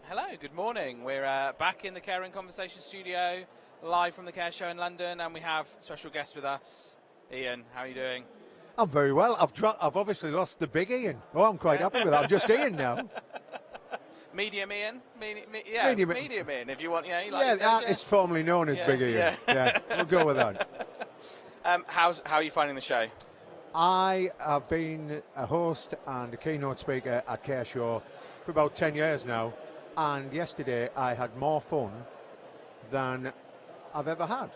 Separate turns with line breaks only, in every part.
Hello, good morning. We're back in the Care and Conversation studio, live from the Care Show in London, and we have special guests with us. Ian, how are you doing?
I'm very well. I've obviously lost the big Ian. Oh, I'm quite happy with that. I'm just Ian now.
Medium Ian? Medium Ian, if you want. Yeah,
the artist formerly known as Big Ian. Yeah, we'll go with that.
How are you finding the show?
I have been a host and a keynote speaker at Care Show for about 10 years now. And yesterday I had more fun than I've ever had.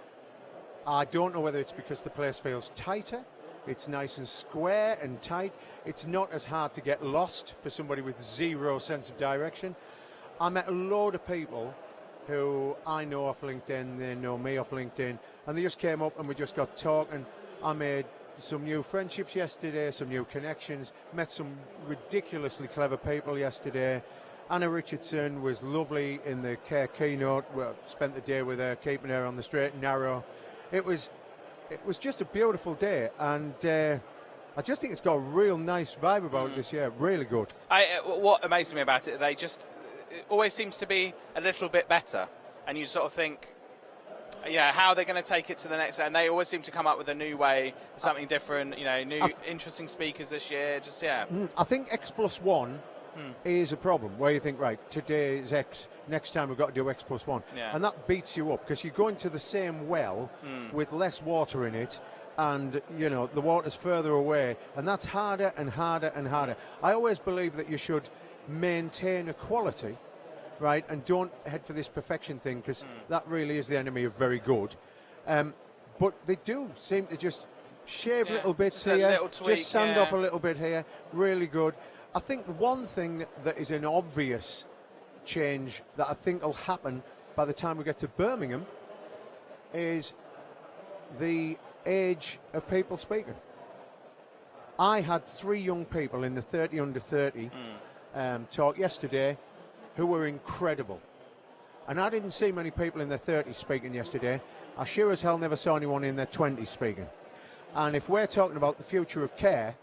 I don't know whether it's because the place feels tighter, it's nice and square and tight, it's not as hard to get lost for somebody with zero sense of direction. I met a load of people who I know off LinkedIn, they know me off LinkedIn, and they just came up and we just got talking. I made some new friendships yesterday, some new connections, met some ridiculously clever people yesterday. Anna Richardson was lovely in the Care keynote. We spent the day with her, keeping her on the straight and narrow. It was just a beautiful day, and I just think it's got a real nice vibe about it this year. Really good.
What amazes me about it, it always seems to be a little bit better, and you sort of think, how they're going to take it to the next, and they always seem to come up with a new way, something different. New interesting speakers this year.
I think X+1 is a problem where you think, right, today is X, next time we've got to do X plus 1.
Yeah.
And that beats you up because you go into the same well with less water in it, and, you know, the water's further away, and that's harder and harder and harder. I always believe that you should maintain a quality, right, and don't head for this perfection thing, because that really is the enemy of very good. But they do seem to just shave little bits
just a
here,
little tweak,
just sand off a little bit here, really good. I think the one thing that is an obvious change that I think will happen by the time we get to Birmingham is the age of people speaking. I had 3 young people in the 30 under 30 talk yesterday who were incredible. And I didn't see many people in their 30s speaking yesterday. I sure as hell never saw anyone in their 20s speaking. And if we're talking about the future of care,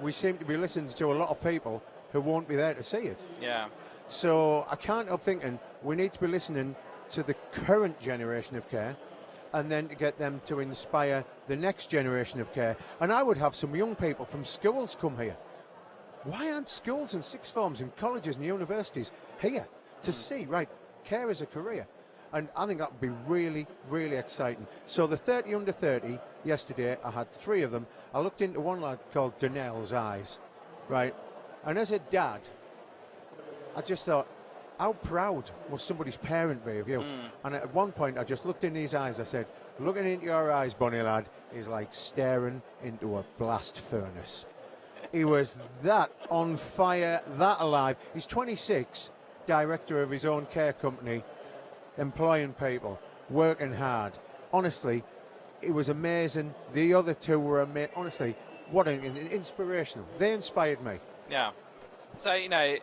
we seem to be listening to a lot of people who won't be there to see it.
Yeah.
So I can't help thinking we need to be listening to the current generation of care, and then to get them to inspire the next generation of care. And I would have some young people from schools come here. Why aren't schools and sixth forms and colleges and universities here to see, right, care is a career? And I think that would be really, really exciting. So the 30 under 30, yesterday, I had 3 of them. I looked into one lad called Donnell's Eyes, right? And as a dad, I just thought, how proud must somebody's parent be of you? And at one point, I just looked in his eyes. I said, looking into your eyes, Bonnie lad, is like staring into a blast furnace. He was that on fire, that alive. He's 26, director of his own care company, employing people, working hard. Honestly, it was amazing. The other 2 were amazing. Honestly, what an inspirational. They inspired me.
Yeah. So, you know,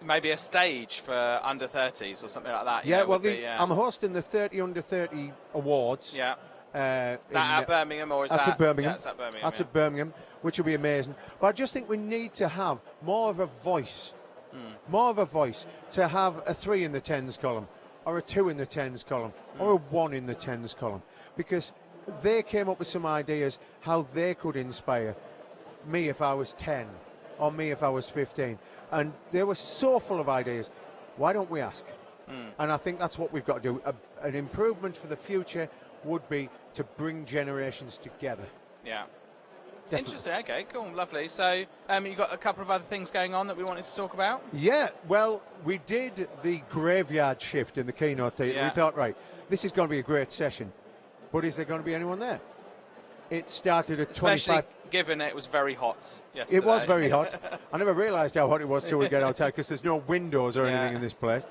maybe a stage for under 30s or something like that.
Yeah, well, I'm hosting the 30 under 30 awards.
Yeah.
That
at Birmingham, or is
that's
that?
at Birmingham.
Yeah, it's at Birmingham.
That's at Birmingham, which will be amazing. But I just think we need to have more of a voice. More of a voice to have a 3 in the 10s column, or a 2 in the 10s column, or a 1 in the 10s column, because they came up with some ideas how they could inspire me if I was 10, or me if I was 15, and they were so full of ideas. Why don't we ask? And I think that's what we've got to do. An improvement for the future would be to bring generations together.
Yeah.
Definitely.
Interesting. Okay, cool, lovely. So you've got a couple of other things going on that we wanted to talk about?
Yeah, well, we did the graveyard shift in the keynote theatre.
Yeah.
We thought, right, this is going to be a great session, but is there going to be anyone there? It started at
Especially
25.
given it was very hot yesterday.
It was very hot. I never realised how hot it was till we get outside, because there's no windows or anything
Yeah.
in this place.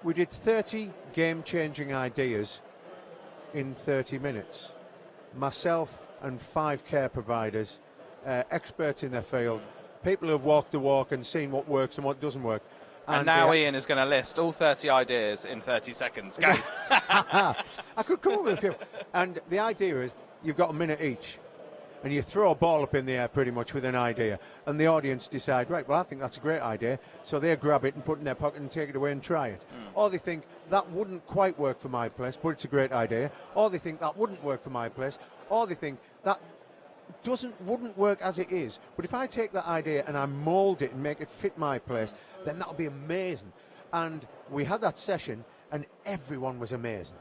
We did 30 game-changing ideas in 30 minutes. Myself and 5 care providers, experts in their field, people who have walked the walk and seen what works and what doesn't work.
And now Ian is going to list all 30 ideas in 30 seconds. Go.
I could come up with a few. And the idea is you've got a minute each, and you throw a ball up in the air pretty much with an idea, and the audience decide, right, well, I think that's a great idea, so they grab it and put it in their pocket and take it away and try it. Or they think, that wouldn't quite work for my place, but it's a great idea. Or they think, that wouldn't work for my place. Or they think, that wouldn't work as it is, but if I take that idea and I mould it and make it fit my place, then that'll be amazing. And we had that session, and everyone was amazing.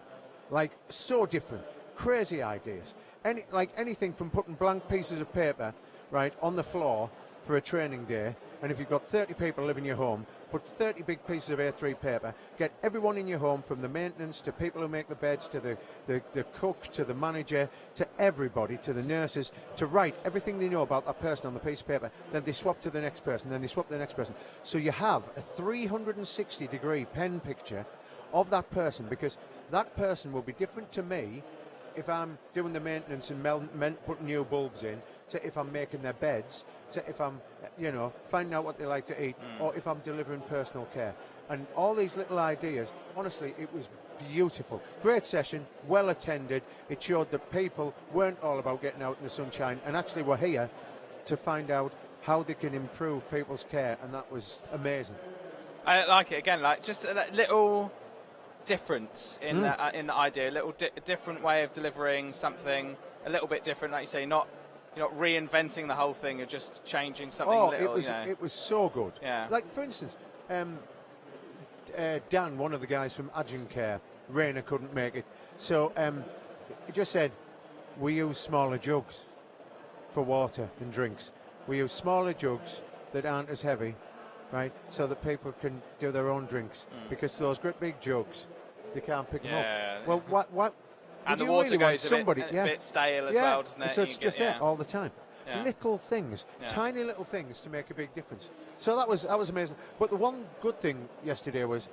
Like, so different, crazy ideas. Anything from putting blank pieces of paper, right, on the floor for a training day, and if you've got 30 people living in your home, put 30 big pieces of A3 paper, get everyone in your home, from the maintenance to people who make the beds to the cook to the manager to everybody, to the nurses, to write everything they know about that person on the piece of paper. Then they swap to the next person, then they swap to the next person. So you have a 360-degree pen picture of that person, because that person will be different to me if I'm doing the maintenance and putting new bulbs in, to if I'm making their beds, to if I'm, finding out what they like to eat, or if I'm delivering personal care. And all these little ideas, honestly, it was beautiful. Great session, well attended. It showed that people weren't all about getting out in the sunshine, and actually were here to find out how they can improve people's care, and that was amazing.
I like it, again, like just that little difference in the idea, a little different way of delivering something, a little bit different, like you say, not you're not reinventing the whole thing, you're just changing something
Oh,
little.
it was so good.
Yeah.
Like, for instance, Dan, one of the guys from Agincare, Rainer couldn't make it. So he just said, we use smaller jugs for water and drinks. We use smaller jugs that aren't as heavy, right, so that people can do their own drinks. Because those great big jugs, they can't pick them up. Well, what
and
would
the
you
water
really want
goes
somebody,
a bit stale as well, doesn't it?
So it's just there all the time.
Yeah.
Little things, tiny little things to make a big difference. So that was amazing. But the one good thing yesterday was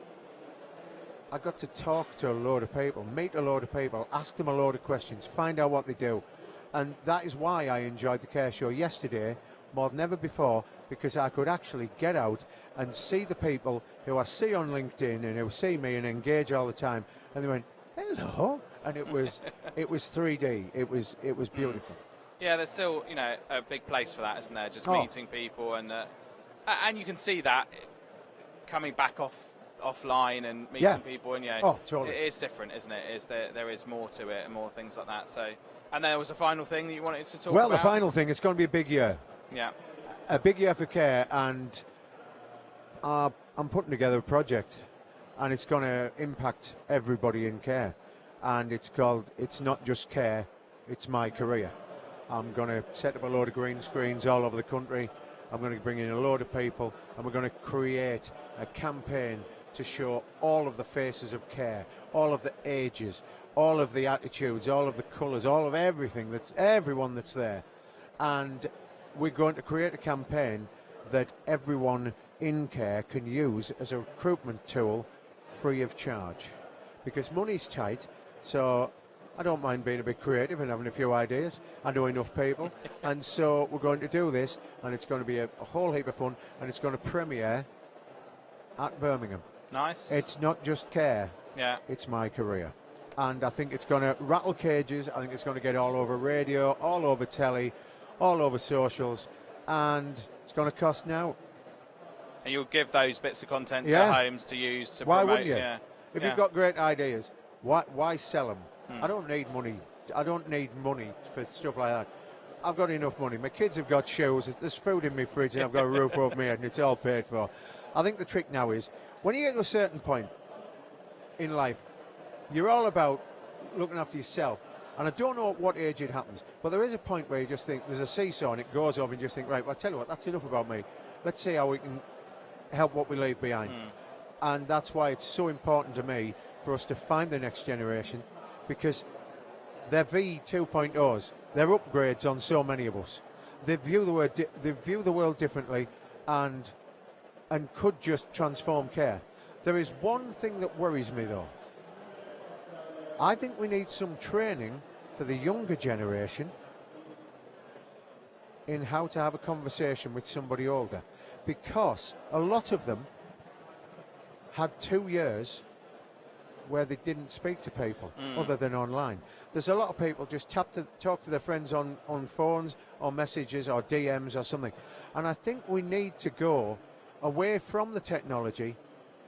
I got to talk to a load of people, meet a load of people, ask them a load of questions, find out what they do. And that is why I enjoyed the Care Show yesterday more than ever before, because I could actually get out and see the people who I see on LinkedIn and who see me and engage all the time. And they went, hello. And it was 3D. It was beautiful.
Yeah, there's still, a big place for that, isn't there? Just meeting people, and you can see that coming back offline and meeting people, and
totally.
it is different, isn't it? There is more to it and more things like that. So, and there was a final thing that you wanted to talk about.
Well, the final thing, it's going to be a big year.
Yeah,
a big year for Care, and I'm putting together a project, and it's going to impact everybody in Care, and it's called It's Not Just Care, It's My Career. I'm going to set up a load of green screens all over the country. I'm going to bring in a load of people, and we're going to create a campaign to show all of the faces of Care, all of the ages, all of the attitudes, all of the colours, all of everything, everyone that's there. And we're going to create a campaign that everyone in Care can use as a recruitment tool free of charge. Because money's tight, so I don't mind being a bit creative and having a few ideas. I know enough people. And so we're going to do this, and it's going to be a whole heap of fun, and it's going to premiere at Birmingham.
Nice.
It's Not Just Care.
Yeah.
It's My Career. And I think it's going to rattle cages. I think it's going to get all over radio, all over telly, all over socials, and it's going to cost now.
And you'll give those bits of content to homes to use to
Why
promote.
wouldn't you?
Yeah.
If you've got great ideas, why sell them? I don't need money. I don't need money for stuff like that. I've got enough money. My kids have got shoes. There's food in my fridge, and I've got a roof over my head, and it's all paid for. I think the trick now is when you get to a certain point in life, you're all about looking after yourself. And I don't know at what age it happens, but there is a point where you just think there's a seesaw and it goes off, and you just think, right, well, I'll tell you what, that's enough about me. Let's see how we can help what we leave behind. And that's why it's so important to me for us to find the next generation, because they're V2.0s. They're upgrades on so many of us. They view the world differently, and could just transform Care. There is one thing that worries me, though. I think we need some training for the younger generation in how to have a conversation with somebody older, because a lot of them had 2 years where they didn't speak to people other than online. There's a lot of people just talk to their friends on phones or messages or DMs or something. And I think we need to go away from the technology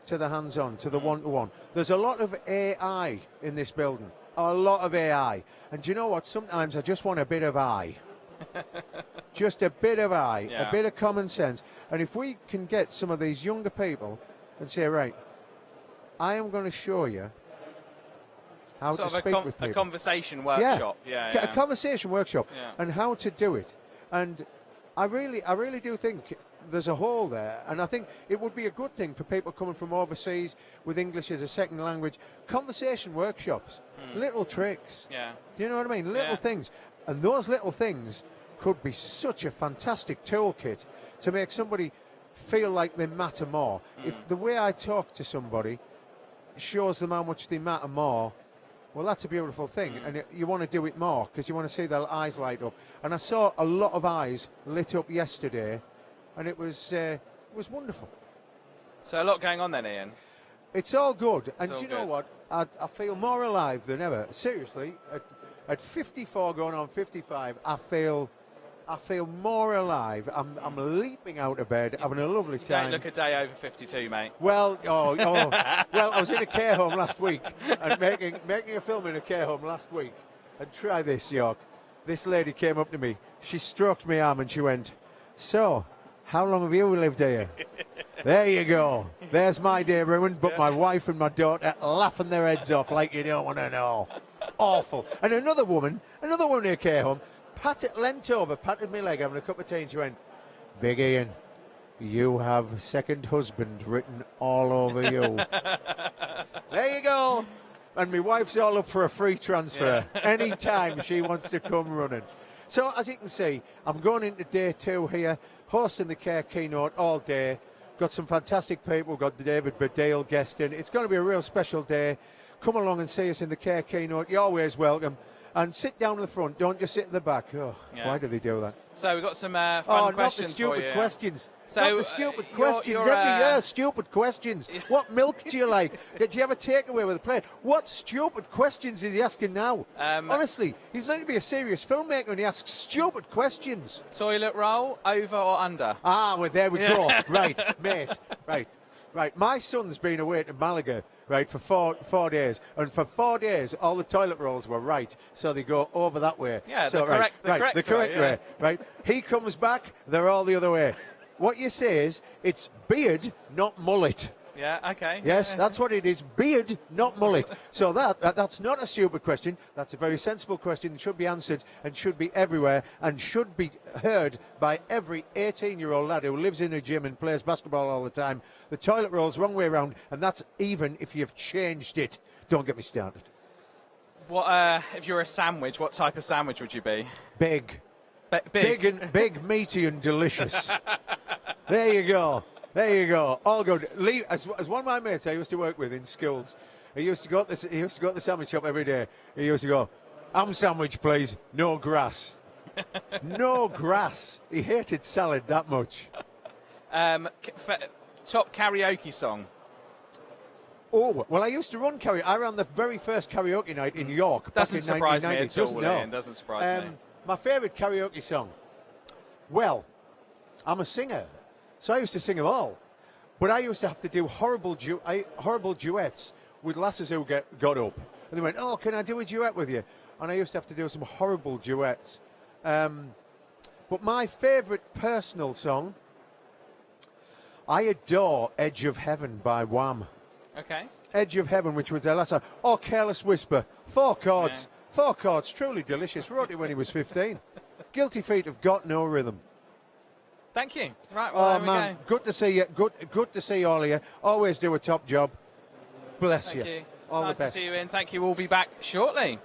to the hands-on, to the one-to-one. There's a lot of AI in this building, a lot of AI. And do you know what? Sometimes I just want a bit of eye. Just a bit of eye, a bit of common sense. And if we can get some of these younger people and say, right, I am going to show you how to speak with people.
A conversation workshop.
A conversation workshop and how to do it. And I really do think there's a hole there, and I think it would be a good thing for people coming from overseas with English as a second language. Conversation workshops, little tricks.
Yeah.
You know what I mean? Little things. And those little things could be such a fantastic toolkit to make somebody feel like they matter more. If the way I talk to somebody shows them how much they matter more, well, that's a beautiful thing. And you want to do it more because you want to see their eyes light up. And I saw a lot of eyes lit up yesterday, and it was wonderful.
So a lot going on then, Ian.
It's all good. And
all
do you know
good.
what? I feel more alive than ever. Seriously, at 54 going on 55, I feel more alive. I'm leaping out of bed, having a lovely time.
Don't look a day over 52, mate.
Well, well, I was in a care home last week and making a film in a care home last week. And try this, York. this lady came up to me. She stroked my arm and she went, "So, how long have you lived here?" There you go. There's my day ruined, but my wife and my daughter laughing their heads off like you don't want to know. Awful. And another woman who came home, leant over, patted my leg, having a cup of tea, and she went, "Big Ian, you have second husband written all over you." There you go. And my wife's all up for a free transfer anytime she wants to come running. So as you can see, I'm going into day 2 here, hosting the Care keynote all day. Got some fantastic people. We've got David Baddiel guesting. It's going to be a real special day. Come along and see us in the Care keynote. You're always welcome. And sit down in the front. Don't just sit in the back. Oh, why do they do that?
So we've got some fun questions
not the stupid
for you.
questions.
So,
not the stupid questions.
you're,
Every year, stupid questions. What milk do you like? Did you have a takeaway with a plate? What stupid questions is he asking now? Honestly, he's meant to be a serious filmmaker and he asks stupid questions.
Toilet roll, over or under?
Ah, well, there we go. Right, mate. Right. My son's been away to Malaga, right, for four days. And for 4 days, all the toilet rolls were right. So they go over that way.
Yeah,
so,
the correct
way, right? He comes back, they're all the other way. What you say is, it's beard, not mullet.
Yeah, okay.
Yes, that's what it is. Beard, not mullet. So that's not a stupid question. That's a very sensible question that should be answered and should be everywhere and should be heard by every 18-year-old lad who lives in a gym and plays basketball all the time. The toilet roll's wrong way around, and that's even if you've changed it. Don't get me started.
What if you're a sandwich? What type of sandwich would you be?
Big.
Big,
meaty and delicious. There you go. All good. As one of my mates I used to work with in schools, he used to go at the sandwich shop every day. He used to go, "Ham sandwich, please. No grass." No grass. He hated salad that much.
Top karaoke song.
Oh, well, I used to run karaoke. I ran the very first karaoke night in York.
Doesn't
back in
surprise me
1990.
at all, Ian. Doesn't surprise me.
My favourite karaoke song? Well, I'm a singer, so I used to sing them all. But I used to have to do horrible duets with lasses who got up. And they went, "Oh, can I do a duet with you?" And I used to have to do some horrible duets. But my favourite personal song, I adore Edge of Heaven by Wham.
Okay.
Edge of Heaven, which was their last song. Or Careless Whisper. 4 chords. 4 chords, truly delicious. Wrote it when he was 15. Guilty Feet have got no rhythm.
Thank you. Right, well, there we go.
Good to see you. Good to see all of you. Always do a top job. Bless
Thank you.
All
nice
the best.
to see you, Ian. Thank you. We'll be back shortly.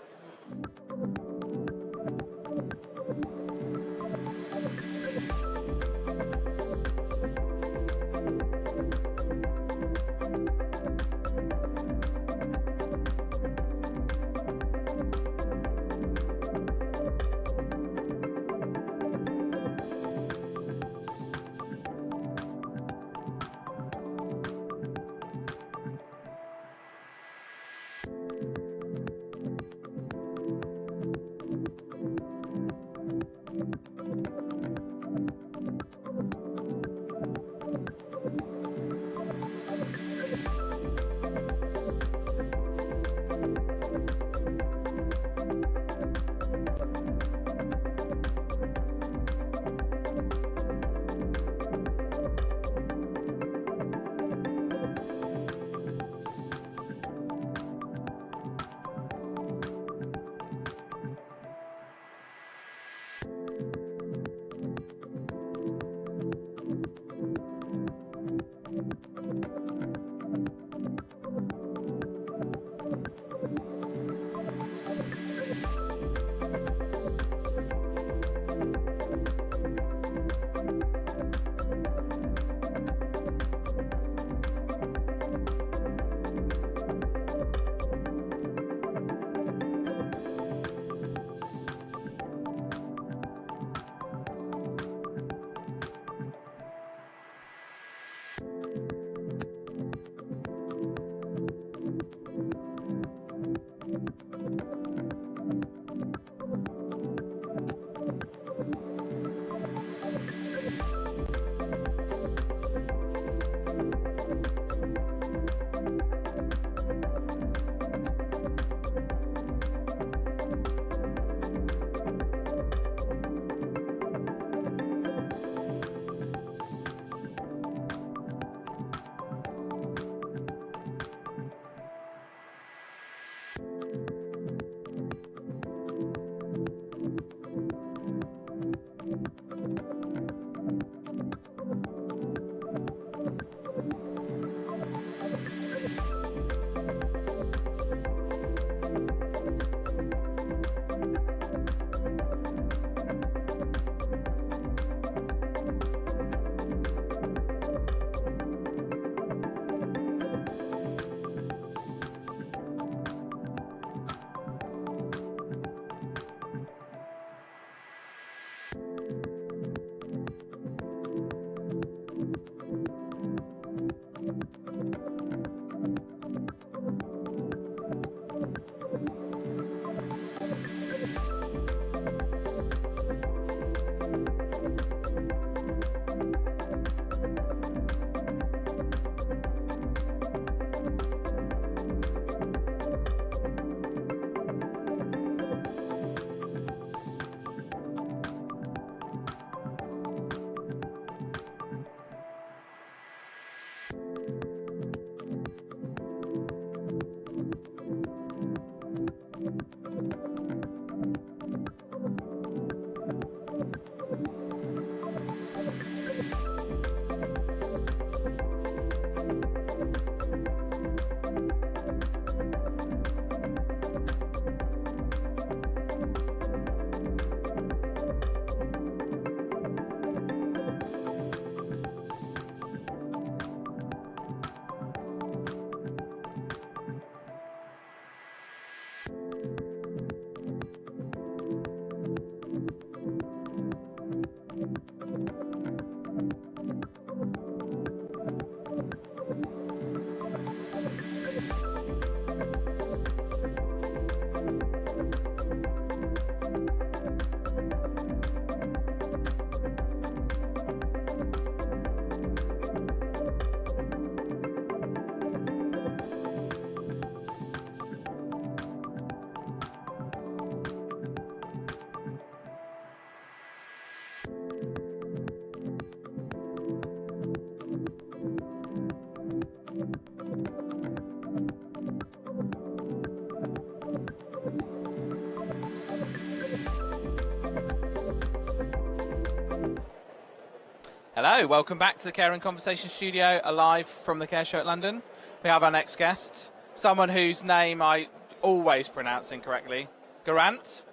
Hello, welcome back to the Care and Conversation studio, live from the Care Show at London. We have our next guest, someone whose name I always pronounce incorrectly. Geraint?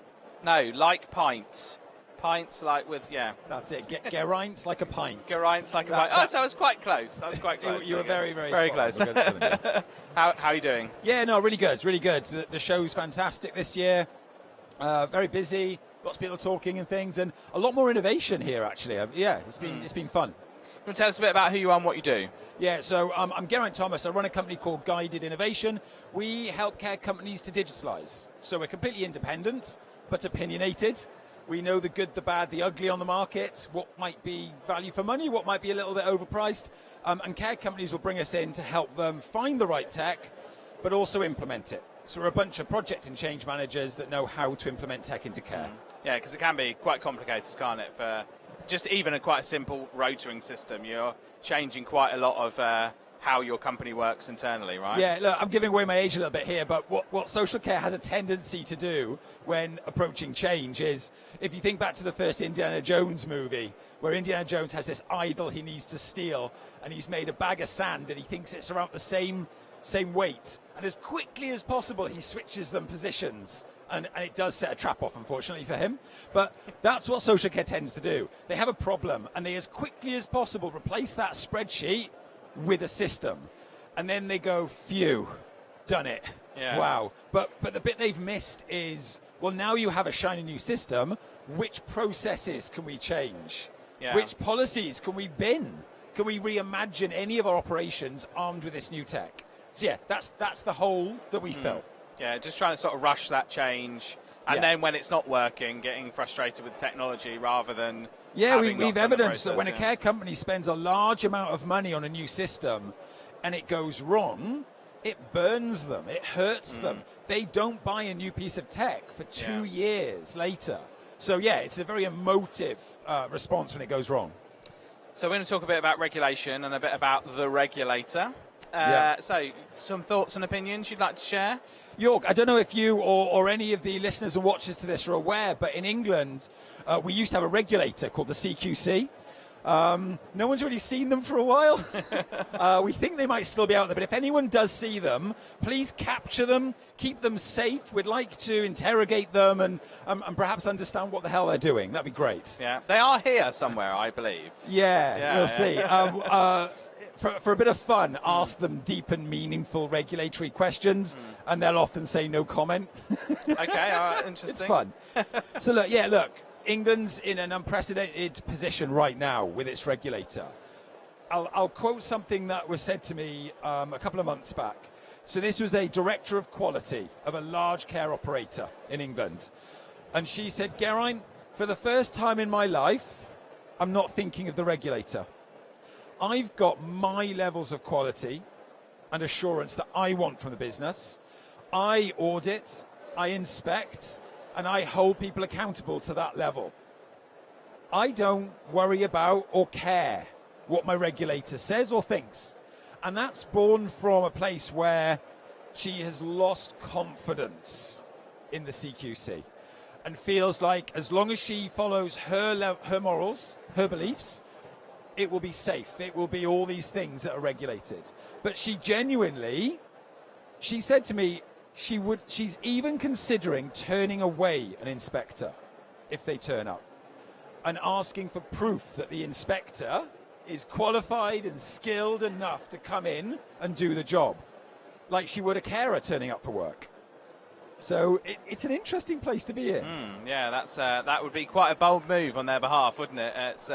No, like pints. Pints like with, yeah.
That's it. Geraint's like a pint.
Geraint's like a pint. Oh, so I was quite close. I was quite close.
You were very, very
close. How are you doing?
Yeah, no, really good, really good. The show's fantastic this year. Very busy. Lots of people talking and things, and a lot more innovation here. Actually, yeah, it's been fun.
You want to tell us a bit about who you are and what you do?
Yeah, so I'm Geraint Thomas. I run a company called Guided Innovation. We help care companies to digitalise. So we're completely independent, but opinionated. We know the good, the bad, the ugly on the market, what might be value for money, what might be a little bit overpriced. And care companies will bring us in to help them find the right tech, but also implement it. So we're a bunch of project and change managers that know how to implement tech into care.
Yeah, because it can be quite complicated, can't it? For just even quite a simple rotoring system, you're changing quite a lot of how your company works internally, right?
Yeah, look, I'm giving away my age a little bit here, but what social care has a tendency to do when approaching change is, if you think back to the first Indiana Jones movie, where Indiana Jones has this idol he needs to steal, and he's made a bag of sand and he thinks it's around the same weight, and as quickly as possible he switches them positions, and it does set a trap off, unfortunately for him. But that's what social care tends to do. They have a problem and they as quickly as possible replace that spreadsheet with a system, and then they go, phew, done it.
Yeah.
Wow. But the bit they've missed is, well, now you have a shiny new system, which processes can we change?
Yeah.
Which policies can we bin? Can we reimagine any of our operations armed with this new tech? So yeah, that's the hole that we fill.
Yeah, just trying to sort of rush that change, and then when it's not working, getting frustrated with technology rather than
we've evidence that when a care company spends a large amount of money on a new system and it goes wrong, it burns them, it hurts them. They don't buy a new piece of tech for 2 years later. So yeah, it's a very emotive response when it goes wrong.
So we're going to talk a bit about regulation and a bit about the regulator. So some thoughts and opinions you'd like to share?
York, I don't know if you or any of the listeners and watchers to this are aware, but in England, we used to have a regulator called the CQC. No one's really seen them for a while. We think they might still be out there, but if anyone does see them, please capture them, keep them safe. We'd like to interrogate them and perhaps understand what the hell they're doing. That'd be great.
Yeah, they are here somewhere, I believe.
We'll see. For a bit of fun, ask them deep and meaningful regulatory questions, and they'll often say no comment.
Okay, all right, interesting.
It's fun. So look, England's in an unprecedented position right now with its regulator. I'll quote something that was said to me a couple of months back. So this was a director of quality of a large care operator in England. And she said, Geraint, for the first time in my life, I'm not thinking of the regulator. I've got my levels of quality and assurance that I want from the business. I audit, I inspect, and I hold people accountable to that level. I don't worry about or care what my regulator says or thinks. And that's born from a place where she has lost confidence in the CQC and feels like as long as she follows her morals, her beliefs, it will be safe. It will be all these things that are regulated. But she said to me, she's even considering turning away an inspector if they turn up and asking for proof that the inspector is qualified and skilled enough to come in and do the job, like she would a carer turning up for work. So it's an interesting place to be in.
Yeah, that would be quite a bold move on their behalf, wouldn't it?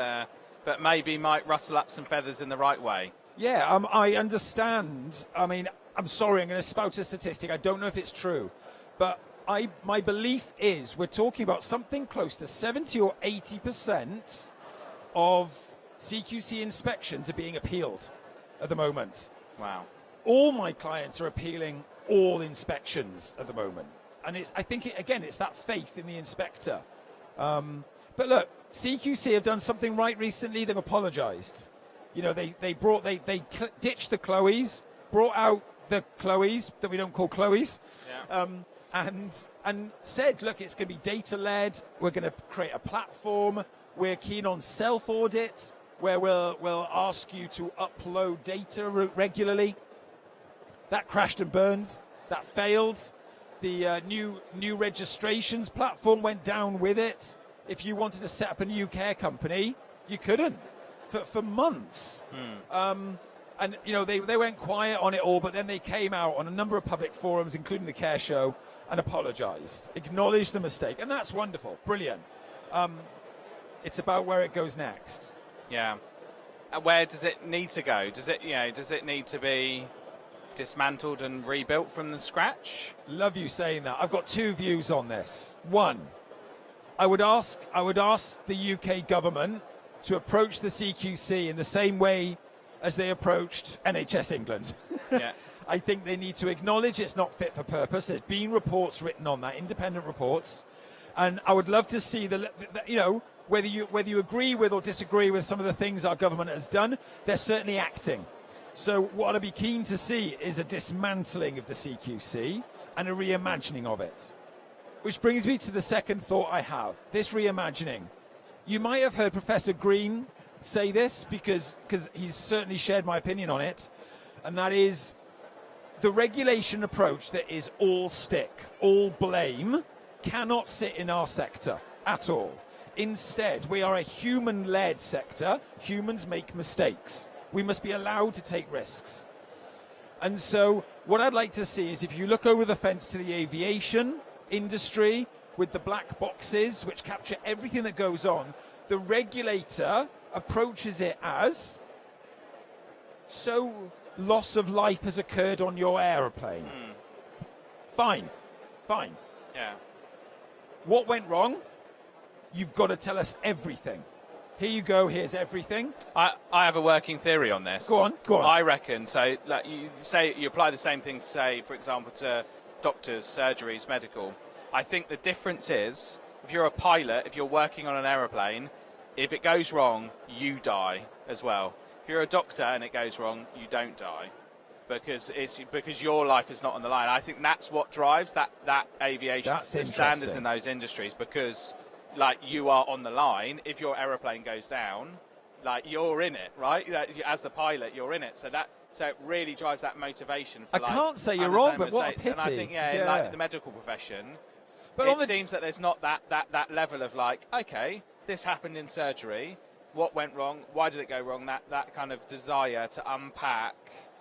But maybe might rustle up some feathers in the right way.
Yeah, I understand. I mean, I'm sorry, I'm going to spout a statistic. I don't know if it's true, but my belief is we're talking about something close to 70 or 80% of CQC inspections are being appealed at the moment.
Wow.
All my clients are appealing all inspections at the moment. And I think it's that faith in the inspector. But look, CQC have done something right recently. They've apologised. You know, they ditched the Chloes, brought out the Chloes that we don't call Chloes, and said, look, it's going to be data-led. We're going to create a platform. We're keen on self-audit. where we'll ask you to upload data regularly. That crashed and burned. That failed. The new registrations platform went down with it. If you wanted to set up a new care company, you couldn't for months. And they went quiet on it all, but then they came out on a number of public forums, including the Care Show, and apologized, acknowledged the mistake, and that's wonderful, brilliant. It's about where it goes next.
Yeah. Where does it need to go? Does it need to be dismantled and rebuilt from the scratch?
Love you saying that. I've got two views on this. One, I would ask the UK government to approach the CQC in the same way as they approached NHS England.
Yeah.
I think they need to acknowledge it's not fit for purpose. There's been reports written on that, independent reports, and I would love to see whether you agree with or disagree with some of the things our government has done, they're certainly acting. So what I'd be keen to see is a dismantling of the CQC and a reimagining of it. Which brings me to the second thought I have, this reimagining. You might have heard Professor Green say this because he's certainly shared my opinion on it, and that is the regulation approach that is all stick, all blame, cannot sit in our sector at all. Instead, we are a human-led sector. Humans make mistakes. We must be allowed to take risks. And so what I'd like to see is if you look over the fence to the aviation industry with the black boxes which capture everything that goes on, the regulator approaches it as, so loss of life has occurred on your aeroplane. Fine.
Yeah.
What went wrong? You've got to tell us everything. Here you go, here's everything.
I have a working theory on this.
Go on.
I reckon, so like you apply the same thing, say, for example, to doctors, surgeries, medical. I think the difference is, if you're a pilot, if you're working on an aeroplane, if it goes wrong, you die as well. If you're a doctor and it goes wrong, you don't die. Because your life is not on the line. I think that's what drives that aviation, the standards in those industries, because like you are on the line. If your aeroplane goes down, like you're in it, right? As the pilot, you're in it. So it really drives that motivation. For,
I can't say you're wrong, but what a pity.
And I think, in like the medical profession, but it seems that there's not that level of like, okay, this happened in surgery. What went wrong? Why did it go wrong? That kind of desire to unpack.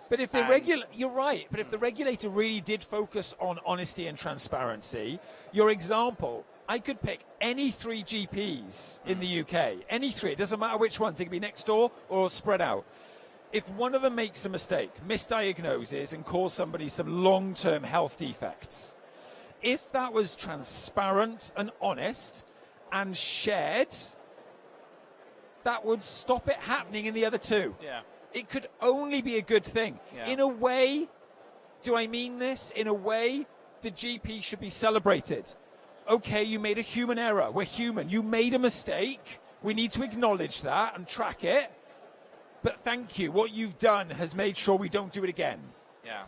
But if you're right. But if the regulator really did focus on honesty and transparency, your example, I could pick any 3 GPs in the UK, any 3. It doesn't matter which ones. They could be next door or spread out. If one of them makes a mistake, misdiagnoses, and cause somebody some long-term health defects, if that was transparent and honest and shared, that would stop it happening in the other 2.
Yeah.
It could only be a good thing.
Yeah.
In a way, do I mean this? In a way, the GP should be celebrated. Okay, you made a human error. We're human. You made a mistake. We need to acknowledge that and track it. But thank you. What you've done has made sure we don't do it again.
Yeah.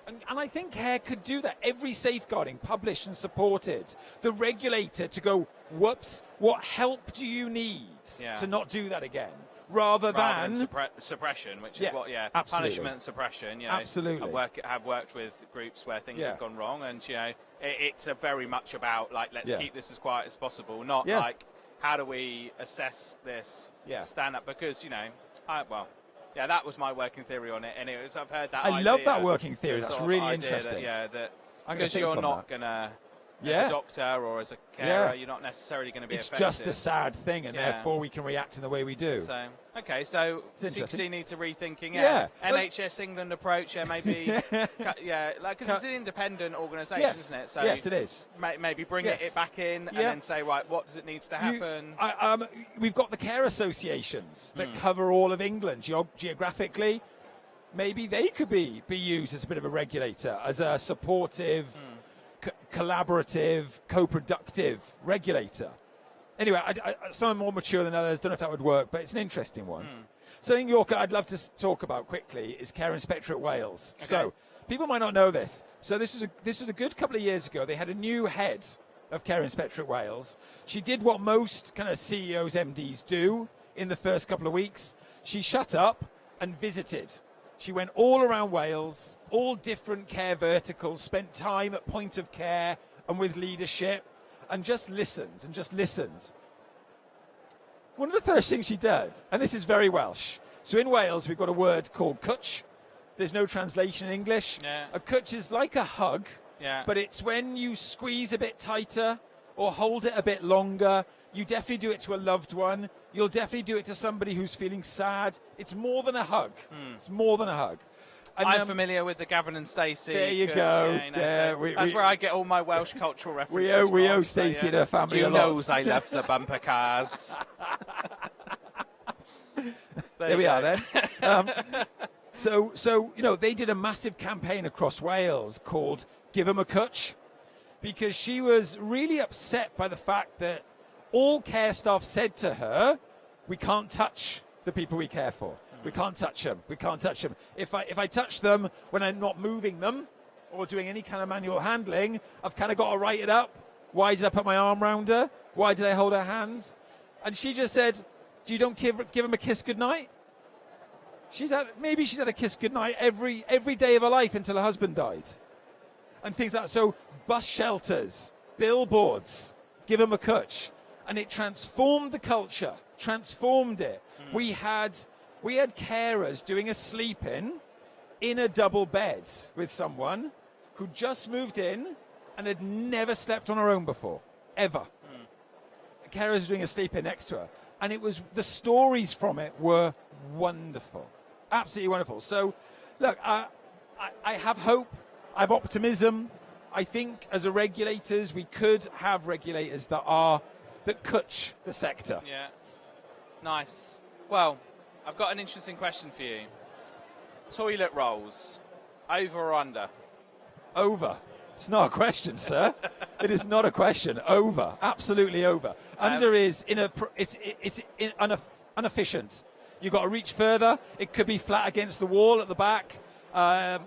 And I think CARE could do that. Every safeguarding published and supported. The regulator to go, whoops, what help do you need to not do that again? Rather than
suppression, which is
absolutely.
Punishment and suppression.
Absolutely.
Have worked with groups where things have gone wrong, and it's very much about like let's keep this as quiet as possible, not like how do we assess this stand up, because that was my working theory on it, and I've heard that.
I love that working theory. That's really interesting.
That because you're not gonna. As a doctor or as a carer, you're not necessarily going to be
effective.
It's
just a sad thing, and therefore we can react in the way we do.
So CQC need to rethinking. NHS England approach, maybe. Because it's an independent organisation, isn't it? So
yes, it is.
Maybe bring it back in and then say, right, what does it needs to happen?
We've got the care associations that cover all of England geographically. Maybe they could be used as a bit of a regulator, as a supportive. Collaborative, co-productive regulator. Anyway, some more mature than others. Don't know if that would work, but it's an interesting one. Something, Yorker, I'd love to talk about quickly is Care Inspectorate Wales. Okay. So people might not know this. So this was a good couple of years ago. They had a new head of Care Inspectorate Wales. She did what most kind of CEOs, MDs do, in the first couple of weeks. She shut up and visited. She went all around Wales, all different care verticals, spent time at point of care and with leadership, and just listened and just listened. One of the first things she did, and this is very Welsh. So in Wales, we've got a word called cwtch. There's no translation in English.
Yeah.
A cwtch is like a hug,
Yeah.
but it's when you squeeze a bit tighter or hold it a bit longer. You definitely do it to a loved one. You'll definitely do it to somebody who's feeling sad. It's more than a hug. It's more than a hug. And,
I'm familiar with the Gavin and Stacey.
There you
Cwtch,
go.
yeah, you know,
Yeah,
so
we-
that's
we-
where I get all my Welsh cultural
we
references
owe
from,
Stacey
so,
and her family
you
a lot.
knows I love the bumper cars.
There we are then. So they did a massive campaign across Wales called Give 'em a Cwtch, because she was really upset by the fact that all care staff said to her, we can't touch the people we care for. We can't touch them. We can't touch them. If I touch them when I'm not moving them or doing any kind of manual handling, I've kind of got to write it up. Why did I put my arm around her? Why did I hold her hands? And she just said, you don't give them a kiss goodnight? Maybe she's had a kiss goodnight every day of her life until her husband died. And things like that. So bus shelters, billboards, give them a cwtch. And it transformed the culture, transformed it. We had carers doing a sleep-in a double bed with someone who just moved in and had never slept on her own before, ever. The carers were doing a sleep-in next to her. And the stories from it were wonderful, absolutely wonderful. So, look, I have hope, I have optimism. I think as regulators, we could have regulators that cwtch the sector.
Yeah. Nice. Well, I've got an interesting question for you. Toilet rolls, over or under?
Over. It's not a question, sir. It is not a question. Over. Absolutely over. Under is inefficient. You've got to reach further. It could be flat against the wall at the back. I'm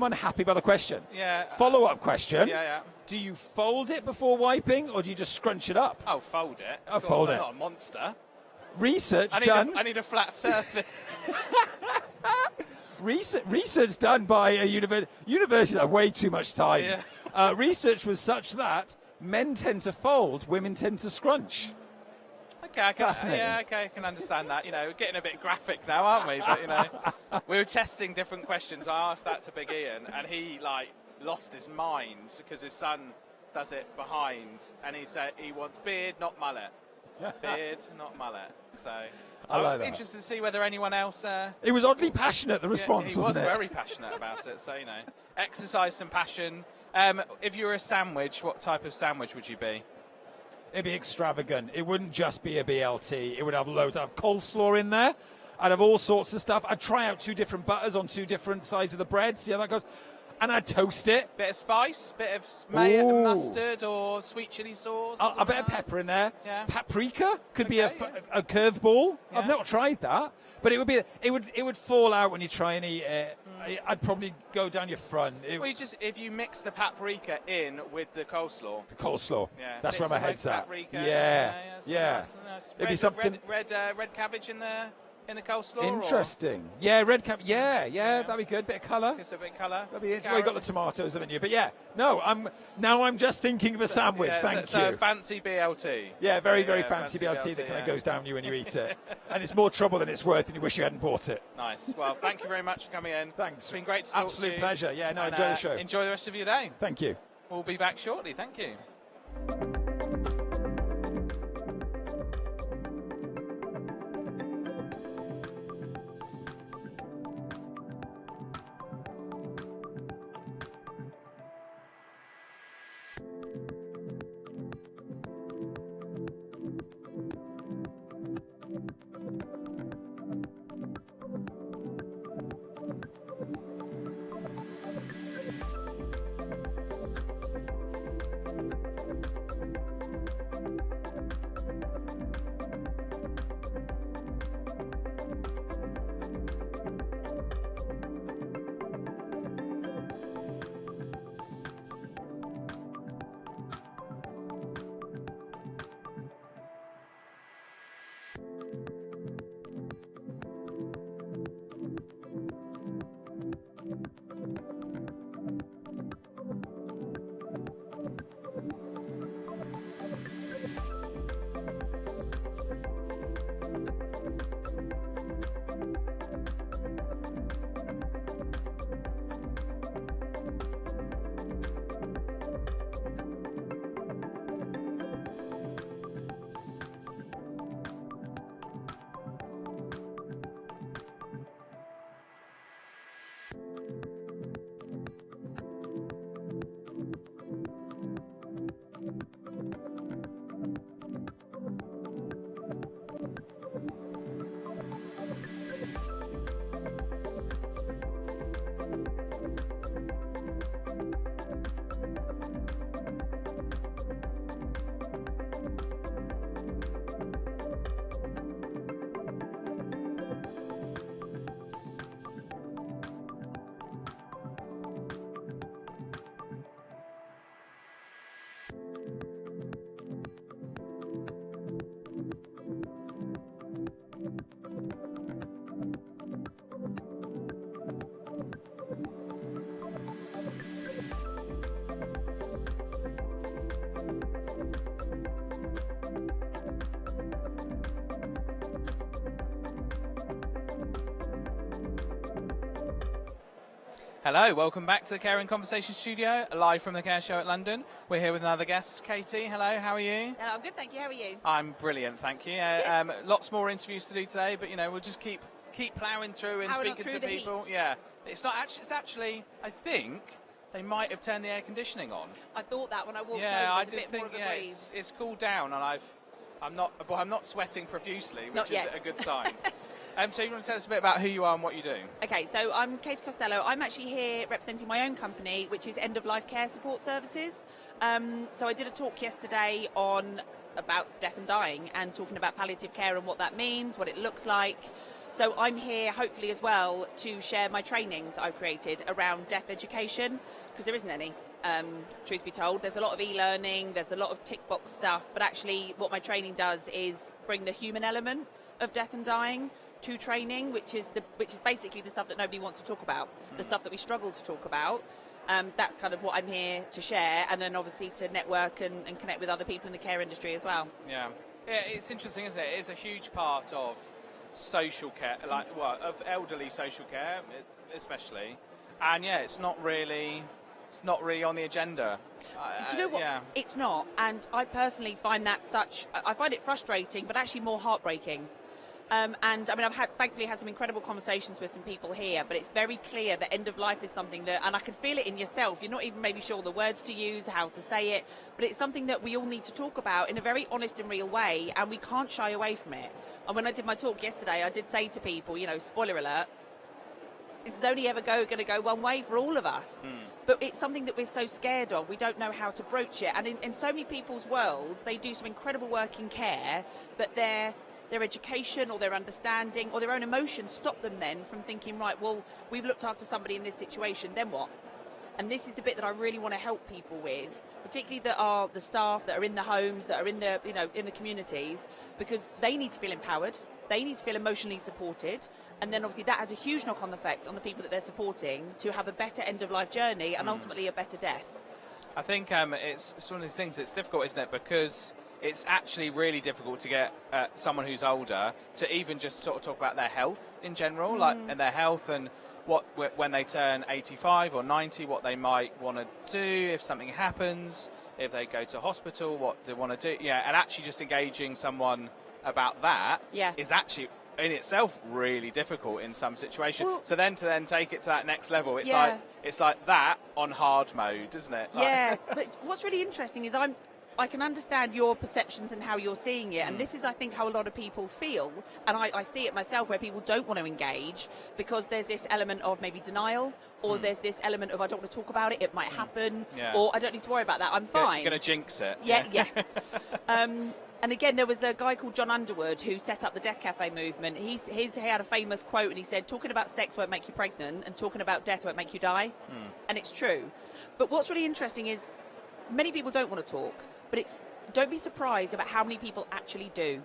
unhappy by the question.
Yeah.
Follow-up question.
Yeah.
Do you fold it before wiping, or do you just scrunch it up?
Oh, fold it.
Oh,
Of course,
fold
I'm
it.
not a monster.
Research
I
done.
need a flat surface.
Research done by a university have way too much time.
Yeah.
Research was such that men tend to fold, women tend to scrunch.
Okay, I can understand that. We're getting a bit graphic now, aren't we? But we were testing different questions. I asked that to Big Ian, and he lost his mind because his son does it behind, and he said he wants beard, not mullet. Beard, not mullet. So
I like
I'm
that.
interested to see whether anyone else.
It was oddly passionate, the response,
he was
wasn't it?
very passionate about it. So exercise some passion. If you were a sandwich, what type of sandwich would you be?
It'd be extravagant. It wouldn't just be a BLT. It would have loads. I'd have coleslaw in there. I'd have all sorts of stuff. I'd try out 2 different butters on 2 different sides of the bread, see how that goes. And I'd toast it.
Bit of spice, bit of
Ooh.
mustard or sweet chili sauce.
A bit of pepper in there.
Yeah.
Paprika could be
Okay,
a curveball.
Yeah.
I've not tried that, but it would fall out when you try and eat it. I'd probably go down your front.
Well, if you mix the paprika in with the coleslaw.
The coleslaw.
Yeah,
That's
bit
where my
smoked
head's at.
paprika,
Yeah.
Nice.
It'd be something
red cabbage in the coleslaw.
interesting. Yeah, red cap. Yeah, that'd be good. Bit of colour.
It's a bit colour.
That'd be it. Well, you got the tomatoes, haven't you? But yeah, no. I'm just thinking of a sandwich.
Yeah,
Thank
so
you.
fancy BLT.
Yeah, very
Yeah,
fancy BLT that kind
yeah.
of goes down you when you eat it, and it's more trouble than it's worth, and you wish you hadn't bought it.
Nice. Well, thank you very much for coming in.
Thanks.
It's been great to talk to
Absolute
you.
pleasure. Yeah, no,
And,
enjoy the show.
Enjoy the rest of your day.
Thank you.
We'll be back shortly. Thank you. Hello, welcome back to the Care and Conversation Studio, live from the Care Show at London. We're here with another guest, Katie. Hello, how are you?
Hello, I'm good, thank you. How are you?
I'm brilliant, thank you. Lots more interviews to do today, but we'll just keep ploughing through and
Powering
speaking
through
to
the
people.
heat.
Yeah, it's not actually. It's actually. I think they might have turned the air conditioning on.
I thought that when I walked
Yeah,
over,
I
there's a
did
bit
think.
more of a
Yeah,
breeze.
it's cooled down, and I'm not sweating profusely, which
Not
is
yet.
a good sign. So you want to tell us a bit about who you are and what you do?
Okay, so I'm Katie Costello. I'm actually here representing my own company, which is End of Life Care Support Services. So I did a talk yesterday about death and dying and talking about palliative care and what that means, what it looks like. So I'm here hopefully as well to share my training that I've created around death education, because there isn't any. Truth be told, there's a lot of e-learning, there's a lot of tick box stuff, but actually what my training does is bring the human element of death and dying to training, which is basically the stuff that nobody wants to talk about, the stuff that we struggle to talk about. That's kind of what I'm here to share, and then obviously to network and connect with other people in the care industry as well.
Yeah, it's interesting, isn't it? It's a huge part of social care, of elderly social care, especially. And yeah, it's not really on the agenda.
Do you know what?
Yeah.
It's not, and I personally find that I find it frustrating, but actually more heartbreaking. And I mean, I've thankfully had some incredible conversations with some people here, but it's very clear that end of life is something that, and I can feel it in yourself, you're not even maybe sure the words to use, how to say it, but it's something that we all need to talk about in a very honest and real way, and we can't shy away from it. And when I did my talk yesterday, I did say to people, spoiler alert, it's only ever going to go one way for all of us. But it's something that we're so scared of. We don't know how to broach it. And in so many people's worlds, they do some incredible work in care, but their education or their understanding or their own emotions stop them then from thinking, right, well, we've looked after somebody in this situation, then what? And this is the bit that I really want to help people with, particularly that are the staff that are in the homes, that are in the in the communities, because they need to feel empowered, they need to feel emotionally supported, and then obviously that has a huge knock-on effect on the people that they're supporting to have a better end-of-life journey and ultimately a better death.
I think it's one of these things that's difficult, isn't it? Because it's actually really difficult to get someone who's older to even just sort of talk about their health in general, and their health and when they turn 85 or 90, what they might want to do if something happens, if they go to hospital, what they want to do. Yeah, and actually just engaging someone about that is actually in itself really difficult in some situations.
Well,
so then to take it to that next level, it's
Yeah.
like that on hard mode, isn't it?
Yeah, but what's really interesting is I can understand your perceptions and how you're seeing it, and this is, I think, how a lot of people feel, and I see it myself where people don't want to engage because there's this element of maybe denial, or there's this element of I don't want to talk about it, it might happen, or I don't need to worry about that, I'm fine.
You're going to jinx it.
Yeah. And again, there was a guy called John Underwood who set up the Death Cafe movement. He had a famous quote, and he said, talking about sex won't make you pregnant, and talking about death won't make you die. And it's true. But what's really interesting is many people don't want to talk, but don't be surprised about how many people actually do.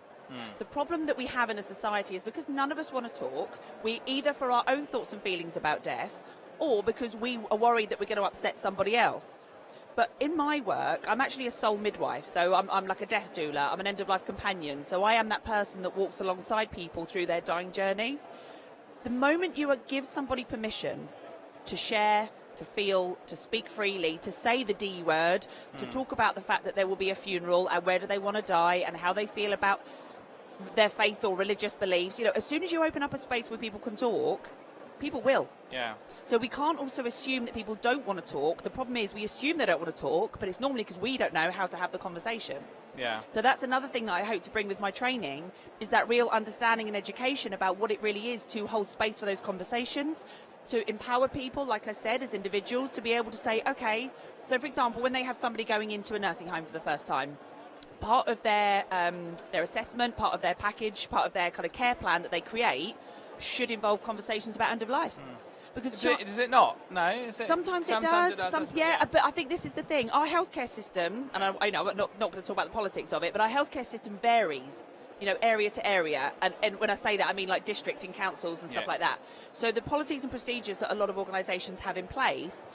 The problem that we have in a society is because none of us want to talk, we either for our own thoughts and feelings about death, or because we are worried that we're going to upset somebody else. But in my work, I'm actually a soul midwife, so I'm like a death doula, I'm an end-of-life companion, so I am that person that walks alongside people through their dying journey. The moment you give somebody permission to share, to feel, to speak freely, to say the D word, to talk about the fact that there will be a funeral and where do they want to die and how they feel about their faith or religious beliefs, as soon as you open up a space where people can talk, people will.
Yeah.
So we can't also assume that people don't want to talk. The problem is we assume they don't want to talk, but it's normally because we don't know how to have the conversation.
Yeah.
So that's another thing that I hope to bring with my training is that real understanding and education about what it really is to hold space for those conversations, to empower people, like I said, as individuals, to be able to say, okay, so for example, when they have somebody going into a nursing home for the first time, part of their assessment, part of their package, part of their kind of care plan that they create should involve conversations about end of life. Because
Does it not? No. Is it?
Sometimes it does. But I think this is the thing. Our healthcare system, and I'm not going to talk about the politics of it, but our healthcare system varies, area to area. And when I say that, I mean like district and councils and stuff like that. So the policies and procedures that a lot of organisations have in place,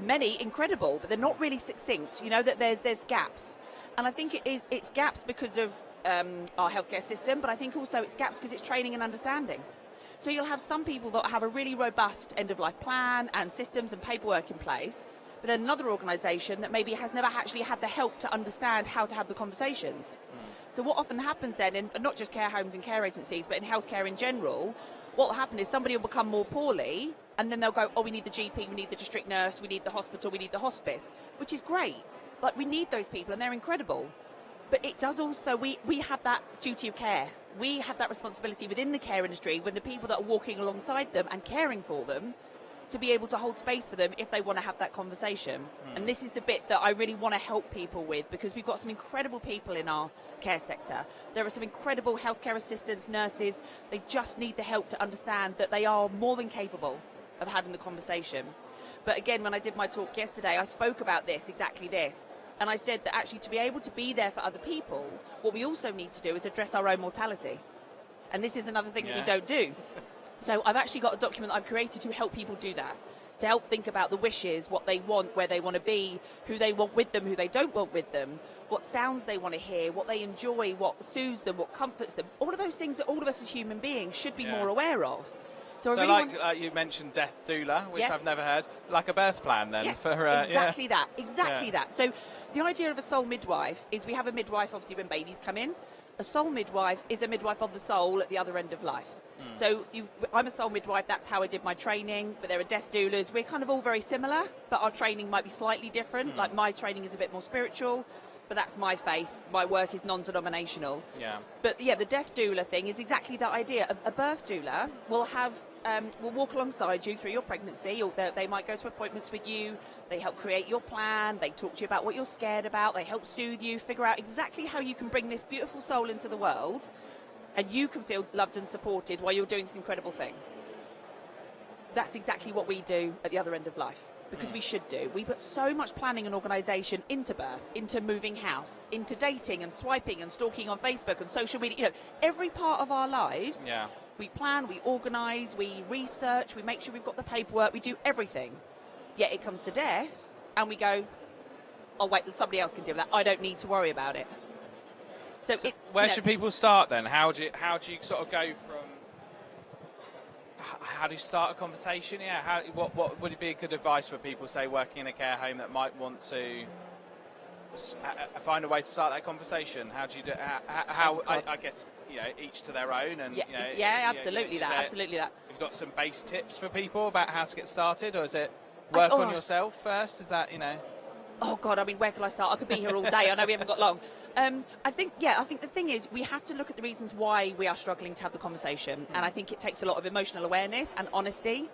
many incredible, but they're not really succinct. That there's gaps. And I think it's gaps because of our healthcare system, but I think also it's gaps because it's training and understanding. So you'll have some people that have a really robust end-of-life plan and systems and paperwork in place, but then another organisation that maybe has never actually had the help to understand how to have the conversations. So what often happens then, in not just care homes and care agencies, but in healthcare in general, what will happen is somebody will become more poorly, and then they'll go, oh, we need the GP, we need the district nurse, we need the hospital, we need the hospice, which is great. Like, we need those people, and they're incredible. But it does also, we have that duty of care. We have that responsibility within the care industry, when the people that are walking alongside them and caring for them, to be able to hold space for them if they want to have that conversation. And this is the bit that I really want to help people with, because we've got some incredible people in our care sector. There are some incredible healthcare assistants, nurses. They just need the help to understand that they are more than capable of having the conversation. But again, when I did my talk yesterday, I spoke about this, exactly this. And I said that actually, to be able to be there for other people, what we also need to do is address our own mortality. And this is another thing that we don't do. So I've actually got a document that I've created to help people do that, to help think about the wishes, what they want, where they want to be, who they want with them, who they don't want with them, what sounds they want to hear, what they enjoy, what soothes them, what comforts them. All of those things that all of us as human beings should be more aware of.
So
I really
you mentioned death doula, which
Yes.
I've never heard, like a birth plan then.
Yes,
for
exactly that, exactly that. So the idea of a soul midwife is, we have a midwife obviously when babies come in. A soul midwife is a midwife of the soul at the other end of life. So I'm a soul midwife, that's how I did my training, but there are death doulas. We're kind of all very similar, but our training might be slightly different. Like, my training is a bit more spiritual, but that's my faith. My work is non-denominational.
Yeah.
But yeah, the death doula thing is exactly that idea. A birth doula will have will walk alongside you through your pregnancy, or they might go to appointments with you. They help create your plan. They talk to you about what you're scared about. They help soothe you, figure out exactly how you can bring this beautiful soul into the world, and you can feel loved and supported while you're doing this incredible thing. That's exactly what we do at the other end of life, because we should do. We put so much planning and organisation into birth, into moving house, into dating and swiping and stalking on Facebook and social media. You know, every part of our lives.
Yeah.
We plan, we organise, we research, we make sure we've got the paperwork, we do everything. Yet it comes to death, and we go, oh wait, somebody else can deal with that. I don't need to worry about it. So
where should people start then? How do you sort of go from? How do you start a conversation? Yeah. What would it be good advice for people, say, working in a care home, that might want to find a way to start that conversation? How do you do? I guess, each to their own, and
absolutely absolutely that.
You've got some base tips for people about how to get started, or is it work on yourself first? Is that
Oh God, I mean, where can I start? I could be here all day. I know we haven't got long. I think the thing is, we have to look at the reasons why we are struggling to have the conversation, and I think it takes a lot of emotional awareness and honesty.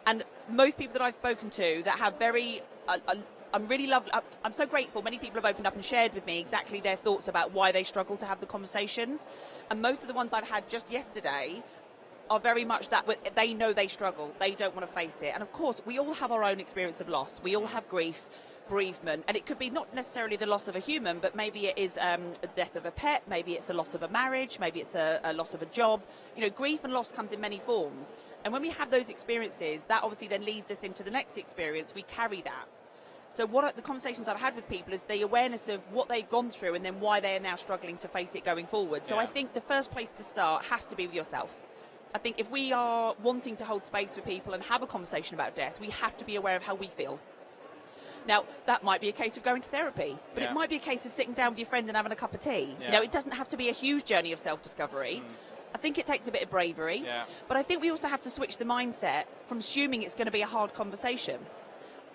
And most people that I've spoken to that have very, I'm so grateful. Many people have opened up and shared with me exactly their thoughts about why they struggle to have the conversations, and most of the ones I've had just yesterday are very much that they know they struggle. They don't want to face it. And of course, we all have our own experience of loss. We all have grief, bereavement, and it could be not necessarily the loss of a human, but maybe it is a death of a pet, maybe it's a loss of a marriage, maybe it's a loss of a job. Grief and loss comes in many forms, and when we have those experiences, that obviously then leads us into the next experience. We carry that. So the conversations I've had with people is the awareness of what they've gone through, and then why they are now struggling to face it going forward. So I think the first place to start has to be with yourself. I think if we are wanting to hold space for people and have a conversation about death, we have to be aware of how we feel. Now, that might be a case of going to therapy, but it might be a case of sitting down with your friend and having a cup of tea. It doesn't have to be a huge journey of self-discovery. I think it takes a bit of bravery, but I think we also have to switch the mindset from assuming it's going to be a hard conversation.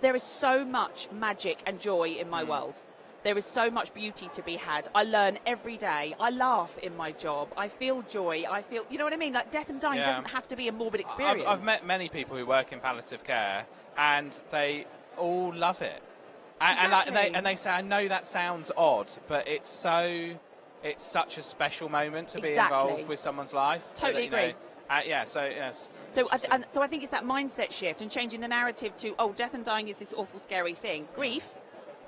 There is so much magic and joy in my world. There is so much beauty to be had. I learn every day. I laugh in my job. I feel joy. I feel, you know what I mean? Like, death and dying doesn't have to be a morbid experience.
I've met many people who work in palliative care, and they all love it. And they say, I know that sounds odd, but it's such a special moment to be involved with someone's life.
Totally agree.
So yes.
So I think it's that mindset shift and changing the narrative to, death and dying is this awful, scary thing. Grief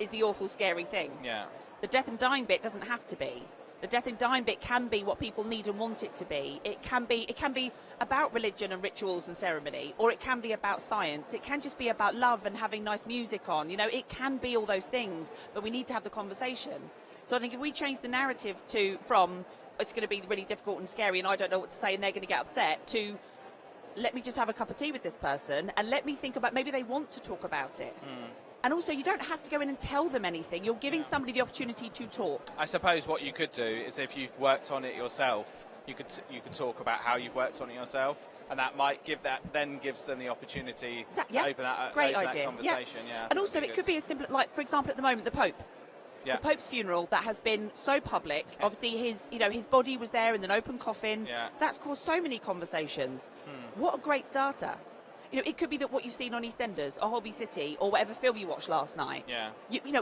is the awful, scary thing.
Yeah.
The death and dying bit doesn't have to be. The death and dying bit can be what people need and want it to be. It can be about religion and rituals and ceremony, or it can be about science. It can just be about love and having nice music on. It can be all those things, but we need to have the conversation. So I think if we change the narrative from it's going to be really difficult and scary and I don't know what to say and they're going to get upset, to let me just have a cup of tea with this person and let me think about, maybe they want to talk about it. And also, you don't have to go in and tell them anything. You're giving somebody the opportunity to talk.
I suppose what you could do is, if you've worked on it yourself, you could talk about how you've worked on it yourself, and that might gives them the opportunity to open that
Great
open
idea.
that conversation. Yeah.
And also, it could be as simple, like, for example, at the moment, the Pope.
Yeah.
The Pope's funeral that has been so public. Obviously, his body was there in an open coffin.
Yeah.
That's caused so many conversations. What a great starter! It could be that what you've seen on EastEnders or Holby City or whatever film you watched last night.
Yeah.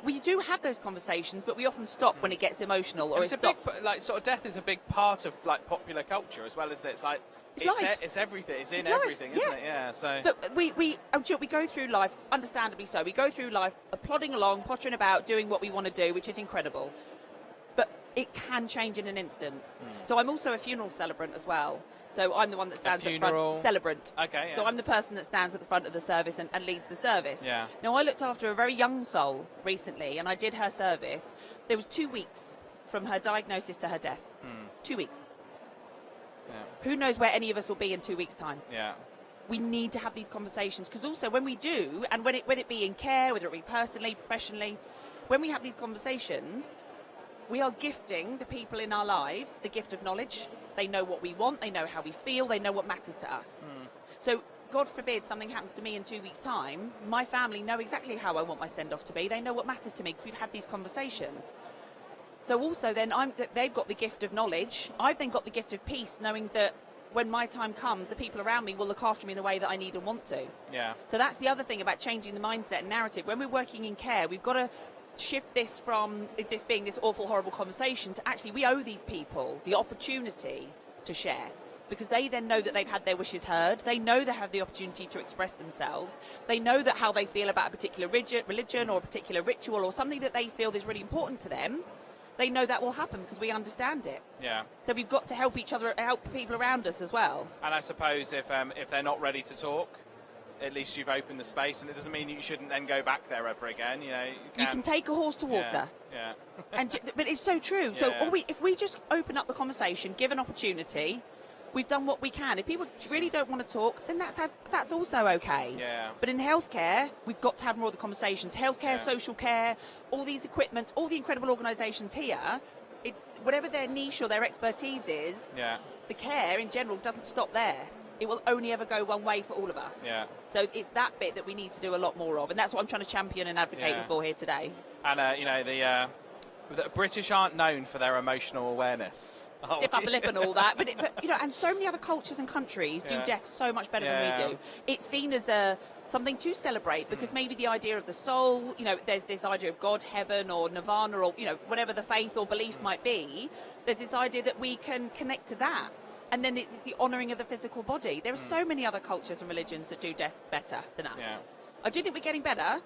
We do have those conversations, but we often stop when it gets emotional or
It's
it
a big,
stops.
like, sort of death is a big part of, like, popular culture as well, isn't it? It's like
It's life.
It's everything. It's in
It's life,
everything, isn't it? Yeah. So.
But we go through life, understandably so. We go through life plodding along, pottering about, doing what we want to do, which is incredible. But it can change in an instant. So I'm also a funeral celebrant as well. So I'm the one that stands at the front. Celebrant.
Okay. Yeah.
So I'm the person that stands at the front of the service and leads the service.
Yeah.
Now, I looked after a very young soul recently, and I did her service. There was 2 weeks from her diagnosis to her death. 2 weeks.
Yeah.
Who knows where any of us will be in 2 weeks' time?
Yeah.
We need to have these conversations, because also when we do, and when it be in care, whether it be personally, professionally, when we have these conversations, we are gifting the people in our lives the gift of knowledge. They know what we want, they know how we feel, they know what matters to us. So God forbid something happens to me in 2 weeks' time, my family know exactly how I want my send-off to be. They know what matters to me because we've had these conversations. So also then they've got the gift of knowledge. I've then got the gift of peace, knowing that when my time comes, the people around me will look after me in a way that I need and want to.
Yeah.
So that's the other thing about changing the mindset and narrative. When we're working in care, we've got to shift this from this being this awful, horrible conversation to actually we owe these people the opportunity to share, because they then know that they've had their wishes heard. They know they have the opportunity to express themselves. They know that how they feel about a particular religion or a particular ritual or something that they feel is really important to them, they know that will happen because we understand it.
Yeah.
So we've got to help each other, help people around us as well.
And I suppose if they're not ready to talk, at least you've opened the space, and it doesn't mean you shouldn't then go back there ever again.
You can take a horse to water.
Yeah.
But it's so true. So
Yeah.
if we just open up the conversation, give an opportunity, we've done what we can. If people really don't want to talk, then that's also okay.
Yeah.
But in healthcare, we've got to have more of the conversations. Healthcare, social care, all these equipments, all the incredible organisations here, whatever their niche or their expertise is,
Yeah.
the care in general doesn't stop there. It will only ever go one way for all of us.
Yeah.
So it's that bit that we need to do a lot more of, and that's what I'm trying to champion and advocate for here today.
And the British aren't known for their emotional awareness.
Stiff upper lip and all that, but and so many other cultures and countries do death so much better than we do. It's seen as something to celebrate, because maybe the idea of the soul, there's this idea of God, heaven, or nirvana, or whatever the faith or belief might be. There's this idea that we can connect to that. And then it's the honouring of the physical body. There are so many other cultures and religions that do death better than us.
Yeah.
I do think we're getting better,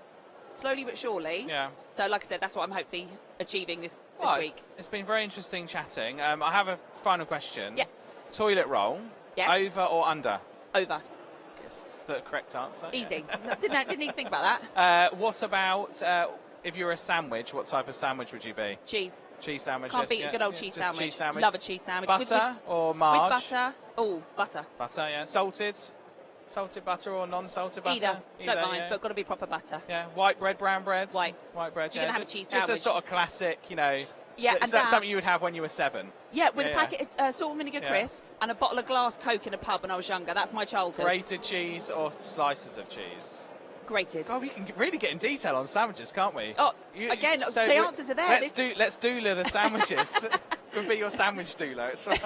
slowly but surely.
Yeah.
So, like I said, that's what I'm hopefully achieving this week.
It's been very interesting chatting. I have a final question.
Yeah.
Toilet roll,
Yes.
over or under?
Over.
It's the correct answer.
Easy. Didn't even think about that.
What about if you're a sandwich? What type of sandwich would you be?
Cheese.
Cheese sandwich.
Can't
yes,
beat
yeah,
a good old
yeah,
cheese
just
sandwich.
Cheese sandwich.
Love a cheese sandwich.
Butter or margarine?
With butter. Oh, butter.
Butter, yeah. Salted butter or non-salted butter?
Either. Don't mind,
yeah.
but got to be proper butter.
Yeah, white bread, brown bread.
White.
bread.
You're
yeah.
gonna have a
Just-
cheese
Just a
sandwich.
sort of classic,
Yeah,
Is
and
that something you would have when you were 7?
Yeah, with
Yeah,
a
yeah.
packet of salt and vinegar crisps and a bottle of glass Coke in a pub when I was younger. That's my childhood.
Grated cheese or slices of cheese?
Grated.
Oh, we can really get in detail on sandwiches, can't we?
Oh, again, the answers are there.
Let's doula the sandwiches. Can be your sandwich doula. It's fine.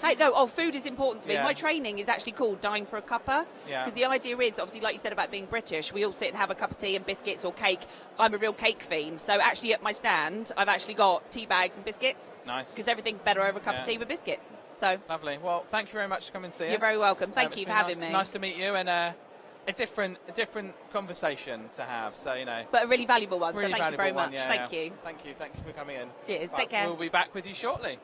Hey, no, food is important to me.
Yeah.
My training is actually called Dying for a Cuppa.
Yeah.
Because the idea is, obviously, like you said about being British, we all sit and have a cup of tea and biscuits or cake. I'm a real cake fiend. So actually at my stand, I've actually got tea bags and biscuits.
Nice.
Because everything's better over a cup of tea with biscuits. So
Lovely. Well, thank you very much for coming to see us.
You're very welcome. Thank
It's
you for
been
having
nice,
me.
Nice to meet you, and a different conversation to have. So
but a really valuable one.
really
so thank you very
valuable one,
much.
yeah,
Thank
yeah.
you.
Thank you for coming in.
Cheers.
Right,
Take care.
We'll be back with you shortly.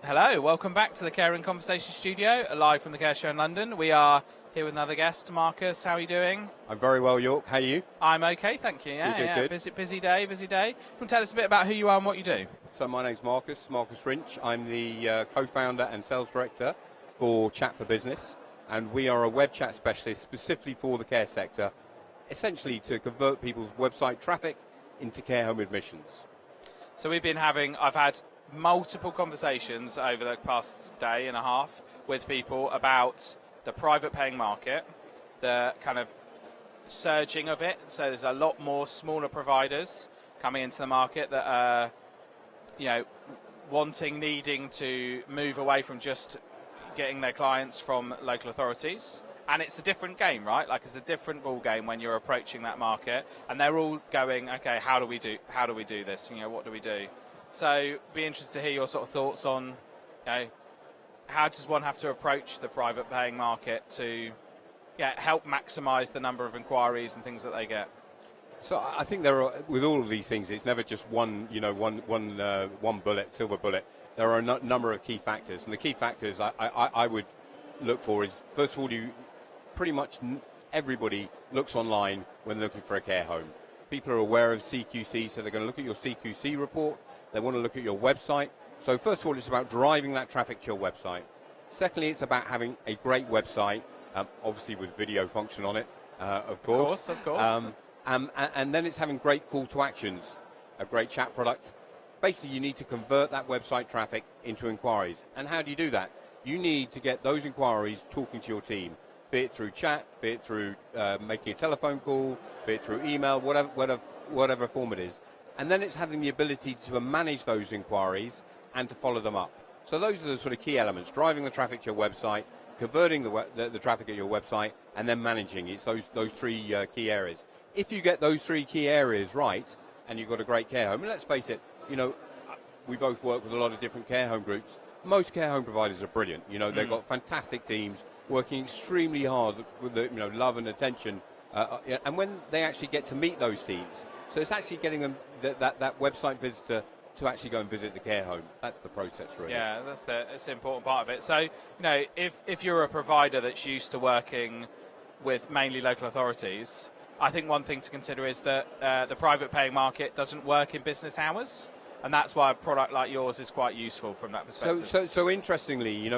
Hello, welcome back to the Care and Conversation Studio, live from the Care Show in London. We are here with another guest, Marcus. How are you doing?
I'm very well, York. How are you?
I'm okay, thank you.
Good.
Busy day. You want to tell us a bit about who you are and what you do?
So my name's Marcus Rinch. I'm the co-founder and sales director for Chat for Business, and we are a web chat specialist specifically for the care sector, essentially to convert people's website traffic into care home admissions.
So I've had multiple conversations over the past day and a half with people about the private paying market, the kind of surging of it. So there's a lot more smaller providers coming into the market that are, needing to move away from just getting their clients from local authorities. And it's a different game, right? Like, it's a different ball game when you're approaching that market, and they're all going, okay, how do we do this? What do we do? So, be interested to hear your sort of thoughts on, how does one have to approach the private paying market to, help maximise the number of inquiries and things that they get.
So I think there are, with all of these things, it's never just one bullet, silver bullet. There are a number of key factors, and the key factors I would look for is, first of all, pretty much everybody looks online when looking for a care home. People are aware of CQC, so they're going to look at your CQC report. They want to look at your website. So first of all, it's about driving that traffic to your website. Secondly, it's about having a great website, obviously with video function on it, of course.
Of course.
And then it's having great call to actions, a great chat product. Basically, you need to convert that website traffic into inquiries. And how do you do that? You need to get those inquiries talking to your team, be it through chat, be it through making a telephone call, be it through email, whatever form it is. And then it's having the ability to manage those inquiries and to follow them up. So those are the sort of key elements: driving the traffic to your website, converting the traffic at your website, and then managing. It's those three key areas. If you get those three key areas right, and you've got a great care home, and let's face it, we both work with a lot of different care home groups. Most care home providers are brilliant. They've got fantastic teams working extremely hard with the love and attention. And when they actually get to meet those teams, so it's actually getting them that website visitor to actually go and visit the care home. That's the process, really.
Yeah, that's the important part of it. So, if you're a provider that's used to working with mainly local authorities, I think one thing to consider is that the private paying market doesn't work in business hours, and that's why a product like yours is quite useful from that perspective.
So interestingly,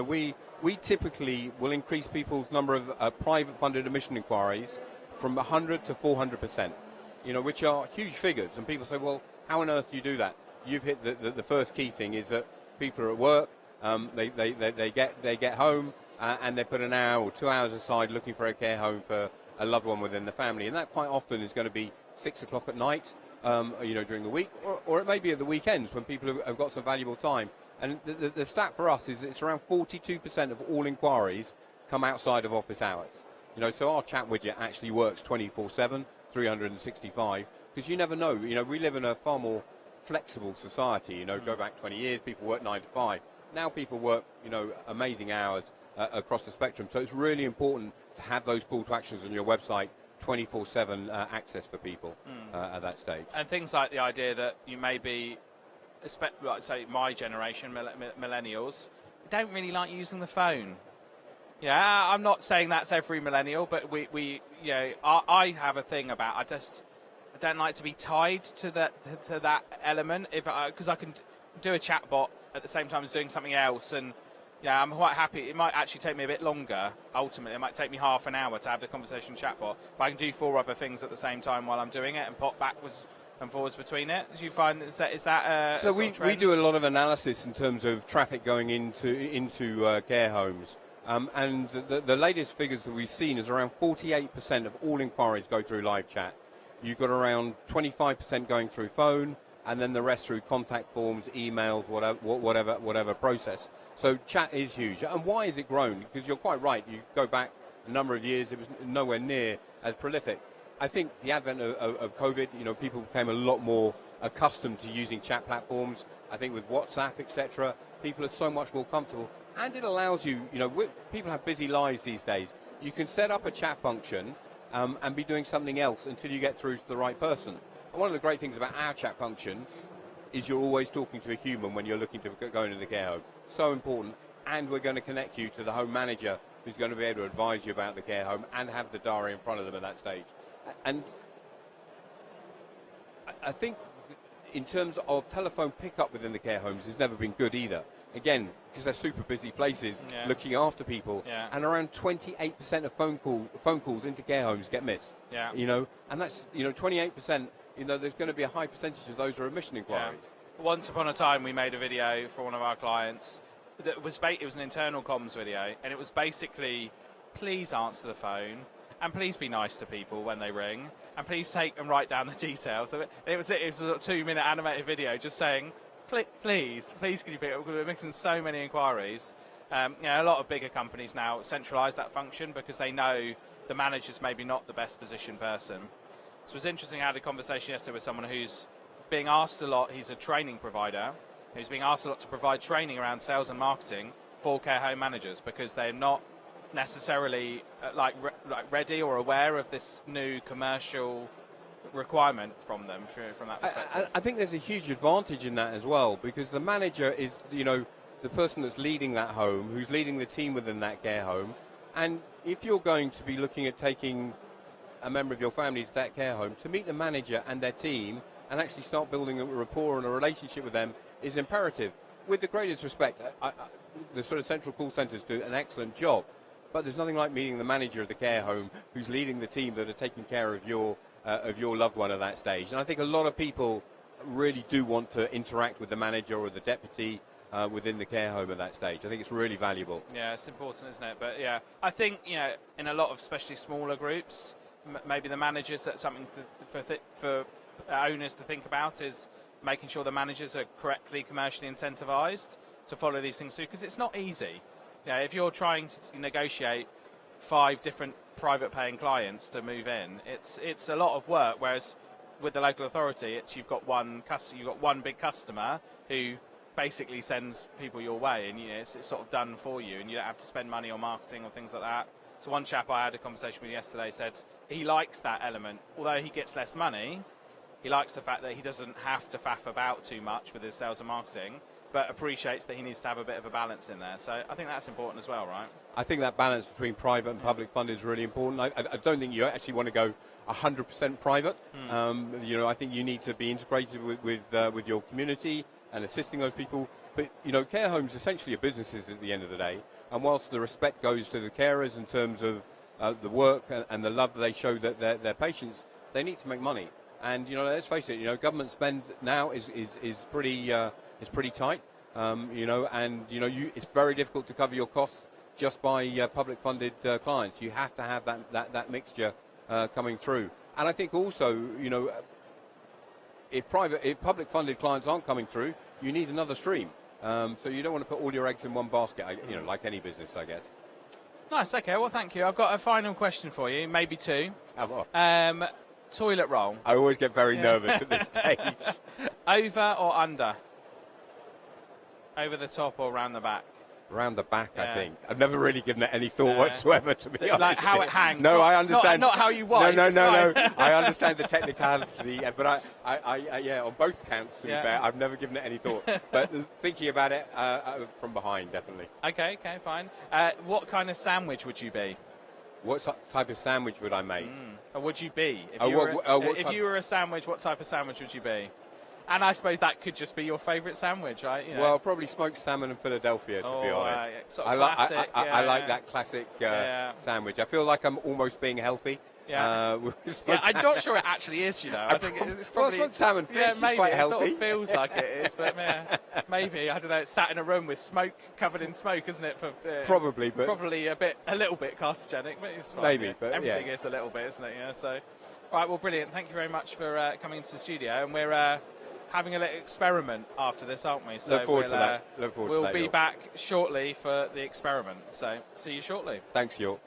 we typically will increase people's number of private funded admission inquiries from 100 to 400%, which are huge figures. And people say, well, how on earth do you do that? You've hit the first key thing, is that people are at work, they get home, and they put an hour or 2 hours aside looking for a care home for a loved one within the family, and that quite often is going to be 6 o'clock at night, during the week, or it may be at the weekends when people have got some valuable time. And the stat for us is it's around 42% of all inquiries come outside of office hours. So our chat widget actually works 24/7, 365, because you never know. We live in a far more flexible society. Go back 20 years, people work 9 to 5. Now people work, amazing hours across the spectrum. So it's really important to have those call to actions on your website, 24/7 access for people at that stage.
And things like the idea that you may be, like say my generation, millennials, don't really like using the phone. Yeah, I'm not saying that's every millennial, but I have a thing about I don't like to be tied to that element because I can do a chatbot at the same time as doing something else, and I'm quite happy. It might actually take me a bit longer. Ultimately, it might take me half an hour to have the conversation chatbot, but I can do 4 other things at the same time while I'm doing it and pop backwards and forwards between it. Do you find is that
so we do a lot of analysis in terms of traffic going into care homes, and the latest figures that we've seen is around 48% of all inquiries go through live chat. You've got around 25% going through phone, and then the rest through contact forms, emails, whatever process. So chat is huge. And why has it grown? Because you're quite right. You go back a number of years, it was nowhere near as prolific. I think the advent of COVID, people became a lot more accustomed to using chat platforms. I think with WhatsApp, etc., people are so much more comfortable. And it allows you, people have busy lives these days. You can set up a chat function and be doing something else until you get through to the right person. And one of the great things about our chat function, is you're always talking to a human when you're looking to go into the care home. So important. And we're going to connect you to the home manager who's going to be able to advise you about the care home and have the diary in front of them at that stage. And I think in terms of telephone pickup within the care homes, it's never been good either. Again, because they're super busy places looking after people, and around 28% of phone calls into care homes get missed. You know, and that's 28%. You know, there's going to be a high percentage of those are admission inquiries.
Once upon a time, we made a video for one of our clients. That was it was an internal comms video, and it was basically, please answer the phone, and please be nice to people when they ring, and please take and write down the details. It was a 2-minute animated video just saying, please can you pick it up? We're mixing so many inquiries. A lot of bigger companies now centralise that function because they know the manager's maybe not the best positioned person. So it was interesting. I had a conversation yesterday with someone who's being asked a lot. He's a training provider who's being asked a lot to provide training around sales and marketing for care home managers because they're not necessarily ready or aware of this new commercial requirement from them from that perspective.
I think there's a huge advantage in that as well, because the manager is the person that's leading that home, who's leading the team within that care home, and if you're going to be looking at taking a member of your family to that care home, to meet the manager and their team and actually start building a rapport and a relationship with them is imperative. With the greatest respect, the sort of central call centres do an excellent job, but there's nothing like meeting the manager of the care home who's leading the team that are taking care of your loved one at that stage. And I think a lot of people really do want to interact with the manager or the deputy within the care home at that stage. I think it's really valuable.
Yeah, it's important, isn't it? But yeah, I think in a lot of especially smaller groups, maybe the managers, that's something for owners to think about, is making sure the managers are correctly commercially incentivised to follow these things through, because it's not easy. If you're trying to negotiate 5 different private paying clients to move in, it's a lot of work. Whereas with the local authority, you've got one big customer who basically sends people your way, and it's sort of done for you, and you don't have to spend money on marketing or things like that. So one chap I had a conversation with yesterday said he likes that element, although he gets less money. He likes the fact that he doesn't have to faff about too much with his sales and marketing, but appreciates that he needs to have a bit of a balance in there. So I think that's important as well, right?
I think that balance between private and public funding is really important. I don't think you actually want to go 100% private. I think you need to be integrated with your community and assisting those people. But care homes essentially are businesses at the end of the day. And whilst the respect goes to the carers in terms of the work and the love that they show that their patients, they need to make money. And let's face it, government spend now is pretty tight. It's very difficult to cover your costs just by public funded clients. You have to have that mixture coming through. And I think also, if public funded clients aren't coming through, you need another stream. So you don't want to put all your eggs in one basket, like any business, I guess.
Nice. Okay. Well, thank you. I've got a final question for you, maybe 2. Toilet roll.
I always get very nervous at this stage.
Over or under? Over the top or round the back?
Round the back, I think. I've never really given it any thought whatsoever, to be honest.
Like how it hangs.
No, I understand.
Not how you wipe.
No. I understand the technicality, but I on both counts, to be fair, I've never given it any thought. But thinking about it from behind, definitely.
Okay, fine. What kind of sandwich would you be?
What type of sandwich would I make?
Or would you be? If you were a sandwich, what type of sandwich would you be? And I suppose that could just be your favourite sandwich, right?
Well, probably smoked salmon in Philadelphia, to be honest.
Sort of classic,
I like that classic sandwich. I feel like I'm almost being healthy.
I'm not sure it actually is, I think it's probably...
smoked salmon fish
maybe,
is quite healthy.
It sort of feels like it is, but maybe, I don't know, it's sat in a room with smoke, covered in smoke, isn't it?
Probably,
it's
but...
probably a little bit carcinogenic, but it's fine.
Maybe, but
everything is a little bit, isn't it? So, all right, well, brilliant. Thank you very much for coming into the studio, and we're... having a little experiment after this, aren't we? So
Look forward to that.
We'll be back shortly for the experiment. So see you shortly.
Thanks, York.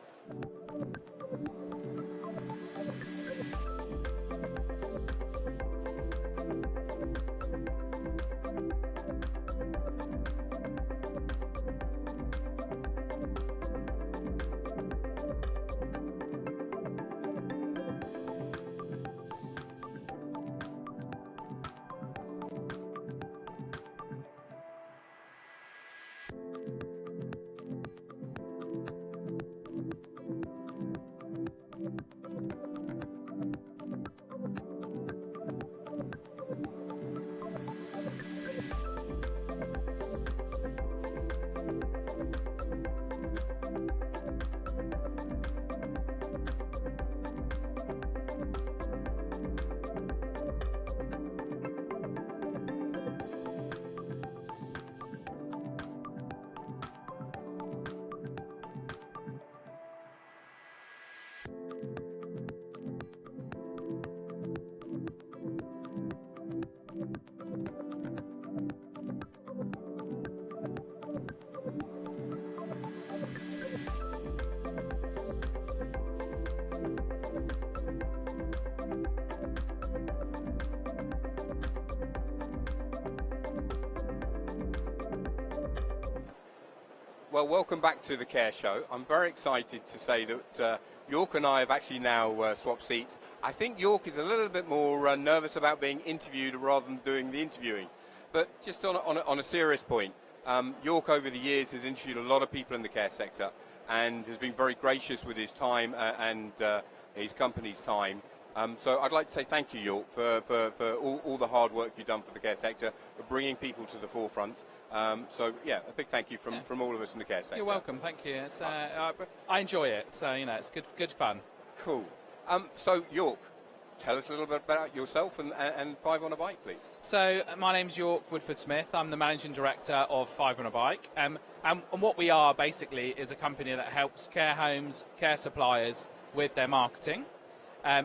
Well, welcome back to the Care Show. I'm very excited to say that York and I have actually now swapped seats. I think York is a little bit more nervous about being interviewed rather than doing the interviewing. But just on a serious point, York over the years has interviewed a lot of people in the care sector and has been very gracious with his time and his company's time. So I'd like to say thank you, York, for all the hard work you've done for the care sector, for bringing people to the forefront. So, yeah, a big thank you from all of us in the care sector.
You're welcome, thank you. It's, I enjoy it, so, you know, it's good fun.
Cool. So, York, tell us a little bit about yourself and Five on a Bike, please.
So, my name's York Woodford-Smith. I'm the Managing Director of Five on a Bike. And what we are, basically, is a company that helps care homes, care suppliers with their marketing.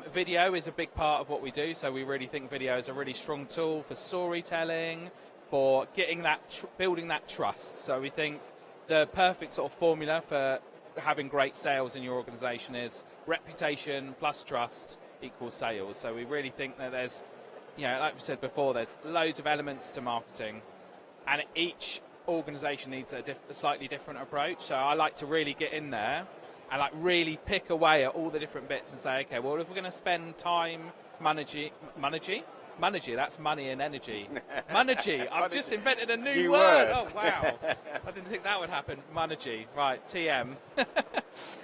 Video is a big part of what we do, so we really think video is a really strong tool for storytelling, for getting that, building that trust. So we think the perfect sort of formula for having great sales in your organisation is reputation plus trust equals sales. So we really think that there's, you know, like we said before, there's loads of elements to marketing, and each organisation needs a slightly different approach. So I like to really get in there and like really pick away at all the different bits and say, okay, well, if we're going to spend time, money, that's money and energy. Money, I've just invented a new word. Oh, wow. I didn't think that would happen. Money, right, TM.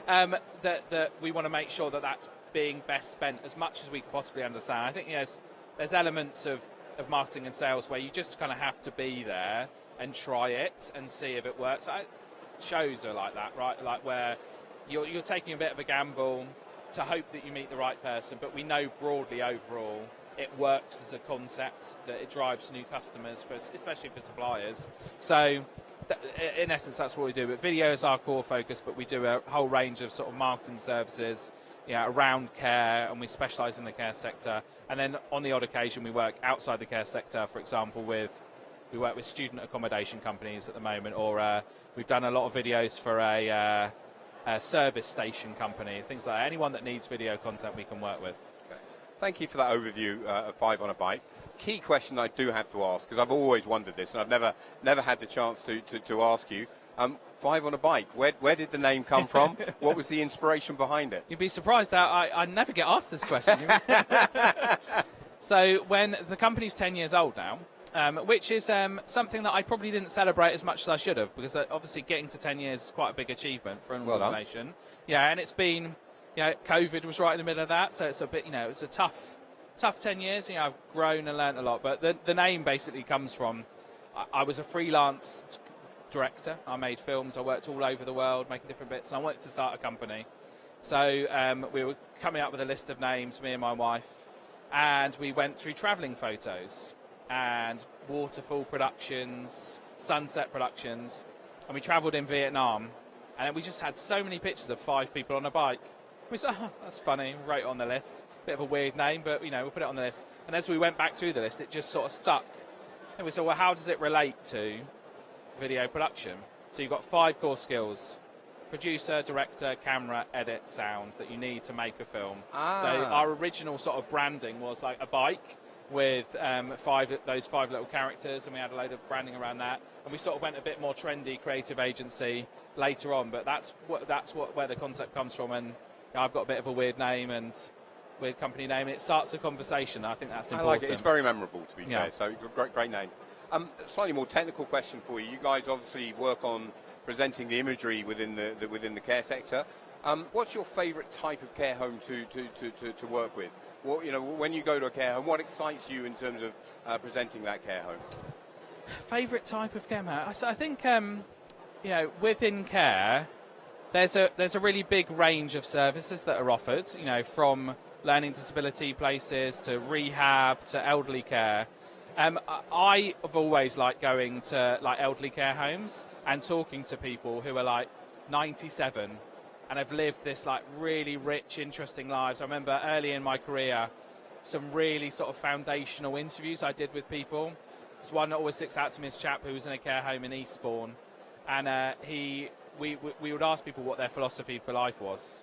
that we want to make sure that that's being best spent as much as we can possibly understand. I think there's elements of marketing and sales where you just kind of have to be there and try it and see if it works. Shows are like that, right? Like where you're taking a bit of a gamble to hope that you meet the right person, but we know broadly overall it works as a concept, that it drives new customers, especially for suppliers. So in essence, that's what we do. But video is our core focus, but we do a whole range of sort of marketing services, around care, and we specialise in the care sector. And then on the odd occasion, we work outside the care sector. For example, we work with student accommodation companies at the moment, or we've done a lot of videos for a service station company, things like that. Anyone that needs video content, we can work with.
Okay. Thank you for that overview of Five on a Bike. Key question I do have to ask, because I've always wondered this, and I've never had the chance to ask you. Five on a Bike, where did the name come from? What was the inspiration behind it?
You'd be surprised that I never get asked this question. So when the company's 10 years old now, which is something that I probably didn't celebrate as much as I should have, because obviously getting to 10 years is quite a big achievement for an organisation. Yeah, and it's been, COVID was right in the middle of that, so it's a bit, it's a tough 10 years. I've grown and learnt a lot, but the name basically comes from, I was a freelance director. I made films. I worked all over the world making different bits, and I wanted to start a company. So we were coming up with a list of names, me and my wife, and we went through travelling photos and waterfall productions, sunset productions, and we travelled in Vietnam, and we just had so many pictures of 5 people on a bike. We said, oh, that's funny, wrote it on the list. Bit of a weird name, but we'll put it on the list. And as we went back through the list, it just sort of stuck. And we said, well, how does it relate to video production? So you've got 5 core skills: producer, director, camera, edit, sound, that you need to make a film. So our original sort of branding was like a bike with those 5 little characters, and we had a load of branding around that. And we sort of went a bit more trendy, creative agency later on. But that's where the concept comes from. And I've got a bit of a weird name and weird company name, and it starts a conversation. I think that's important.
I like it. It's very memorable, to be fair. So great name. Slightly more technical question for you. You guys obviously work on presenting the imagery within the care sector. What's your favourite type of care home to work with? When you go to a care home, what excites you in terms of presenting that care home?
Favourite type of care home? I think within care, there's a really big range of services that are offered. From learning disability places to rehab to elderly care. I have always liked going to elderly care homes and talking to people who are 97 and have lived this really rich, interesting lives. I remember early in my career, some really sort of foundational interviews I did with people. This one that always sticks out to me is a chap who was in a care home in Eastbourne, and we would ask people what their philosophy for life was.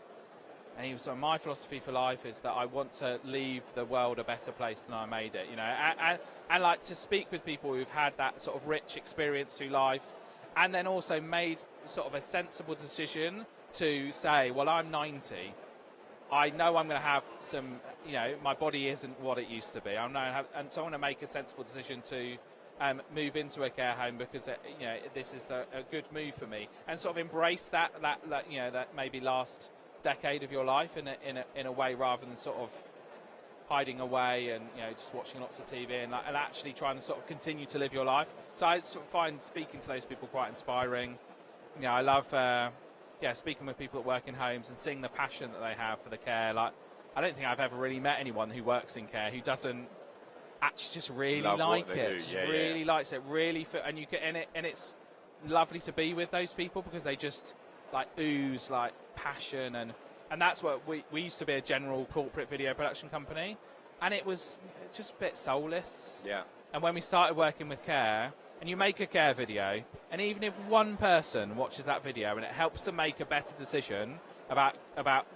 And he was like, my philosophy for life is that I want to leave the world a better place than I made it, and to speak with people who've had that sort of rich experience through life and then also made sort of a sensible decision to say, well, I'm 90. I know I'm going to have some, my body isn't what it used to be. And so I want to make a sensible decision to move into a care home because this is a good move for me, and sort of embrace that maybe last decade of your life in a way, rather than sort of hiding away and just watching lots of TV and actually trying to sort of continue to live your life. So I sort of find speaking to those people quite inspiring. I love speaking with people that work in homes and seeing the passion that they have for the care. Like, I don't think I've ever really met anyone who works in care who doesn't actually just really like it. Just really likes it. Really, and you get in it, and it's lovely to be with those people because they just like ooze like passion, and that's what we used to be, a general corporate video production company, and it was just a bit soulless.
Yeah.
And when we started working with care, and you make a care video, and even if one person watches that video and it helps them make a better decision about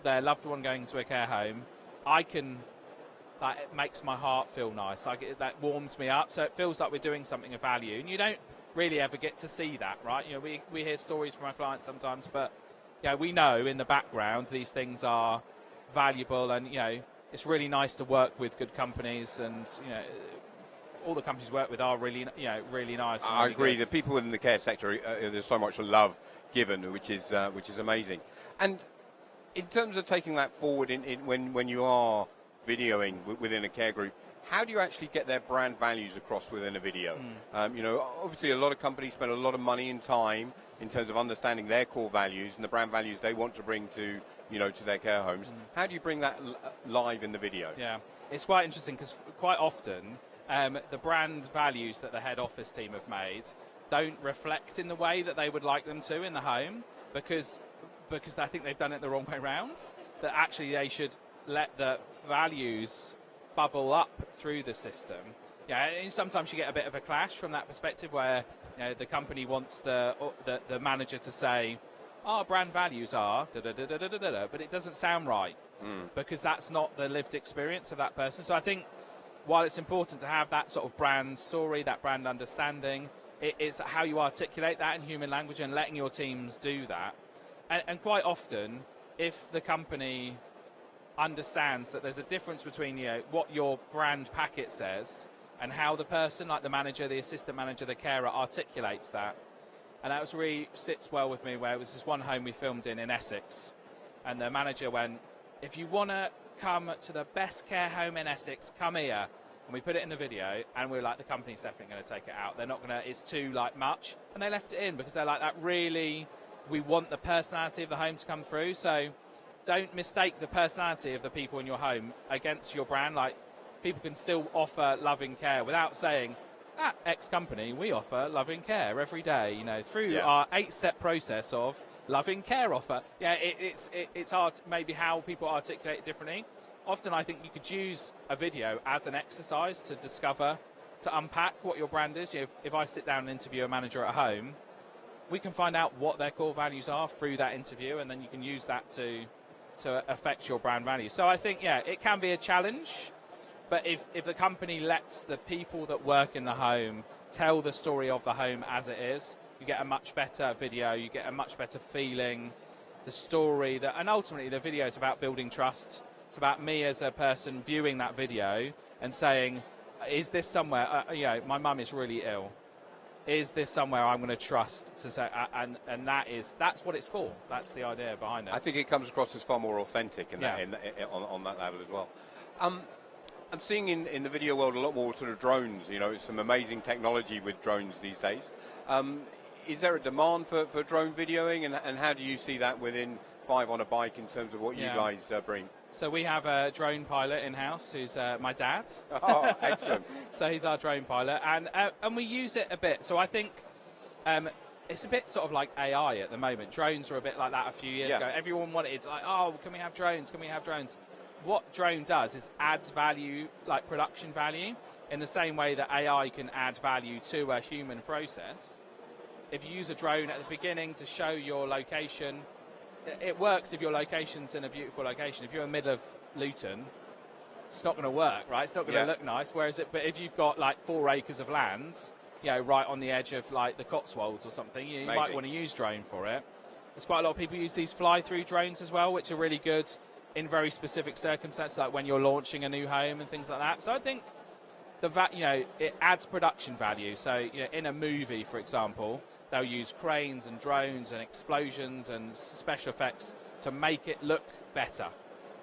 their loved one going to a care home, it makes my heart feel nice. That warms me up. So it feels like we're doing something of value, and you don't really ever get to see that, right? We hear stories from our clients sometimes, but we know in the background these things are valuable, and it's really nice to work with good companies, and all the companies we work with are really nice.
I
really
agree.
good.
The people in the care sector, there's so much love given, which is amazing. And in terms of taking that forward, when you are videoing within a care group, how do you actually get their brand values across within a video? Obviously a lot of companies spend a lot of money and time in terms of understanding their core values and the brand values they want to bring to their care homes. How do you bring that live in the video?
Yeah, it's quite interesting because quite often the brand values that the head office team have made don't reflect in the way that they would like them to in the home, because I think they've done it the wrong way around. That actually they should let the values bubble up through the system. And sometimes you get a bit of a clash from that perspective, where the company wants the manager to say, our brand values are da da da da da da da, but it doesn't sound right because that's not the lived experience of that person. So I think while it's important to have that sort of brand story, that brand understanding, it's how you articulate that in human language and letting your teams do that. And quite often, if the company understands that there's a difference between what your brand packet says and how the person, like the manager, the assistant manager, the carer, articulates that. And that really sits well with me, where it was this one home we filmed in Essex, and the manager went, if you want to come to the best care home in Essex, come here. And we put it in the video, and we were like, the company's definitely going to take it out. They're not going to, it's too much. And they left it in because they're like, that really, we want the personality of the home to come through. So don't mistake the personality of the people in your home against your brand. Like, people can still offer loving care without saying, at X company, we offer loving care every day, through our 8-step process of loving care offer. It's hard, maybe how people articulate it differently. Often I think you could use a video as an exercise to discover, to unpack what your brand is. If I sit down and interview a manager at home, we can find out what their core values are through that interview, and then you can use that to affect your brand values. So I think, it can be a challenge, but if the company lets the people that work in the home tell the story of the home as it is, you get a much better video, you get a much better feeling, the story, and ultimately the video is about building trust. It's about me as a person viewing that video and saying, is this somewhere, my mum is really ill. Is this somewhere I'm going to trust to say, and that's what it's for. That's the idea behind it.
I think it comes across as far more authentic on that level as well. I'm seeing in the video world a lot more sort of drones, some amazing technology with drones these days. Is there a demand for drone videoing, and how do you see that within Five on a Bike in terms of what you guys bring?
So we have a drone pilot in-house who's my dad.
Oh, excellent.
So he's our drone pilot, and we use it a bit. So I think it's a bit sort of like AI at the moment. Drones were a bit like that a few years ago. Everyone wanted, can we have drones? Can we have drones? What drone does is adds value, like production value, in the same way that AI can add value to a human process. If you use a drone at the beginning to show your location, it works if your location's in a beautiful location. If you're in the middle of Luton, it's not going to work, right? It's not going to look nice. But if you've got like 4 acres of land, right on the edge of like the Cotswolds or something, you might
Amazing.
want to use drone for it. There's quite a lot of people use these fly-through drones as well, which are really good in very specific circumstances, like when you're launching a new home and things like that. So I think it adds production value. So in a movie, for example, they'll use cranes and drones and explosions and special effects to make it look better.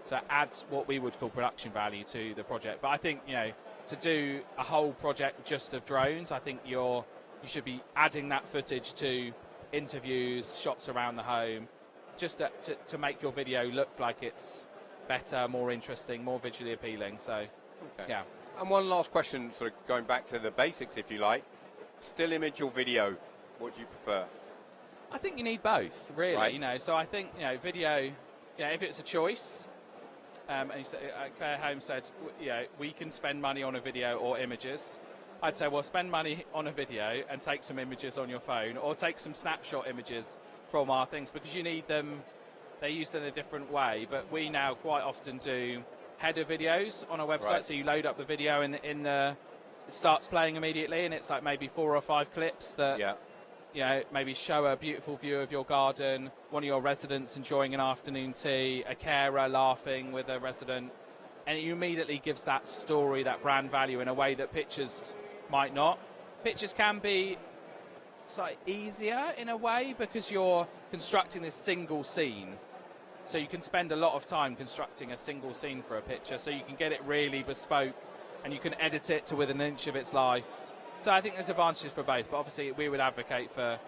So it adds what we would call production value to the project. But I think to do a whole project just of drones, I think you should be adding that footage to interviews, shots around the home, just to make your video look like it's better, more interesting, more visually appealing. So,
Okay.
yeah.
And one last question, sort of going back to the basics, if you like. Still image or video? What do you prefer?
I think you need both, really.
Right.
So I think video, if it's a choice, and you say, Claire Holmes said, we can spend money on a video or images. I'd say, well, spend money on a video and take some images on your phone, or take some snapshot images from our things, because you need them. They're used in a different way, but we now quite often do header videos on our website.
Right.
So you load up the video and it starts playing immediately, and it's like maybe 4 or 5 clips that maybe show a beautiful view of your garden, one of your residents enjoying an afternoon tea, a carer laughing with a resident, and it immediately gives that story, that brand value in a way that pictures might not. Pictures can be slightly easier in a way because you're constructing this single scene. So you can spend a lot of time constructing a single scene for a picture, so you can get it really bespoke and you can edit it to within an inch of its life. So I think there's advantages for both, but obviously we would advocate for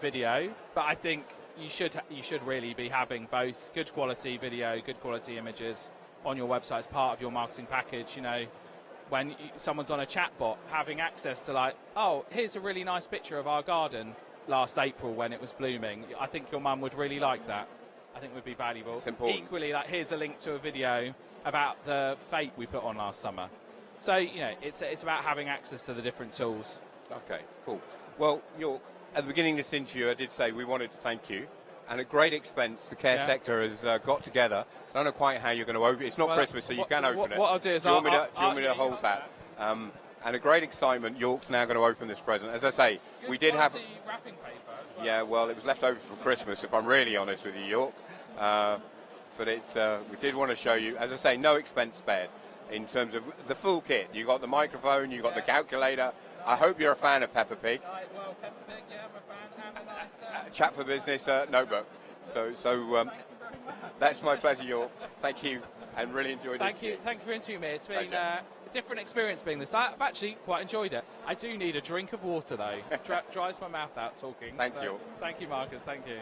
video. But I think you should really be having both good quality video, good quality images on your website as part of your marketing package. When someone's on a chatbot, having access to here's a really nice picture of our garden last April when it was blooming. I think your mum would really like that. I think would be valuable.
It's important.
Equally, here's a link to a video about the fete we put on last summer. So, it's about having access to the different tools.
Okay, cool. Well, at the beginning of this interview, I did say we wanted to thank you. And at great expense, the care sector has got together. I don't know quite how you're going to open it. It's not Christmas, so you can open it.
What I'll do is
do you want me to hold that? And a great excitement, York's now going to open this present. As I say, we did have...
wrapping paper as well.
Yeah, well, it was left over from Christmas, if I'm really honest with you, York. But we did want to show you, as I say, no expense spared in terms of the full kit. You got the microphone, you got the calculator. I hope you're a fan of Peppa Pig.
Well, Peppa Pig, yeah, I'm a fan, and a nice...
Chat for Business notebook. So that's my pleasure, York. Thank you, and really enjoyed it.
Thank you for interviewing me. It's been a different experience being this. I've actually quite enjoyed it. I do need a drink of water, though. Dries my mouth out talking.
Thanks, York.
Thank you, Marcus. Thank you.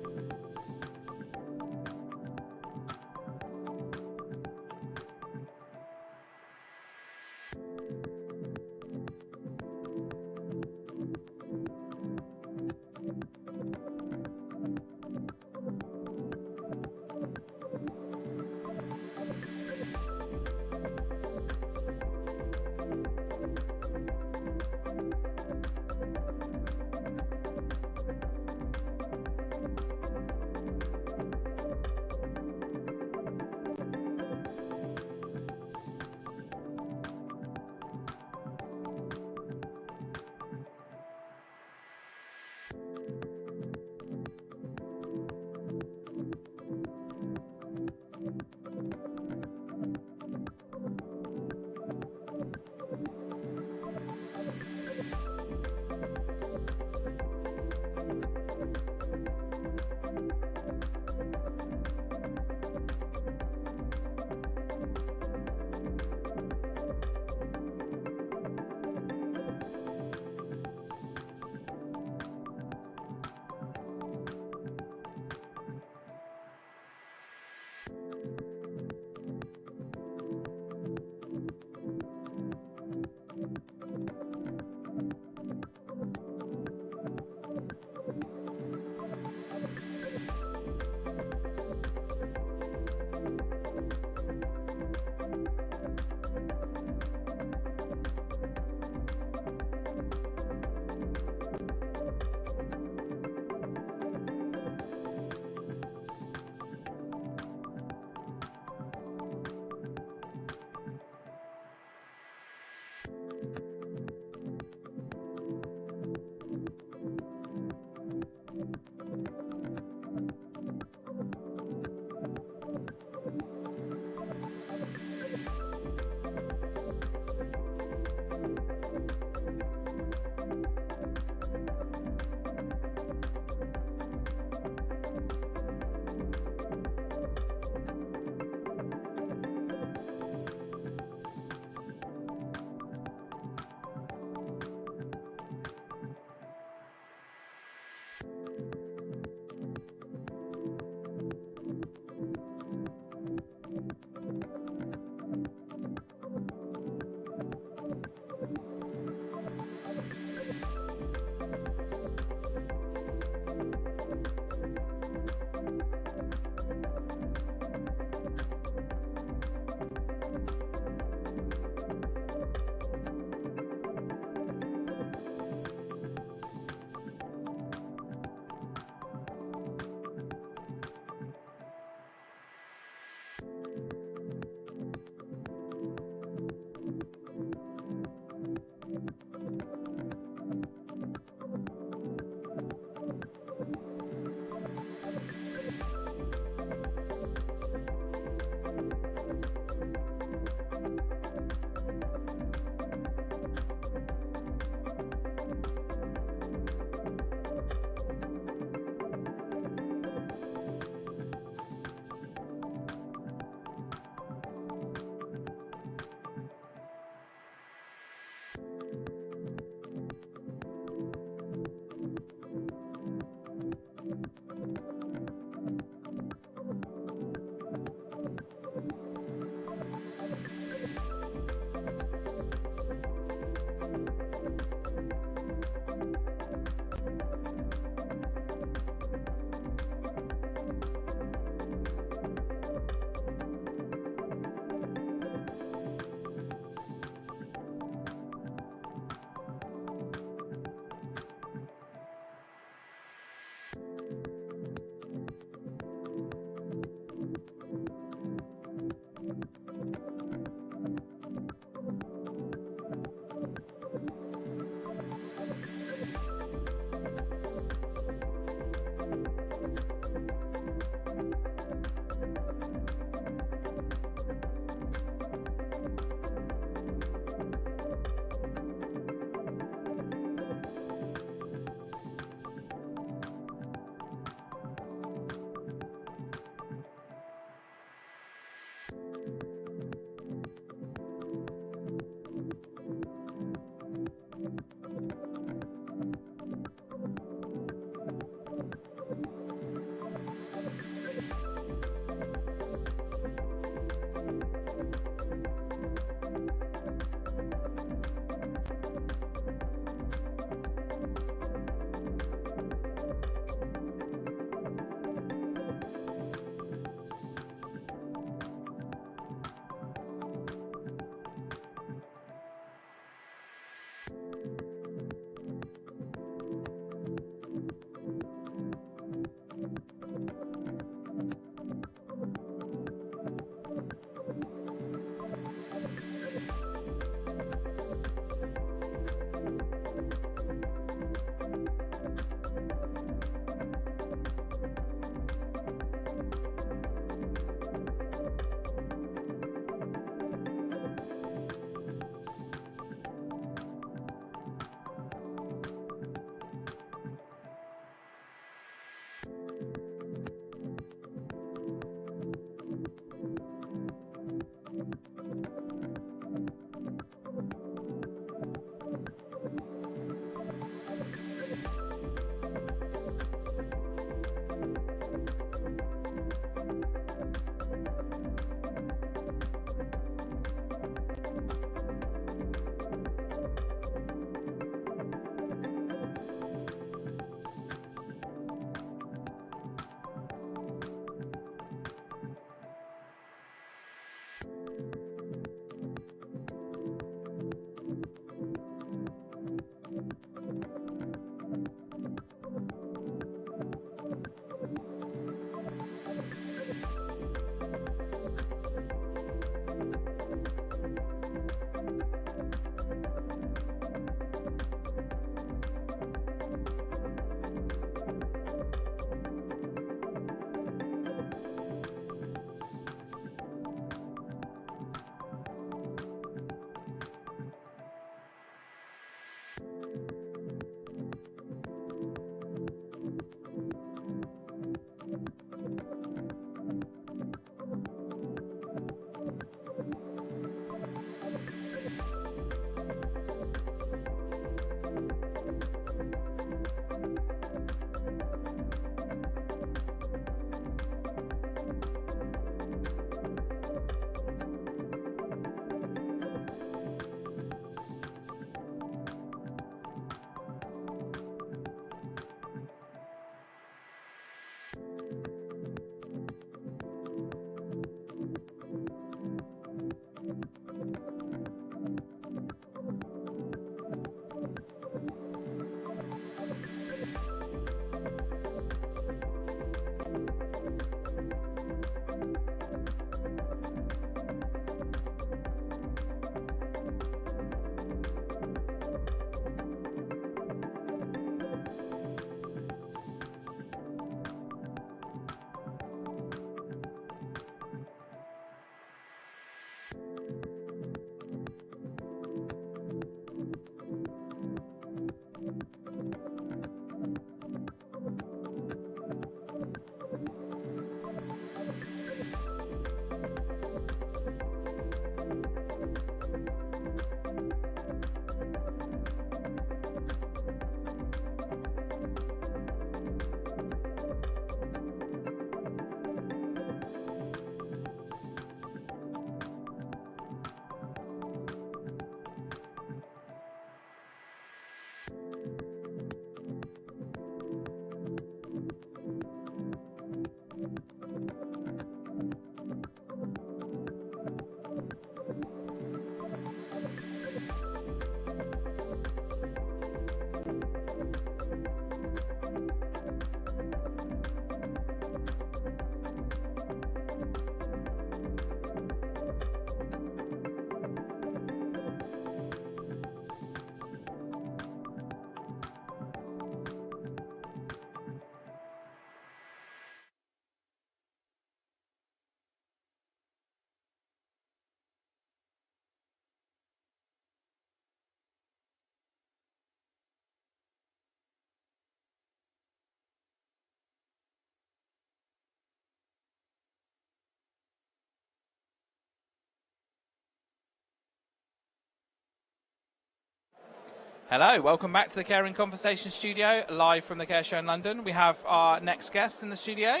Hello, welcome back to the Care and Conversation studio, live from the Care Show in London. We have our next guest in the studio.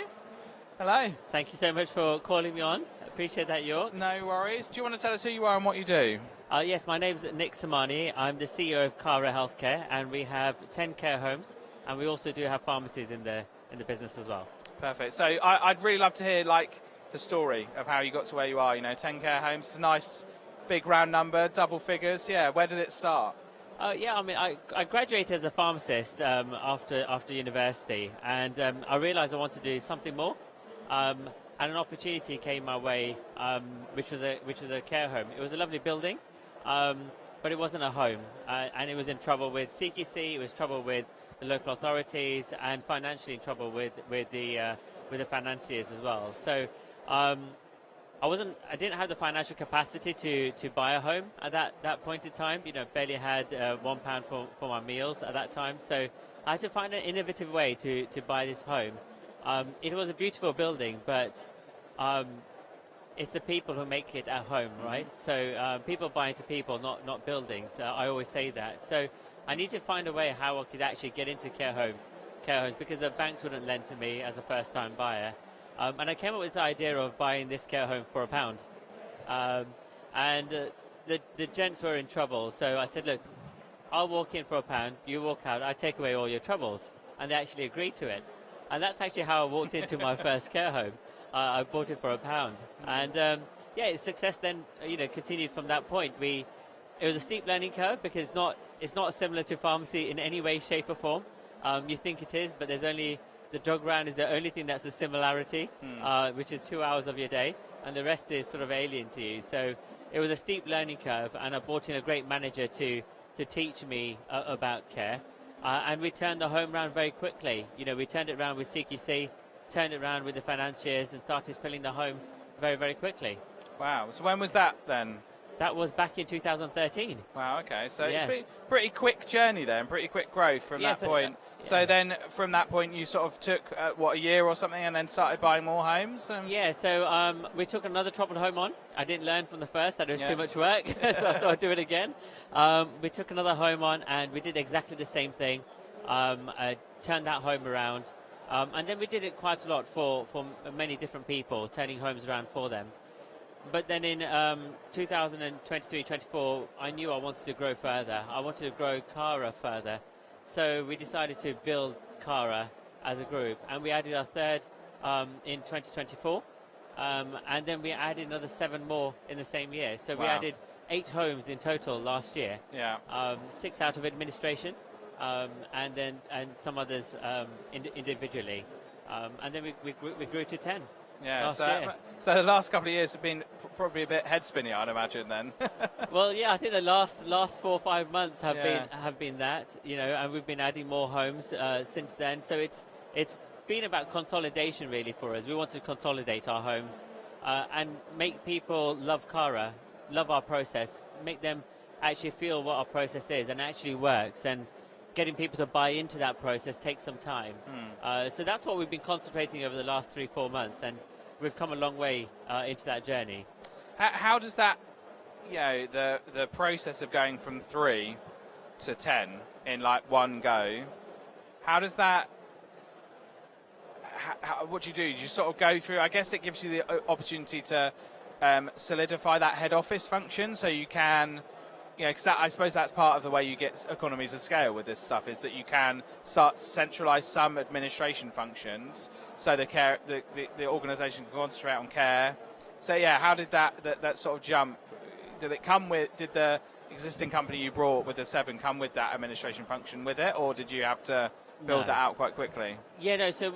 Hello.
Thank you so much for calling me on. Appreciate that, York.
No worries. Do you want to tell us who you are and what you do?
Yes, my name is Nick Samani. I'm the CEO of Cara Healthcare, and we have 10 care homes, and we also do have pharmacies in the business as well.
Perfect. So I'd really love to hear the story of how you got to where you are. 10 care homes. It's a nice, big round number, double figures. Yeah. Where did it start?
I graduated as a pharmacist after university, and I realised I wanted to do something more. And an opportunity came my way, which was a care home. It was a lovely building, but it wasn't a home, and it was in trouble with CQC. It was trouble with the local authorities, and financially in trouble with the financiers as well. So I didn't have the financial capacity to buy a home at that point in time. Barely had £1 for my meals at that time. So I had to find an innovative way to buy this home. It was a beautiful building, but it's the people who make it at home, right? So people buy into people, not buildings. I always say that. So I need to find a way how I could actually get into care homes, because the banks wouldn't lend to me as a first-time buyer. And I came up with this idea of buying this care home for £1. And the gents were in trouble, so I said, look, I'll walk in for £1, you walk out, I take away all your troubles. And they actually agreed to it. And that's actually how I walked into my first care home. I bought it for £1. And its success then continued from that point. It was a steep learning curve, because it's not similar to pharmacy in any way, shape or form. You think it is, but there's only... The jog round is the only thing that's a similarity, which is 2 hours of your day, and the rest is sort of alien to you. So it was a steep learning curve, and I brought in a great manager to teach me about care. And we turned the home around very quickly. We turned it around with CQC, turned it around with the financiers, and started filling the home very, very quickly.
Wow. So when was that then?
That was back in 2013.
Wow, okay. So
Yes.
It's been a pretty quick journey then, pretty quick growth from that point. So then from that point you sort of took, a year or something, and then started buying more homes?
So we took another troubled home on. I didn't learn from the first that it was too much work, so I thought I'd do it again. We took another home on, and we did exactly the same thing. Turned that home around. And then we did it quite a lot for many different people, turning homes around for them. But then in 2023-24, I knew I wanted to grow further. I wanted to grow Cara further. So we decided to build Cara as a group. And we added our third in 2024. And then we added another 7 more in the same year. So we added 8 homes in total last year.
Yeah.
6 out of administration, and some others individually. And then we grew to 10.
Yeah, so the last couple of years have been probably a bit head spinny, I'd imagine then.
Well, yeah, I think the last 4 or 5 months have been that, and we've been adding more homes since then. So it's been about consolidation really for us. We want to consolidate our homes and make people love Cara, love our process, make them actually feel what our process is and actually works. And getting people to buy into that process takes some time. So that's what we've been concentrating over the last 3-4 months, and we've come a long way into that journey.
How does that, the process of going from 3 to 10 in one go, how does that, what do you do? Do you sort of go through, I guess it gives you the opportunity to solidify that head office function, so you can... because I suppose that's part of the way you get economies of scale with this stuff, is that you can start to centralise some administration functions, so the organisation can concentrate on care. So how did that sort of jump? Did the existing company you brought with the 7 come with that administration function with it, or did you have to build that out quite quickly? So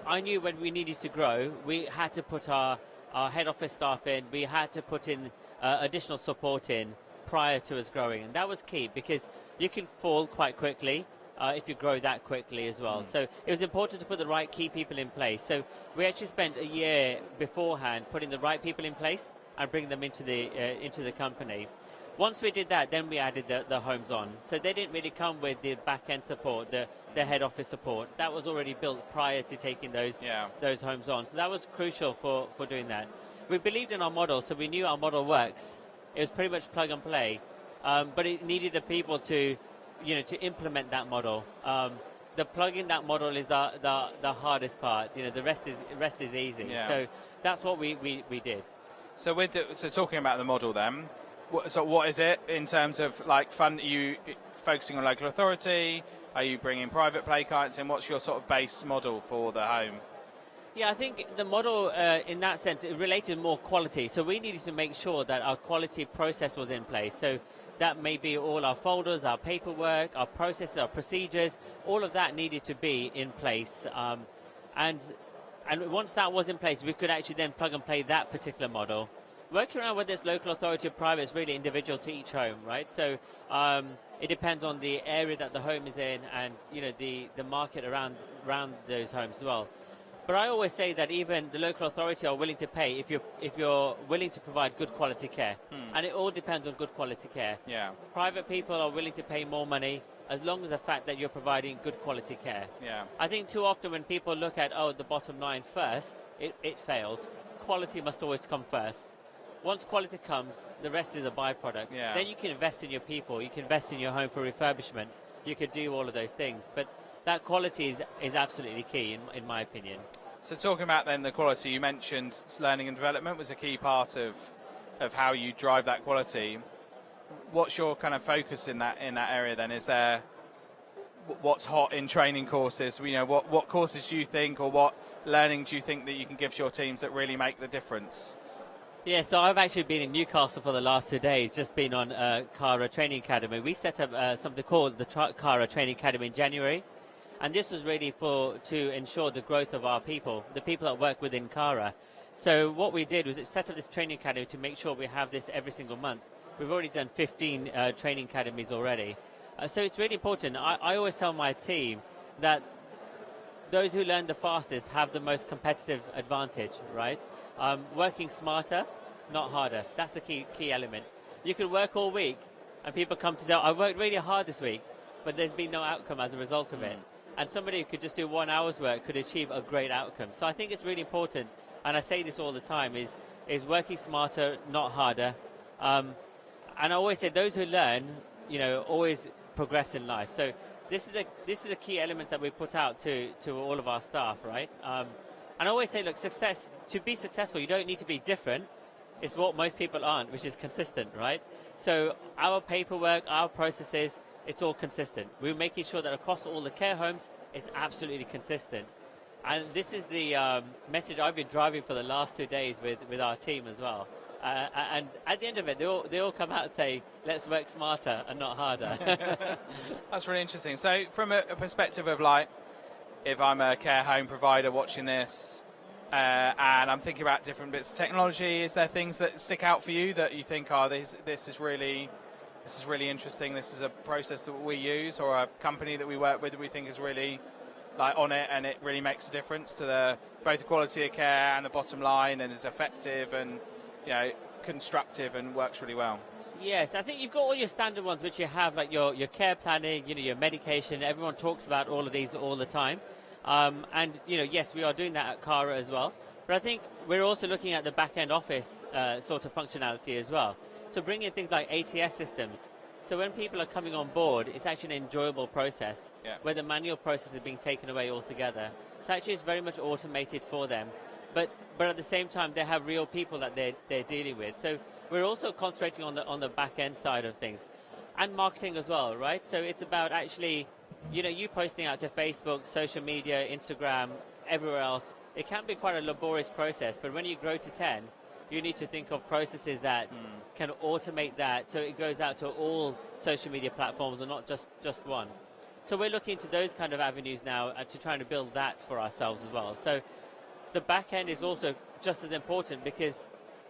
I knew when we needed to grow, we had to put our head office staff in, we had to put in additional support in prior to us growing, and that was key, because you can fall quite quickly if you grow that quickly as well. So it was important to put the right key people in place. So we actually spent a year beforehand putting the right people in place and bringing them into the company. Once we did that, then we added the homes on. So they didn't really come with the back-end support, the head office support. That was already built prior to taking those homes on. So that was crucial for doing that. We believed in our model, so we knew our model works. It was pretty much plug and play, but it needed the people to
to implement that model. The plugging that model is the hardest part. The rest is easy.
Yeah.
So that's what we did.
So talking about the model then, what is it in terms of like fund? Are you focusing on local authority? Are you bringing private play clients in? What's your sort of base model for the home?
Yeah, I think the model in that sense, it related more quality. So we needed to make sure that our quality process was in place. So that may be all our folders, our paperwork, our processes, our procedures, all of that needed to be in place. And once that was in place, we could actually then plug and play that particular model. Working around whether it's local authority or private is really individual to each home, right? So it depends on the area that the home is in and, the market around those homes as well. But I always say that even the local authority are willing to pay if you're willing to provide good quality care. And it all depends on good quality care.
Yeah.
Private people are willing to pay more money as long as the fact that you're providing good quality care.
Yeah.
I think too often when people look at, the bottom line first, it fails. Quality must always come first. Once quality comes, the rest is a byproduct.
Yeah.
Then you can invest in your people, you can invest in your home for refurbishment, you could do all of those things. But that quality is absolutely key, in my opinion.
So talking about then the quality, you mentioned learning and development was a key part of how you drive that quality. What's your kind of focus in that area then? Is there what's hot in training courses? What courses do you think, or what learning do you think that you can give to your teams that really make the difference?
Yeah, so I've actually been in Newcastle for the last 2 days, just been on Cara Training Academy. We set up something called the Cara Training Academy in January, and this was really to ensure the growth of our people, the people that work within Cara. So what we did was set up this training academy to make sure we have this every single month. We've already done 15 training academies already. So it's really important. I always tell my team that those who learn the fastest have the most competitive advantage, right? Working smarter, not harder. That's the key element. You can work all week and people come to say, I worked really hard this week, but there's been no outcome as a result of it. And somebody who could just do 1 hour's work could achieve a great outcome. So I think it's really important, and I say this all the time, is working smarter, not harder. And I always say those who learn, always progress in life. So this is the key elements that we put out to all of our staff, right? And I always say, look, to be successful, you don't need to be different. It's what most people aren't, which is consistent, right? So our paperwork, our processes, it's all consistent. We're making sure that across all the care homes, it's absolutely consistent. And this is the message I've been driving for the last 2 days with our team as well. And at the end of it, they all come out and say, let's work smarter and not harder.
That's really interesting. So from a perspective of like, if I'm a care home provider watching this and I'm thinking about different bits of technology, is there things that stick out for you that you think, this is really interesting, this is a process that we use, or a company that we work with that we think is really like on it and it really makes a difference to both the quality of care and the bottom line, and is effective and constructive and works really well?
Yes, I think you've got all your standard ones, which you have, like your care planning, your medication. Everyone talks about all of these all the time. And yes, we are doing that at Cara as well. But I think we're also looking at the back-end office sort of functionality as well. So bringing in things like ATS systems. So when people are coming on board, it's actually an enjoyable process, where the manual process is being taken away altogether. So actually it's very much automated for them. But at the same time, they have real people that they're dealing with. So we're also concentrating on the back-end side of things. And marketing as well, right? So it's about actually, you posting out to Facebook, social media, Instagram, everywhere else. It can be quite a laborious process, but when you grow to 10, you need to think of processes that can automate that so it goes out to all social media platforms and not just one. So we're looking into those kind of avenues now to try to build that for ourselves as well. So the back end is also just as important, because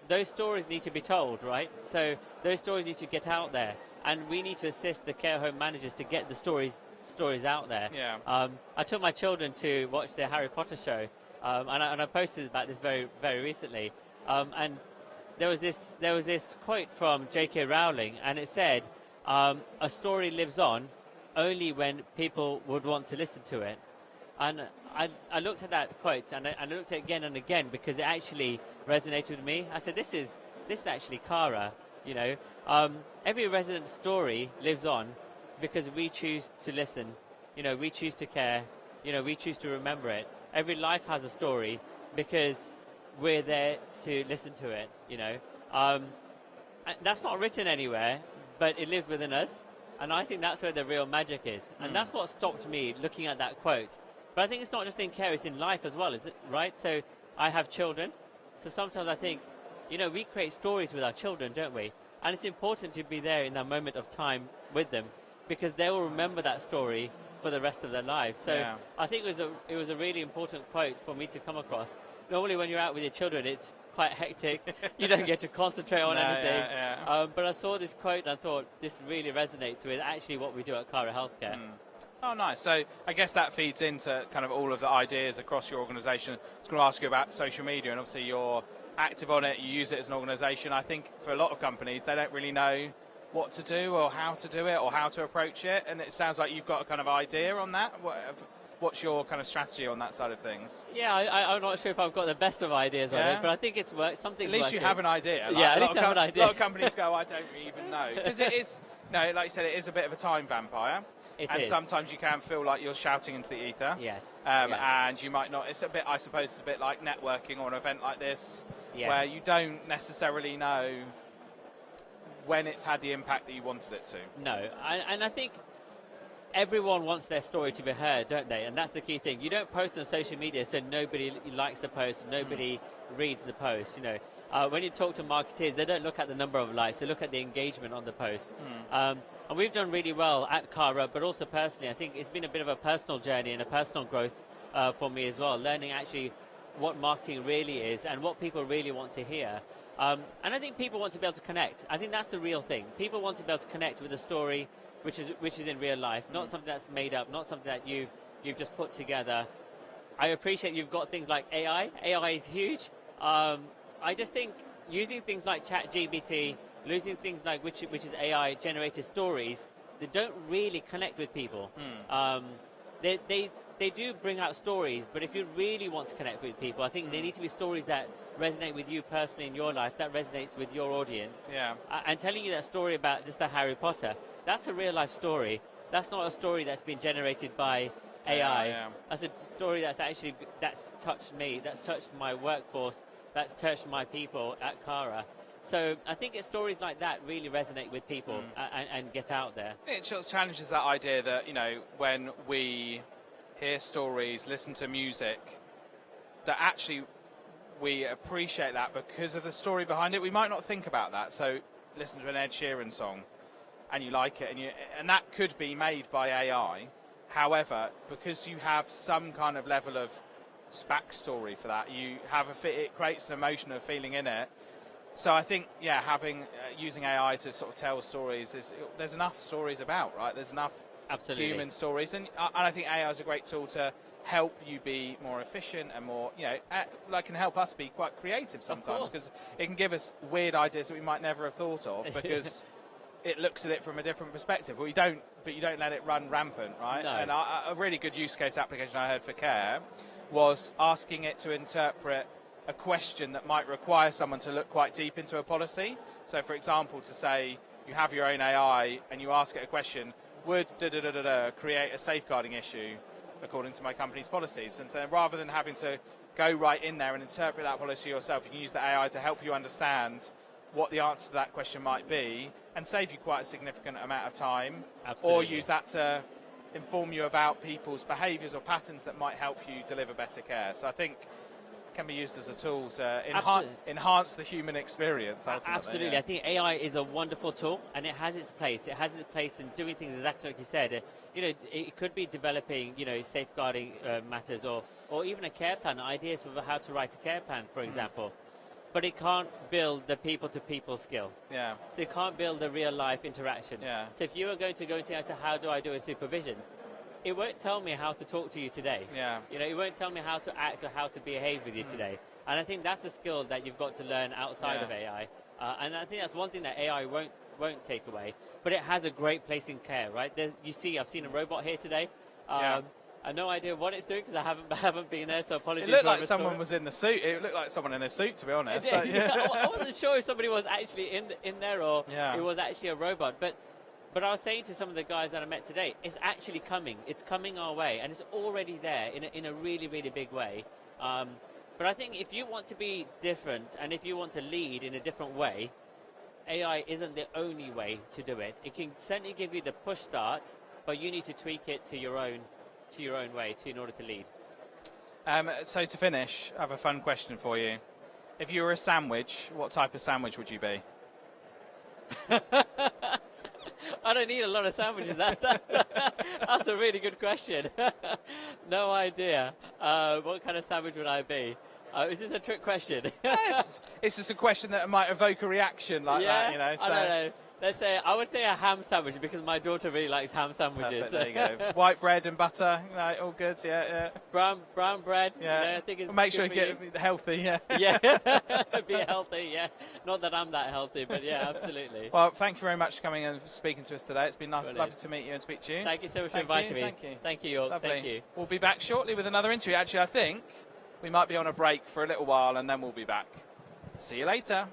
those stories need to be told, right? So those stories need to get out there, and we need to assist the care home managers to get the stories out there.
Yeah.
I took my children to watch the Harry Potter show, and I posted about this very, very recently. And there was this quote from J.K. Rowling, and it said, "A story lives on only when people would want to listen to it." And I looked at that quote and I looked at it again and again, because it actually resonated with me. I said, this is actually Cara. Every resident story lives on because we choose to listen. You know, we choose to care. You know, we choose to remember it. Every life has a story because we're there to listen to it. You know, and that's not written anywhere, but it lives within us. And I think that's where the real magic is. And that's what stopped me looking at that quote. But I think it's not just in care, it's in life as well, is it right? So I have children. So sometimes I think, you know, we create stories with our children, don't we? And it's important to be there in that moment of time with them because they will remember that story for the rest of their lives. So
Yeah.
I think it was a really important quote for me to come across. Normally when you're out with your children, it's quite hectic. You don't get to concentrate on
No,
anything.
yeah.
But I saw this quote and I thought this really resonates with actually what we do at Cara Healthcare.
Oh, nice. So I guess that feeds into kind of all of the ideas across your organisation. I was going to ask you about social media, and obviously you're active on it. You use it as an organisation. I think for a lot of companies, they don't really know what to do or how to do it or how to approach it. And it sounds like you've got a kind of idea on that. What's your kind of strategy on that side of things?
Yeah, I'm not sure if I've got the best of ideas on
Yeah.
it, but I think it's worked. Something's
At least
working.
you have an idea.
Yeah, at
a lot
least I have an idea.
A lot of companies go, I don't even know. Because it is, no, like you said, it is a bit of a time vampire.
It
and
is.
sometimes you can feel like you're shouting into the ether.
Yes.
And you might not. It's a bit, I suppose, it's a bit like networking or an event like this,
Yes.
where you don't necessarily know when it's had the impact that you wanted it to.
No, and I think everyone wants their story to be heard, don't they? And that's the key thing. You don't post on social media so nobody likes the post, nobody reads the post. You know, when you talk to marketeers, they don't look at the number of likes; they look at the engagement on the post. And we've done really well at Cara, but also personally, I think it's been a bit of a personal journey and a personal growth for me as well. Learning actually what marketing really is and what people really want to hear. And I think people want to be able to connect. I think that's the real thing. People want to be able to connect with a story which is in real life, not something that's made up, not something that you've just put together. I appreciate you've got things like AI. AI is huge. I just think using things like ChatGPT, using things like which is AI generated stories, they don't really connect with people. They do bring out stories, but if you really want to connect with people, I think they need to be stories that resonate with you personally in your life, that resonates with your audience.
Yeah.
And telling you that story about just a Harry Potter, that's a real life story. That's not a story that's been generated by AI.
Yeah.
That's a story that's touched me, that's touched my workforce, that's touched my people at Cara. So I think it's stories like that really resonate with people and get out there.
It just challenges that idea that, you know, when we hear stories, listen to music, that actually we appreciate that because of the story behind it. We might not think about that. So listen to an Ed Sheeran song and you like it, and that could be made by AI. However, because you have some kind of level of backstory for that, you have it creates an emotion, a feeling in it. So I think, yeah, having using AI to sort of tell stories there's enough stories about, right? There's enough
Absolutely.
human stories, and I think AI is a great tool to help you be more efficient and more, you know, like can help us be quite creative sometimes because it can give us weird ideas that we might never have thought of because it looks at it from a different perspective. But you don't let it run rampant, right?
No.
And a really good use case application I heard for care was asking it to interpret a question that might require someone to look quite deep into a policy. So, for example, to say you have your own AI and you ask it a question, would create a safeguarding issue according to my company's policies? And so rather than having to go right in there and interpret that policy yourself, you can use the AI to help you understand what the answer to that question might be and save you quite a significant amount of time.
Absolutely.
Or use that to inform you about people's behaviours or patterns that might help you deliver better care. So I think it can be used as a tool to enhance the human experience. Ultimately.
Absolutely.
Yeah.
I think AI is a wonderful tool and it has its place. It has its place in doing things exactly like you said. You know, it could be developing, you know, safeguarding matters or even a care plan, ideas for how to write a care plan, for example. But it can't build the people-to-people skill.
Yeah.
So it can't build the real-life interaction.
Yeah.
So if you are going to go into answer, how do I do a supervision? It won't tell me how to talk to you today.
Yeah.
You know, it won't tell me how to act or how to behave with you today. And I think that's a skill that you've got to learn outside of AI. And I think that's one thing that AI won't take away. But it has a great place in care, right? I've seen a robot here today. I have no idea what it's doing because I haven't been there, so apologies.
It looked
for
like someone was in the suit. It looked like someone in a suit, to be honest.
I wasn't sure if somebody was actually in there or
Yeah.
it was actually a robot. But But I was saying to some of the guys that I met today, it's actually coming. It's coming our way, and it's already there in a really, really big way. But I think if you want to be different and if you want to lead in a different way, AI isn't the only way to do it. It can certainly give you the push start, but you need to tweak it to your own way in order to lead.
So to finish, I have a fun question for you. If you were a sandwich, what type of sandwich would you be?
I don't need a lot of sandwiches. That's a really good question. No idea. What kind of sandwich would I be? Is this a trick question?
Yes, it's just a question that might evoke a reaction like that, you know. So.
I don't know. I would say a ham sandwich because my daughter really likes ham sandwiches.
Perfect, there you go. White bread and butter, all good, yeah.
Brown bread,
yeah.
You know, I think it's
make sure
good
you
for
get healthy, yeah.
Yeah, be healthy, yeah. Not that I'm that healthy, but yeah, absolutely.
Well, thank you very much for coming and speaking to us today. It's been
Brilliant.
lovely to meet you and speak to you.
Thank you so much for
Thank
inviting
you,
me.
Thank you.
Thank you, York.
Lovely.
Thank you.
We'll be back shortly with another interview. Actually, I think we might be on a break for a little while and then we'll be back. See you later.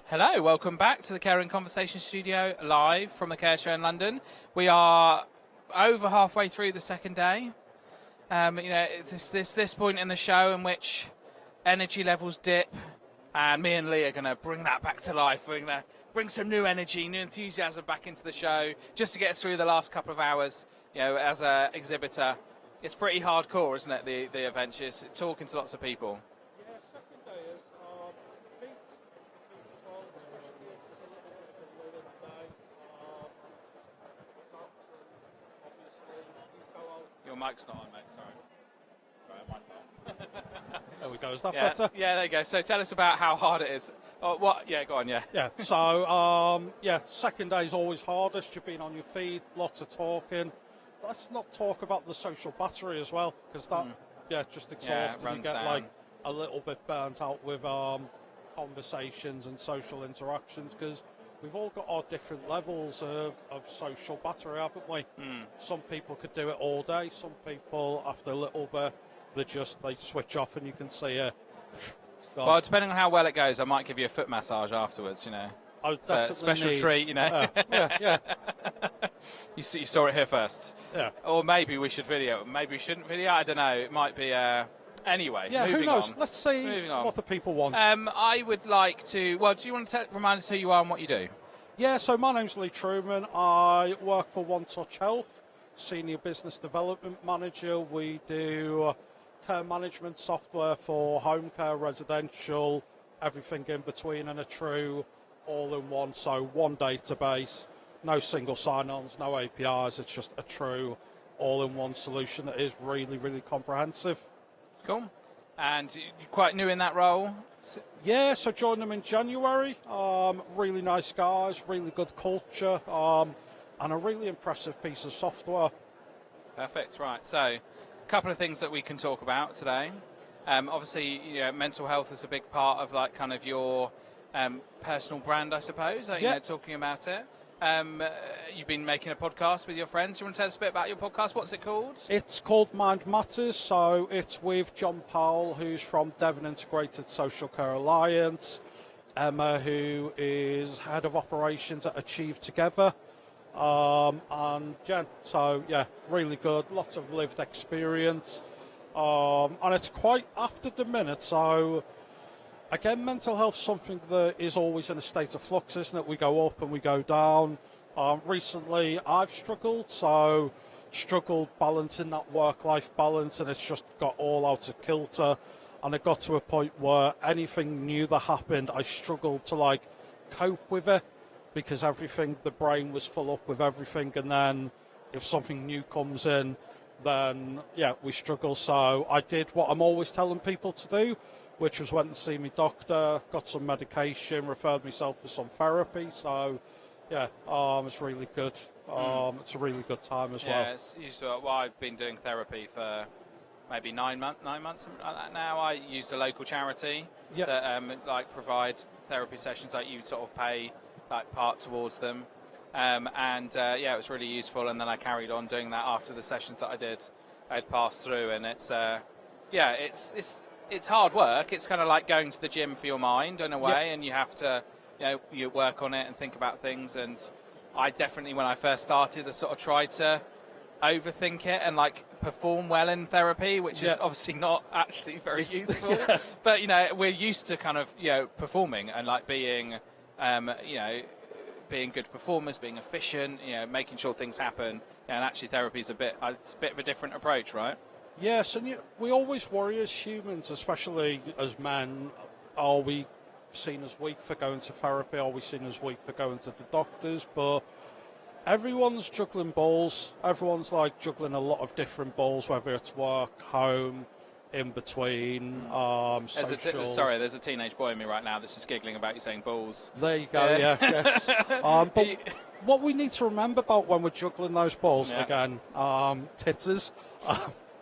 Hello, welcome back to the Caring Conversation Studio, live from the Care Show in London. We are over halfway through the second day. It's this point in the show in which energy levels dip, and me and Lee are going to bring that back to life. We're going to bring some new energy, new enthusiasm back into the show, just to get us through the last couple of hours. As an exhibitor, it's pretty hardcore, isn't it? The adventures, talking to lots of people. Your mic's not on, mate. Sorry, my fault.
There we go. Is that
Yeah,
better?
yeah, there you go. So tell us about how hard it is. Oh, what? Yeah, go on. Yeah.
Yeah. So, second day is always hardest. You've been on your feet, lots of talking. Let's not talk about the social battery as well, because that, just exhausting. You
runs
get
down.
like a little bit burnt out with conversations and social interactions, because we've all got our different levels of social battery, haven't we? Some people could do it all day. Some people, after a little bit, they switch off, and you can see it.
Well, depending on how well it goes, I might give you a foot massage afterwards.
I would
It's a special treat.
yeah.
You saw it here first.
Yeah.
Or maybe we should video. Maybe we shouldn't video. I don't know. It might be. Anyway.
Yeah,
moving
who knows?
on.
Let's see
Moving on.
what the people want.
I would like to. Well, do you want to remind us who you are and what you do?
Yeah, so my name's Lee Truman. I work for One Touch Health, Senior Business Development Manager. We do care management software for home care, residential, everything in between, and a true all-in-one. So one database, no single sign-ons, no APIs. It's just a true all-in-one solution that is really, really comprehensive.
Cool. And you're quite new in that role?
Yeah, so joined them in January. Really nice guys, really good culture, and a really impressive piece of software.
Perfect. Right. So, a couple of things that we can talk about today. Obviously, mental health is a big part of your personal brand, I suppose. Talking about it. You've been making a podcast with your friends. Do you want to tell us a bit about your podcast? What's it called?
It's called Mind Matters, so it's with John Powell, who's from Devon Integrated Social Care Alliance, Emma, who is Head of Operations at Achieve Together, and Jen. So, yeah, really good, lots of lived experience, and it's quite apt at the minute, so... Again, mental health is something that is always in a state of flux, isn't it? We go up and we go down. Recently, I've struggled balancing that work-life balance, and it's just got all out of kilter. And it got to a point where anything new that happened, I struggled to cope with it, because the brain was full up with everything. And then if something new comes in, then we struggle. So I did what I'm always telling people to do, which was went to see my doctor, got some medication, referred myself for some therapy. So, it's really good. It's a really good time as well.
Yeah, I've been doing therapy for maybe 9 months, something like that now. I used a local charity that provide therapy sessions. You sort of pay part towards them, it was really useful. And then I carried on doing that after the sessions that I'd passed through, and it's hard work. It's kind of like going to the gym for your mind in a way, and you have to, you work on it and think about things. And I definitely, when I first started, I sort of tried to overthink it and perform well in therapy, which is obviously not actually very useful. But we're used to kind of performing and being being good performers, being efficient, making sure things happen. And actually, therapy is it's a bit of a different approach, right?
Yes, and we always worry as humans, especially as men, are we seen as weak for going to therapy? Are we seen as weak for going to the doctors? But everyone's juggling balls. Everyone's juggling a lot of different balls, whether it's work, home, in between, social.
Sorry, there's a teenage boy in me right now that's just giggling about you saying balls.
There you go, yes. But what we need to remember about when we're juggling those balls, again, titters,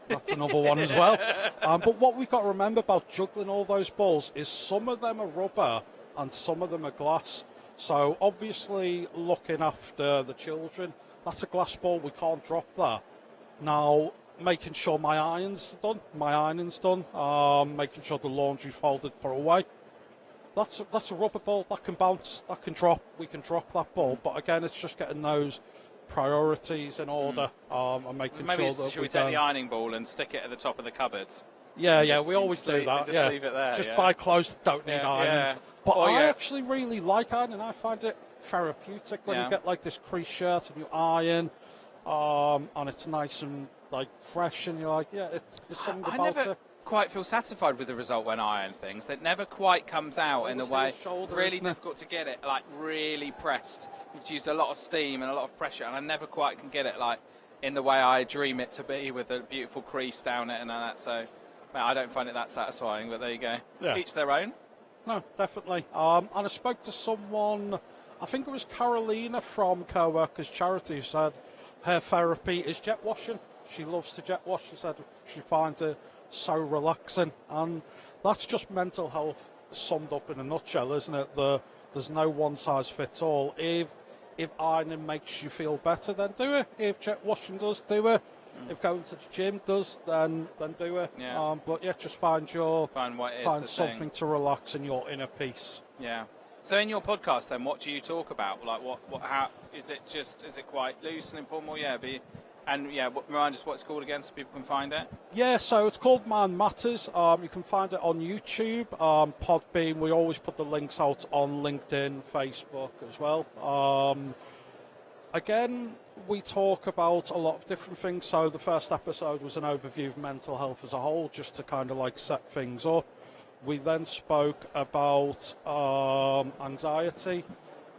that's another one as well. But what we've got to remember about juggling all those balls is some of them are rubber and some of them are glass. So obviously looking after the children, that's a glass ball, we can't drop that. Now, making sure my ironing's done, making sure the laundry's folded, put away. that's a rubber ball that can bounce, that can drop. We can drop that ball, but again, it's just getting those priorities in order and making
Maybe
sure that
should we take the ironing ball and stick it at the top of the cupboards?
Yeah,
Just-
we always
just
do
leave-
that.
just leave it there,
Just
yeah.
buy clothes that don't need
Yeah,
ironing.
yeah.
But
Or,
I
yeah.
actually really like ironing. I find it therapeutic when
Yeah.
you get like this crease shirt and you iron, and it's nice and like fresh, and you're like, yeah, there's something
I
about
never
it.
quite feel satisfied with the result when I iron things. It never quite comes out in the
always
way.
his shoulder,
Really
isn't it?
difficult to get it, like really pressed. You've used a lot of steam and a lot of pressure, and I never quite can get it like in the way I dream it to be, with a beautiful crease down it and all that. So, I don't find it that satisfying. But there you go.
Yeah.
Each their own.
No, definitely. And I spoke to someone, I think it was Carolina from Co-workers Charity, who said her therapy is jet washing. She loves to jet wash. She said she finds it so relaxing. And that's just mental health summed up in a nutshell, isn't it? There's no one size fits all. If ironing makes you feel better, then do it. If jet washing does, do it. If going to the gym does, then do it.
Yeah.
But yeah, just find
Find what it is
find
the
something
thing.
to relax in your inner peace.
Yeah. So in your podcast, then, what do you talk about? Like, how is it? Is it quite loose and informal? Yeah. Remind us what it's called again, so people can find it.
Yeah, so it's called Man Matters. You can find it on YouTube, Podbean. We always put the links out on LinkedIn, Facebook as well. Again, we talk about a lot of different things. So the first episode was an overview of mental health as a whole, just to kind of like set things up. We then spoke about anxiety.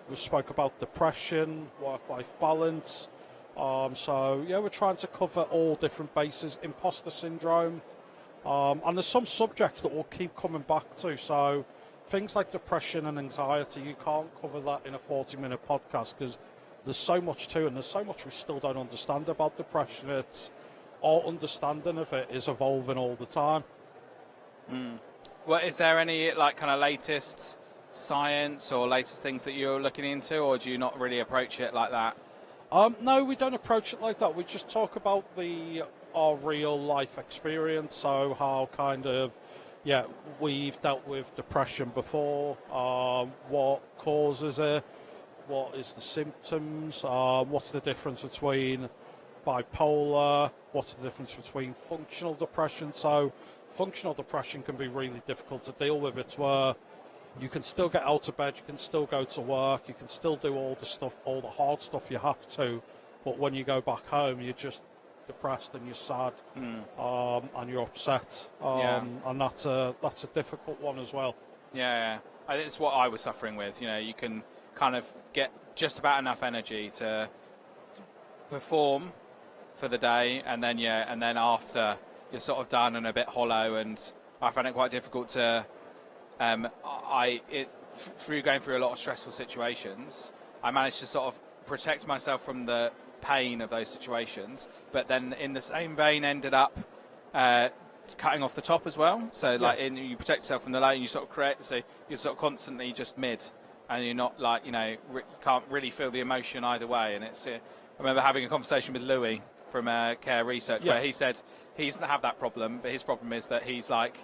We spoke about depression, work-life balance. So yeah, we're trying to cover all different bases. Imposter syndrome, and there's some subjects that we'll keep coming back to. So things like depression and anxiety, you can't cover that in a 40-minute podcast because there's so much to it, and there's so much we still don't understand about depression. Our understanding of it is evolving all the time.
Well, is there any like kind of latest science or latest things that you're looking into, or do you not really approach it like that?
No, we don't approach it like that. We just talk about our real life experience. So how kind of, we've dealt with depression before, what causes it, what is the symptoms, what's the difference between bipolar, what's the difference between functional depression. So functional depression can be really difficult to deal with. It's where you can still get out of bed, you can still go to work, you can still do all the stuff, all the hard stuff you have to, but when you go back home, you're just depressed and you're sad, and you're upset, and that's a difficult one as well.
Yeah. I think it's what I was suffering with. You know, you can kind of get just about enough energy to perform for the day, and then after you're sort of done and a bit hollow, and I find it quite difficult to. Through going through a lot of stressful situations, I managed to sort of protect myself from the pain of those situations, but then in the same vein ended up cutting off the top as well. So you protect yourself from the low, and you sort of create. So you're sort of constantly just mid, and you're not like you can't really feel the emotion either way. And it's I remember having a conversation with Louis from Care Research where he said he doesn't have that problem, but his problem is that he's like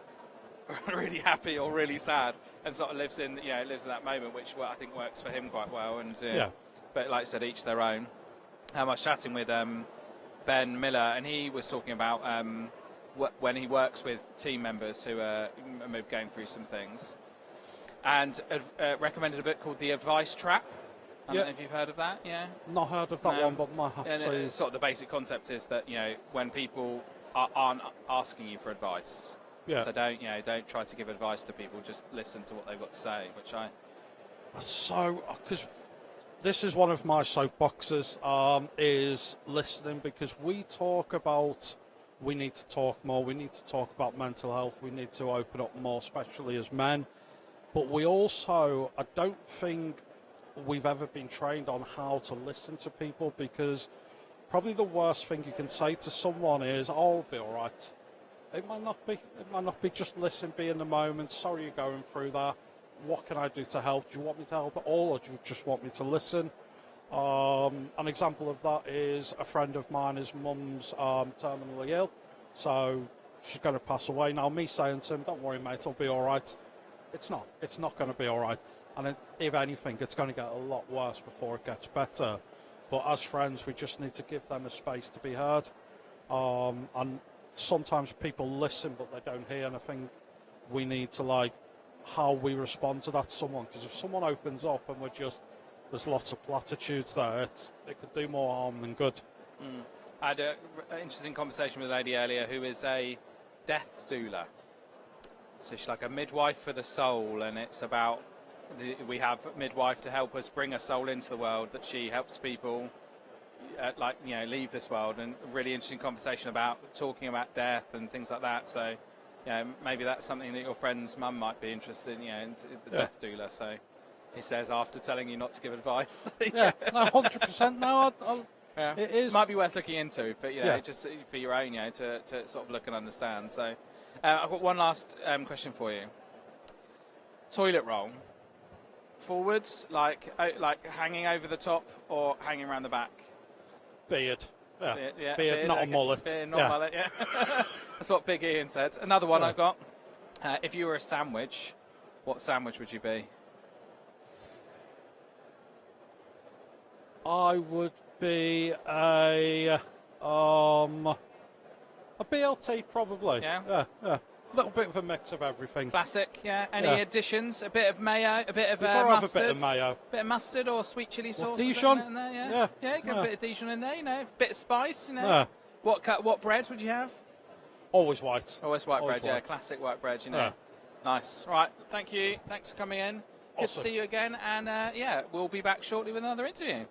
really happy or really sad, and sort of lives in that moment, which I think works for him quite well. And but like I said, each their own. I was chatting with Ben Miller, and he was talking about when he works with team members who are maybe going through some things, and recommended a book called The Advice Trap. I don't know if you've heard of that. Yeah,
not heard of that one, but might have to see.
Sort of the basic concept is that when people aren't asking you for advice.
Yeah.
So don't try to give advice to people. Just listen to what they've got to say.
Because this is one of my soapboxes, is listening, because we talk about we need to talk more. We need to talk about mental health. We need to open up more, especially as men. But we also, I don't think we've ever been trained on how to listen to people, because probably the worst thing you can say to someone is, "Oh, I'll be all right." It might not be. It might not be. Just listen, be in the moment. Sorry you're going through that. What can I do to help? Do you want me to help at all, or do you just want me to listen? An example of that is a friend of mine, his mum's terminally ill, so she's going to pass away. Now, me saying to him, "Don't worry, mate, I'll be all right," It's not. It's not going to be all right. And if anything, it's going to get a lot worse before it gets better. But as friends, we just need to give them a space to be heard. And sometimes people listen, but they don't hear. And I think we need to, like, how we respond to that to someone. Because if someone opens up and there's lots of platitudes there, it could do more harm than good.
I had an interesting conversation with a lady earlier who is a death doula. So she's like a midwife for the soul, and it's about we have a midwife to help us bring a soul into the world, that she helps people leave this world. And a really interesting conversation about talking about death and things like that. So maybe that's something that your friend's mum might be interested in, in the death doula. So he says, after telling you not to give advice.
Yeah, no, 100%. No,
Yeah.
it is.
Might be worth looking into for just for your own, to sort of look and understand. So, I've got one last question for you. Toilet roll, forwards, like hanging over the top or hanging around the back.
Beard. Yeah.
Beard,
Beard, not a mullet.
Beard, not a mullet. Yeah. That's what Big Ian said. Another one I've got. If you were a sandwich, what sandwich would you be?
I would be a BLT probably.
Yeah.
A little bit of a mix of everything.
Classic, yeah. Any additions? A bit of mayo, a bit of
You've got to have
mustard.
a bit of mayo.
Bit of mustard or sweet chili sauce. or
Dijon?
something in there, yeah. Get a bit of Dijon in there, a bit of spice,
Yeah.
What bread would you have?
Always white.
Always white
Always
bread, yeah.
white.
Classic white bread,
Yeah.
Nice. Right, thank you. Thanks for coming in. Good to
Awesome.
see you again. And, we'll be back shortly with another interview.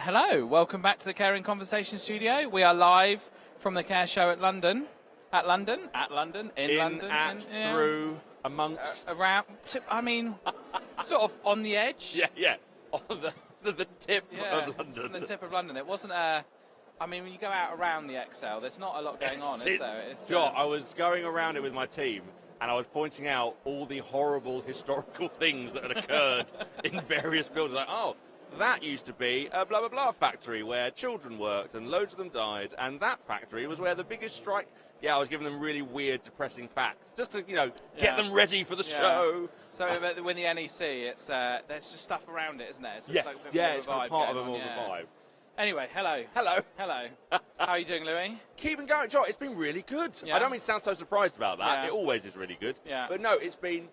Hello, welcome back to the Caring Conversation studio. We are live from the Care Show in London,
through, amongst,
around. I mean, sort of on the edge.
yeah, on the tip of
It's on
London.
the tip of London. It wasn't a. I mean, when you go out around the XL, there's not a lot going on, is there? It's,
Sure, I was going around it with my team, and I was pointing out all the horrible historical things that had occurred in various buildings. Like, oh, that used to be a blah blah blah factory where children worked and loads of them died, and that factory was where the biggest strike. Yeah, I was giving them really weird, depressing facts just to get them ready for the show.
So when the NEC, it's there's just stuff around it, isn't there? It's
Yes,
like a bit
yeah,
more
it's
of a
kind
vibe
of part of
going
a more
on,
of a vibe.
Anyway, hello.
Hello.
How are you doing, Louis?
Keeping going. Sure, it's been really good.
Yeah.
I don't mean to sound so surprised about that.
Yeah.
It always is really good.
Yeah.
But no, it's been.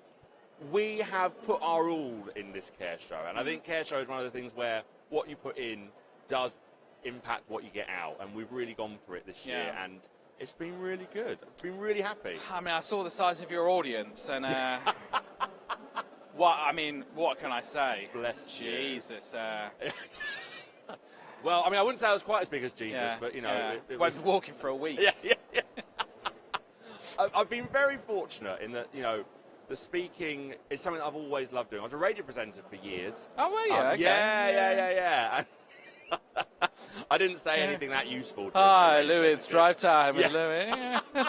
We have put our all in this Care Show, and I think Care Show is one of the things where what you put in does impact what you get out, and we've really gone for it this year,
Yeah.
and it's been really good. I've been really happy.
I mean, I saw the size of your audience, and what can I say?
Bless you.
Jesus.
Well, I mean, I wouldn't say I was quite as big as Jesus,
Yeah,
but
yeah.
it
Won't
was.
be walking for a week.
Yeah. I've been very fortunate in that the speaking is something that I've always loved doing. I was a radio presenter for years.
Oh, were you? Okay.
Yeah. I didn't say anything that useful. To
Hi,
the radio
Louis. It's
presenter.
drive time with
Yeah.
Louis.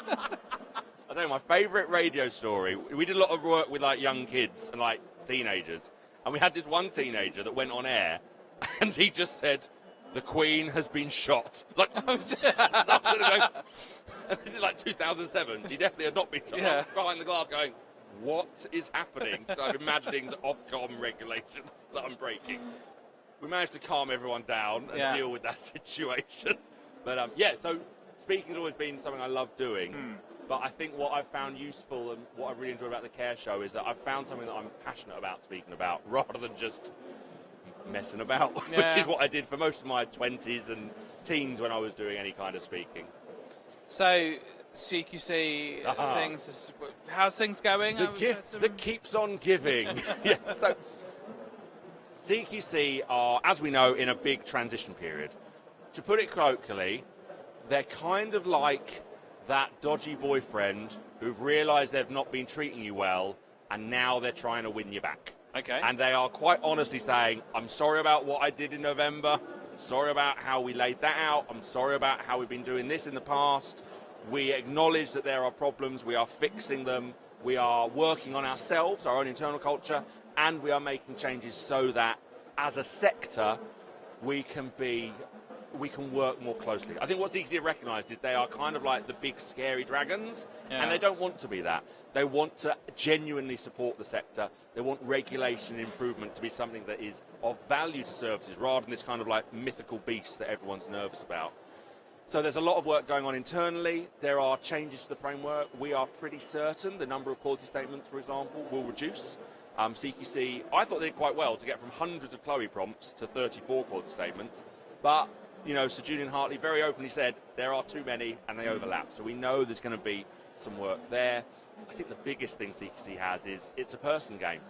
I tell you, my favourite radio story. We did a lot of work with like young kids and like teenagers, and we had this one teenager that went on air, and he just said, "The Queen has been shot." Like, this is like 2007. She definitely had not been shot.
Yeah.
I was behind the glass, going, "What is happening?" So I'm imagining the Ofcom regulations that I'm breaking. We managed to calm everyone down and
Yeah.
deal with that situation. But so speaking's always been something I love doing. But I think what I've found useful and what I really enjoy about the Care Show is that I've found something that I'm passionate about speaking about, rather than just messing about, which
Yeah.
is what I did for most of my 20s and teens when I was doing any kind of speaking.
So, CQC things. How's things going?
The gift that keeps on giving. Yeah, so CQC are, as we know, in a big transition period. To put it colloquially, they're kind of like that dodgy boyfriend who've realised they've not been treating you well, and now they're trying to win you back.
Okay.
And they are quite honestly saying, I'm sorry about what I did in November. I'm sorry about how we laid that out. I'm sorry about how we've been doing this in the past. We acknowledge that there are problems. We are fixing them. We are working on ourselves, our own internal culture, and we are making changes so that as a sector, we can work more closely. I think what CQC have recognised is they are kind of like the big scary dragons, and they don't want to be that. They want to genuinely support the sector. They want regulation and improvement to be something that is of value to services, rather than this kind of like mythical beast that everyone's nervous about. So there's a lot of work going on internally. There are changes to the framework. We are pretty certain the number of quality statements, for example, will reduce. CQC, I thought they did quite well to get from hundreds of Chloe prompts to 34 quality statements, but Sir Julian Hartley very openly said there are too many and they overlap. So we know there's going to be some work there. I think the biggest thing CQC has is it's a person game.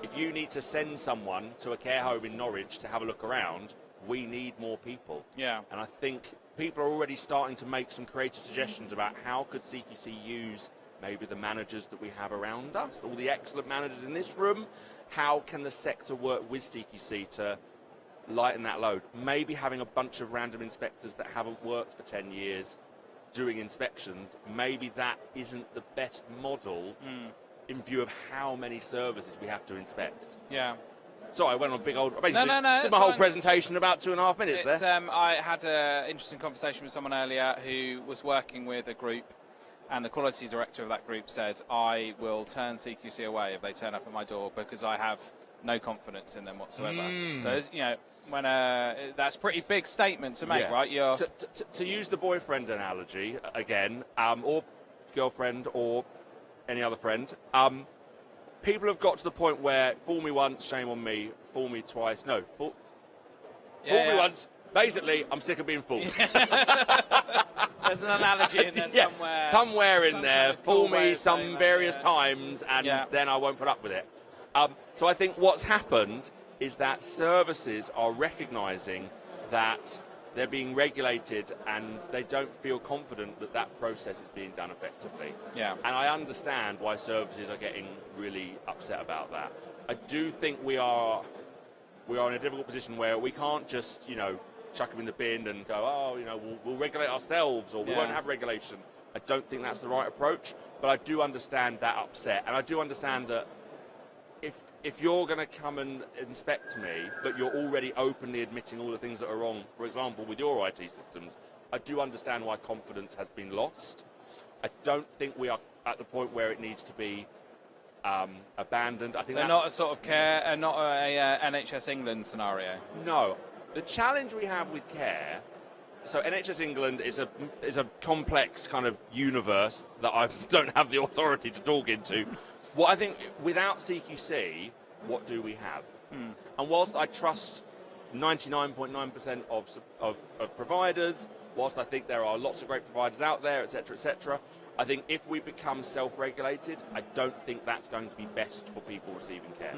If you need to send someone to a care home in Norwich to have a look around, we need more people.
Yeah.
And I think people are already starting to make some creative suggestions about how could CQC use maybe the managers that we have around us, all the excellent managers in this room. How can the sector work with CQC to lighten that load? Maybe having a bunch of random inspectors that haven't worked for 10 years doing inspections, maybe that isn't the best model in view of how many services we have to inspect.
Yeah.
Sorry, I went on a big old... Basically,
No,
did
it's
my whole
fine.
presentation in about 2.5 minutes
It's,
there.
I had an interesting conversation with someone earlier who was working with a group, and the quality director of that group said, I will turn CQC away if they turn up at my door because I have no confidence in them whatsoever. So, when that's a pretty big statement to make,
Yeah.
right? You're
To use the boyfriend analogy again, or girlfriend or any other friend, people have got to the point where fool me once, shame on me, fool me twice. No, fool me once. Basically, I'm sick of being fooled.
There's an analogy in there somewhere.
Somewhere in there, fool me
way of saying
some
that,
various
yeah.
times, and
Yeah.
then I won't put up with it. So I think what's happened is that services are recognising that they're being regulated and they don't feel confident that that process is being done effectively.
Yeah.
And I understand why services are getting really upset about that. I do think we are in a difficult position where we can't just, chuck them in the bin and go, we'll regulate ourselves, or we won't have regulation. I don't think that's the right approach, but I do understand that upset. And I do understand that if you're going to come and inspect me, but you're already openly admitting all the things that are wrong, for example, with your IT systems, I do understand why confidence has been lost. I don't think we are at the point where it needs to be abandoned. I think
so not a sort of care, not a NHS England scenario.
No. The challenge we have with care, so NHS England is a complex kind of universe that I don't have the authority to talk into. What I think, without CQC, what do we have? And whilst I trust 99.9% of providers, whilst I think there are lots of great providers out there, etc., I think if we become self-regulated, I don't think that's going to be best for people receiving care.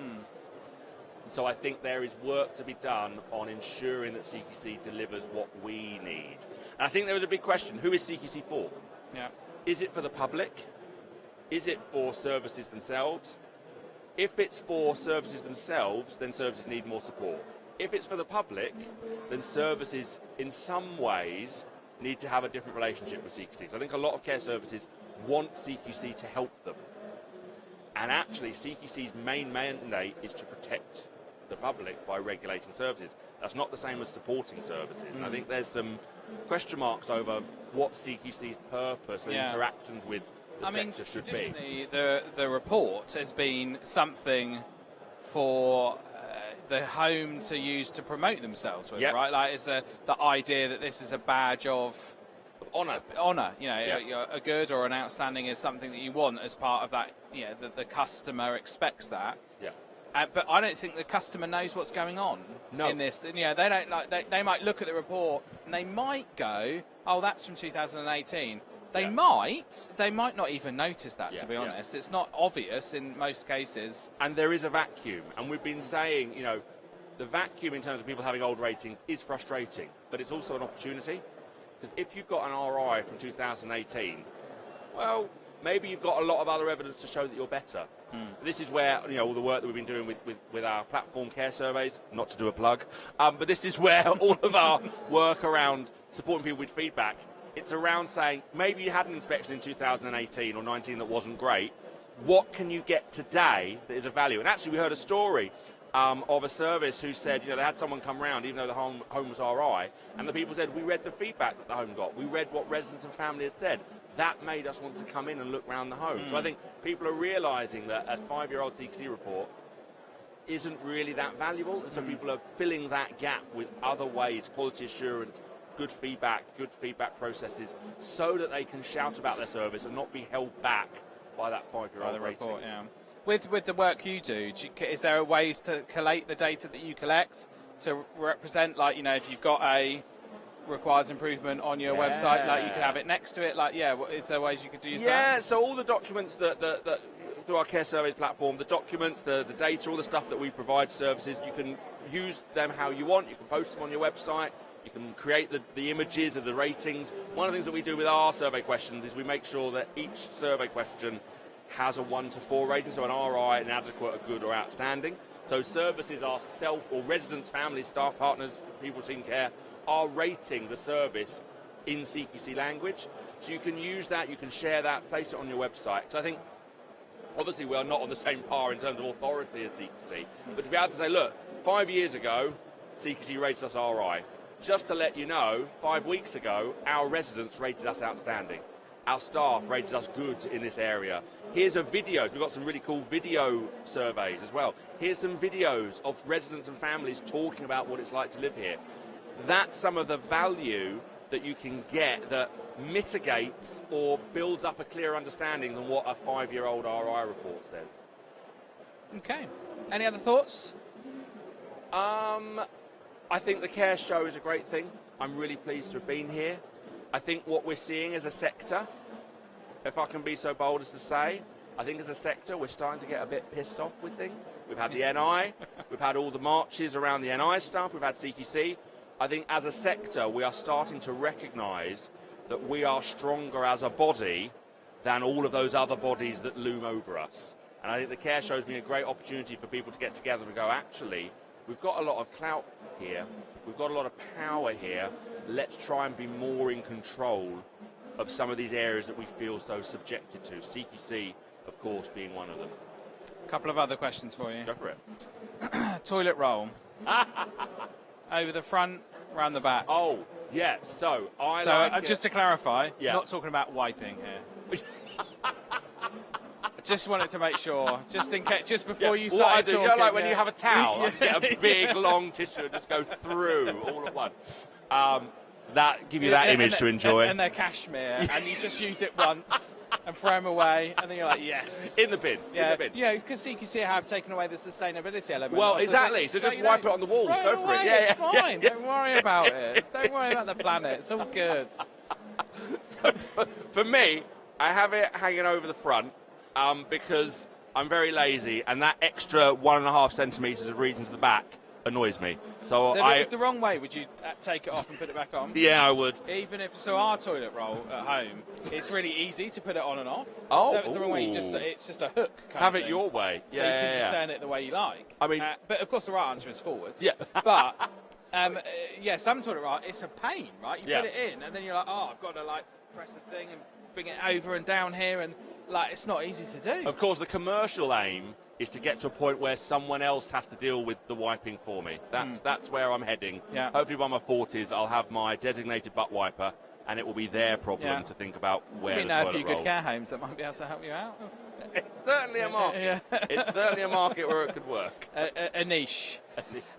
So I think there is work to be done on ensuring that CQC delivers what we need. And I think there was a big question, who is CQC for?
Yeah.
Is it for the public? Is it for services themselves? If it's for services themselves, then services need more support. If it's for the public, then services in some ways need to have a different relationship with CQC. So I think a lot of care services want CQC to help them. And actually, CQC's main mandate is to protect the public by regulating services. That's not the same as supporting services. And I think there's some question marks over what CQC's purpose and interactions with the sector should be.
Traditionally, the report has been something for the home to use to promote themselves with, right? Like it's the idea that this is a badge of
honour.
A good or an outstanding is something that you want as part of that. The customer expects that.
Yeah.
But I don't think the customer knows what's going on in this. They don't they might look at the report and they might go, "Oh, that's from 2018." They might not even notice that, to be honest. It's not obvious in most cases.
And there is a vacuum. And we've been saying, the vacuum in terms of people having old ratings is frustrating, but it's also an opportunity. Because if you've got an RI from 2018, well, maybe you've got a lot of other evidence to show that you're better. This is where, all the work that we've been doing with our platform care surveys, not to do a plug, but this is where all of our work around supporting people with feedback, it's around saying, maybe you had an inspection in 2018 or 19 that wasn't great. What can you get today that is of value? And actually, we heard a story of a service who said, they had someone come round, even though the home was RI, and the people said, we read the feedback that the home got. We read what residents and family had said. That made us want to come in and look around the home. So I think people are realising that a 5-year-old CQC report isn't really that valuable, and so people are filling that gap with other ways, quality assurance, good feedback processes, so that they can shout about their service and not be held back by that 5-year-old rating.
Report, With the work you do, is there ways to collate the data that you collect to represent, if you've got a requires improvement on your website, you could have it next to it, is there ways you could use that?
Yeah, so all the documents that through our Care Surveys platform, the documents, the data, all the stuff that we provide services, you can use them how you want, you can post them on your website, you can create the images of the ratings. One of the things that we do with our survey questions is we make sure that each survey question has a 1 to 4 rating, so an RI, inadequate, a good or outstanding. So services are or residents, families, staff partners, people seeking care are rating the service in CQC language. So you can use that, you can share that, place it on your website. So I think, obviously, we are not on the same par in terms of authority as CQC, but to be able to say, look, 5 years ago, CQC rated us RI. Just to let you know, 5 weeks ago, our residents rated us outstanding. Our staff rated us good in this area. Here's a videos. We've got some really cool video surveys as well. Here's some videos of residents and families talking about what it's like to live here. That's some of the value that you can get that mitigates or builds up a clear understanding than what a 5-year-old RI report says.
Okay. Any other thoughts?
I think the Care Show is a great thing. I'm really pleased to have been here. I think what we're seeing as a sector, if I can be so bold as to say, I think as a sector we're starting to get a bit pissed off with things. We've had the NI, we've had all the marches around the NI stuff, we've had CQC. I think as a sector, we are starting to recognise that we are stronger as a body than all of those other bodies that loom over us. And I think the Care Show has been a great opportunity for people to get together and go, actually, we've got a lot of clout here, we've got a lot of power here, let's try and be more in control of some of these areas that we feel so subjected to. CQC, of course, being one of them.
A couple of other questions for you.
Go for it.
Toilet roll. Over the front, round the back.
Oh, yeah, so I
just to clarify,
Yeah.
not talking about wiping here. I just wanted to make sure, just in case, just before you
what I
started
do,
talking.
you know, like when
yeah.
you have a towel, I just get a big long tissue and just go through all at once. That give you that
And
image to enjoy.
And they're cashmere, and you just use it once and throw them away, and then you're like, yes.
In the bin.
Yeah,
In the bin.
yeah, because CQC have taken away the sustainability element.
Well,
of the
exactly.
thing.
So just
you
wipe it
know,
on the walls.
throw
Go for it.
away,
Yeah,
it's
yeah,
fine.
yeah.
Don't worry about it. Don't worry about the planet. It's all good.
So for me, I have it hanging over the front because I'm very lazy, and that extra 1.5 centimetres of region to the back annoys me. So
So if it was the wrong way, would you take it off and put it back on?
yeah, I would.
Even if so, our toilet roll at home, it's really easy to put it on and off.
Oh,
so if it's the wrong way,
ooh.
it's just a hook. Kind
Have
of
it
thing.
your way.
So
yeah,
you can
yeah,
just
yeah.
turn it the way you like.
I mean-
but of course the right answer is forwards.
Yeah.
But yeah, some toilet roll, it's a pain, right? You
Yeah.
put it in, and then you're like, oh, I've got to like press the thing and bring it over and down here, and like it's not easy to do.
Of course, the commercial aim is to get to a point where someone else has to deal with the wiping for me. That's where I'm heading.
Yeah.
Hopefully by my 40s, I'll have my designated butt wiper, and it will be their problem
Yeah.
to think about where
We
the
know a
toilet
few
roll.
good care homes that might be able to help you out. That's
It's certainly a market.
Yeah.
It's certainly a market where it could work.
a niche.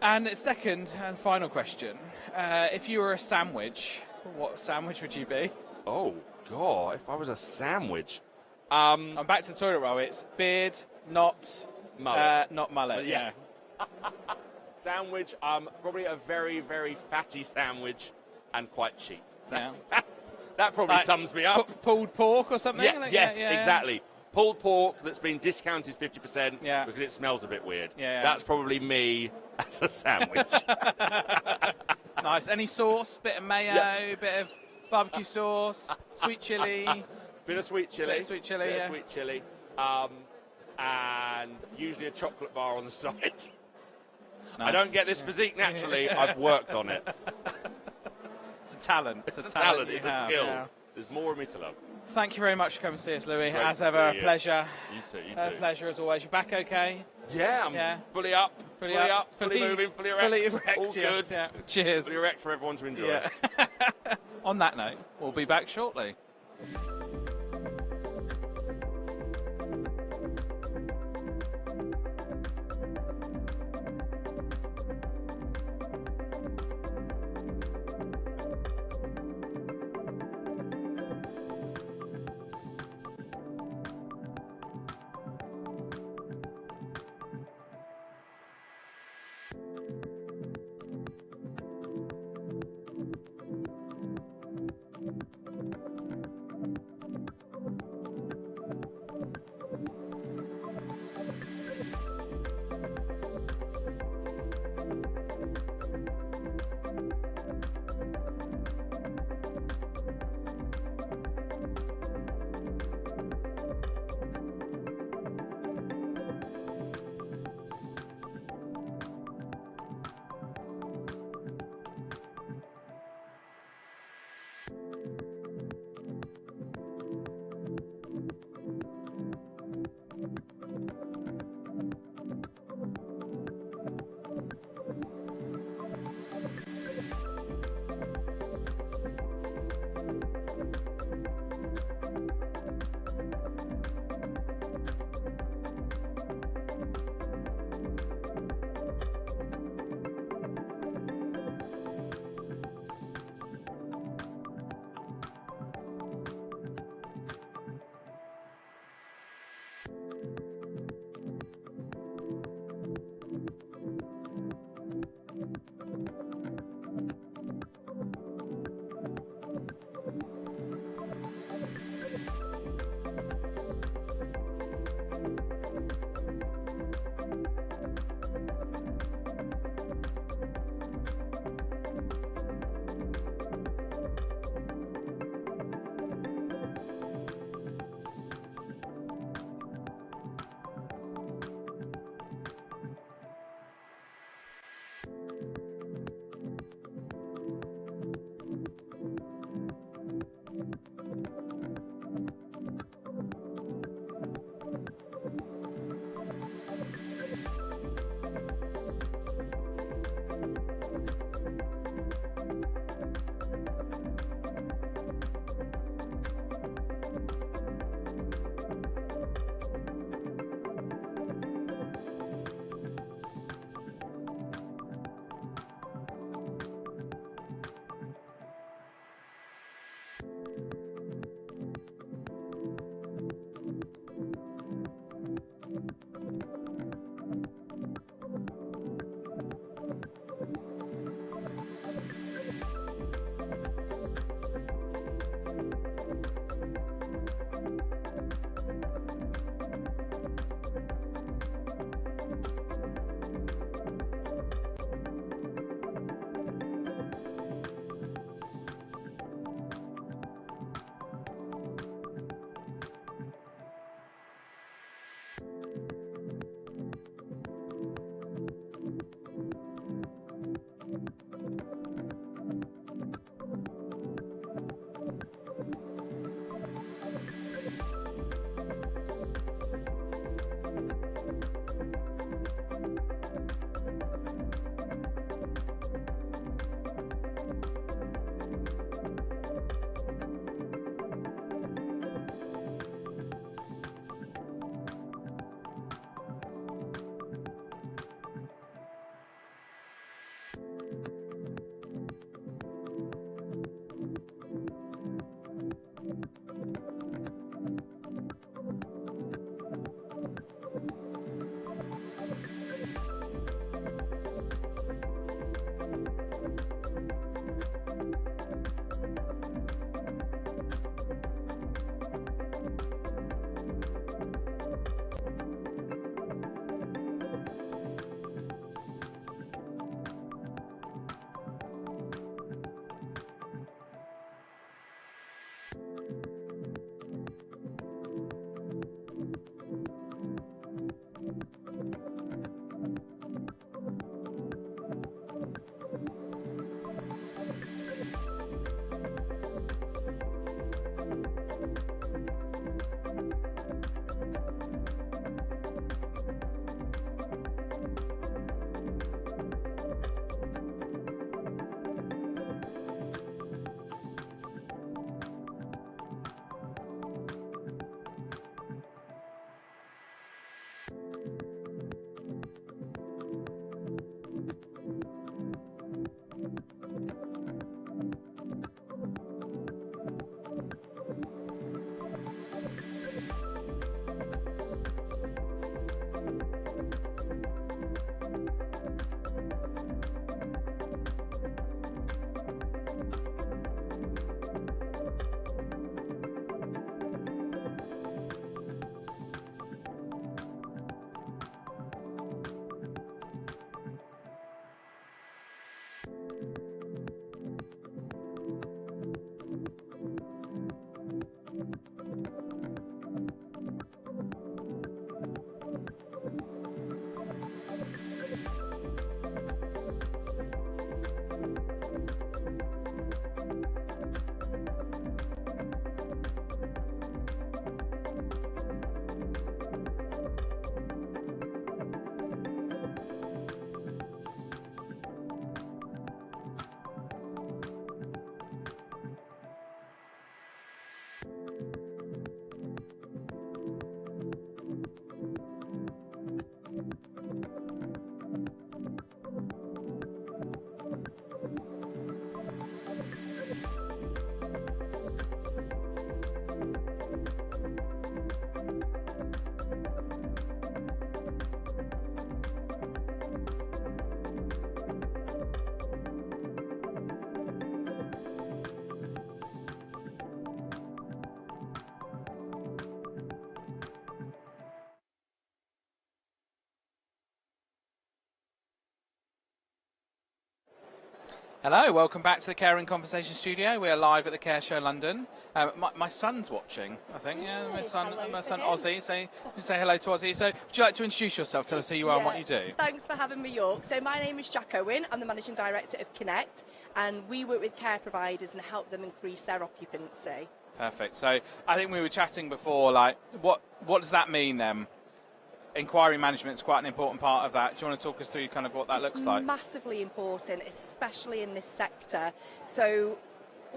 And second and final question: if you were a sandwich, what sandwich would you be?
Oh God! If I was a sandwich,
I'm back to the toilet roll. It's beard, not
Mullet.
not mullet.
Yeah.
Yeah.
sandwich, probably a very, very fatty sandwich, and quite cheap. That probably
Like
sums me up.
Pulled pork or something.
Yeah,
Like,
yes,
yeah.
exactly. Pulled pork that's been discounted 50%
Yeah.
because it smells a bit weird.
Yeah.
That's probably me as a sandwich.
Nice. Any sauce? Bit of mayo,
Yeah.
bit of barbecue sauce, sweet chili.
Bit of sweet chili.
Bit of sweet chili,
Bit
yeah.
of sweet chili. And usually a chocolate bar on the side. I
Nice.
don't get this physique naturally. I've worked on it.
It's a talent.
It's a talent.
you
It's a
have,
skill.
yeah.
There's more of me to love.
Thank you very much for coming to see us, Louis.
Great
As
to
ever,
see
a
you.
pleasure.
You too. You
A
too.
pleasure as always. You're back okay?
Yeah, I'm
Yeah.
fully up, fully up, fully moving, fully erect.
Fully erect,
All
yes,
good.
yeah. Cheers.
Fully erect for everyone to enjoy.
Yeah. On that note, we'll be back shortly. Hello, welcome back to the Caring Conversation Studio. We are live at the Care Show London. My son's watching, I think. Yeah, my son Ozzy. Say hello to Ozzy. So, would you like to introduce yourself? Tell us who you are and what you do.
Thanks for having me, York. So my name is Jack Owen. I'm the Managing Director of Connect, and we work with care providers and help them increase their occupancy.
Perfect. So, I think we were chatting before, like, what does that mean then? Inquiry management is quite an important part of that. Do you want to talk us through kind of what that looks like?
It's massively important, especially in this sector. So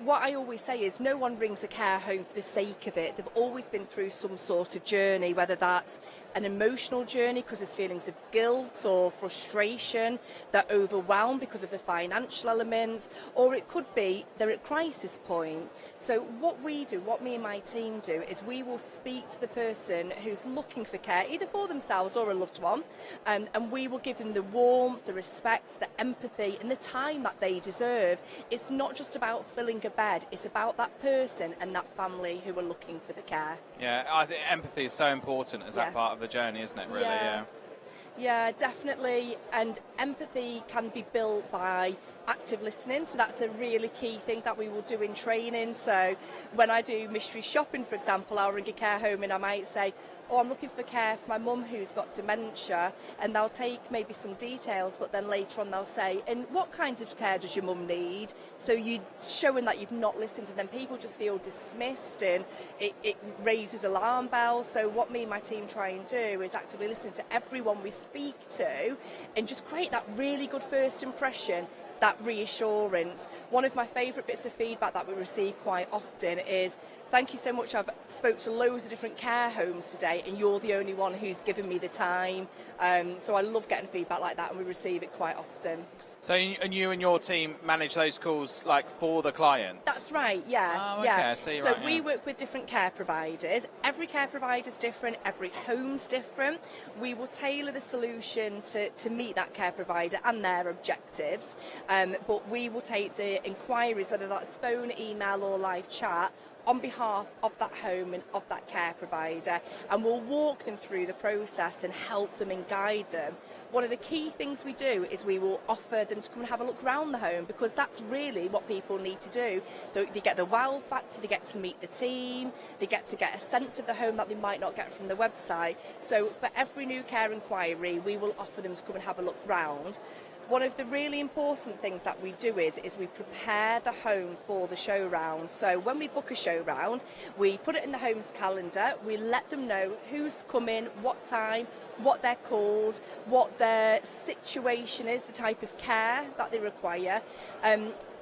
what I always say is no one brings a care home for the sake of it. They've always been through some sort of journey, whether that's an emotional journey because there's feelings of guilt or frustration, they're overwhelmed because of the financial elements, or it could be they're at crisis point. So what we do, what me and my team do, is we will speak to the person who's looking for care, either for themselves or a loved one, and we will give them the warmth, the respect, the empathy and the time that they deserve. It's not just about filling a bed, it's about that person and that family who are looking for the care.
Yeah, I think empathy is so important as that part of the journey, isn't it, really?
Yeah, definitely. And empathy can be built by active listening, so that's a really key thing that we will do in training. So when I do mystery shopping, for example, I'll ring a care home and I might say, oh, I'm looking for care for my mum who's got dementia, and they'll take maybe some details, but then later on they'll say, and what kinds of care does your mum need? So you're showing that you've not listened, and then people just feel dismissed, and it raises alarm bells. So what me and my team try and do is actively listen to everyone we speak to and just create that really good first impression, that reassurance. One of my favourite bits of feedback that we receive quite often is, thank you so much, I've spoke to loads of different care homes today and you're the only one who's given me the time. So I love getting feedback like that, and we receive it quite often.
So and you and your team manage those calls like for the client?
That's right, yeah.
Oh, okay. So
We work with different care providers. Every care provider's different, every home's different. We will tailor the solution to meet that care provider and their objectives. But we will take the inquiries, whether that's phone, email or live chat, on behalf of that home and of that care provider, and we'll walk them through the process and help them and guide them. One of the key things we do is we will offer them to come and have a look around the home, because that's really what people need to do. They get the wow factor, they get to meet the team, they get to get a sense of the home that they might not get from the website. So for every new care inquiry, we will offer them to come and have a look round. One of the really important things that we do is we prepare the home for the show round. So when we book a show round, we put it in the home's calendar, we let them know who's coming, what time, what they're called, what their situation is, the type of care that they require.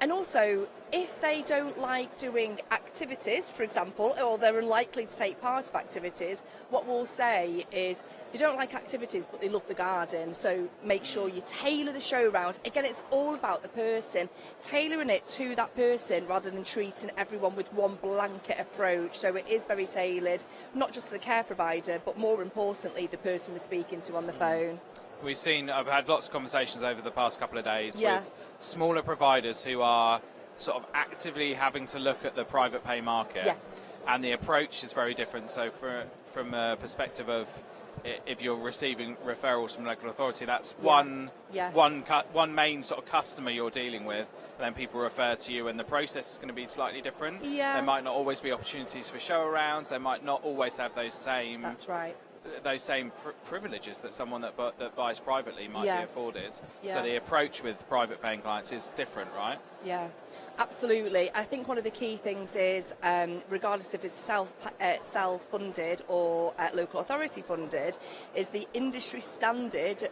And also, if they don't like doing activities, for example, or they're unlikely to take part of activities, what we'll say is they don't like activities but they love the garden, so make sure you tailor the show round. Again, it's all about the person, tailoring it to that person rather than treating everyone with one blanket approach. So it is very tailored, not just to the care provider, but more importantly, the person we're speaking to on the phone.
I've had lots of conversations over the past couple of days with smaller providers who are sort of actively having to look at the private pay market.
Yes.
And the approach is very different. So from a perspective of if you're receiving referrals from local authority, that's one main sort of customer you're dealing with. And then people refer to you, and the process is going to be slightly different.
Yeah.
There might not always be opportunities for show arounds. They might not always have those same.
That's right.
Those same privileges that someone that buys privately might be afforded.
Yeah.
So the approach with private paying clients is different, right?
Yeah, absolutely. I think one of the key things is, regardless if it's self-funded or local authority funded, is the industry standard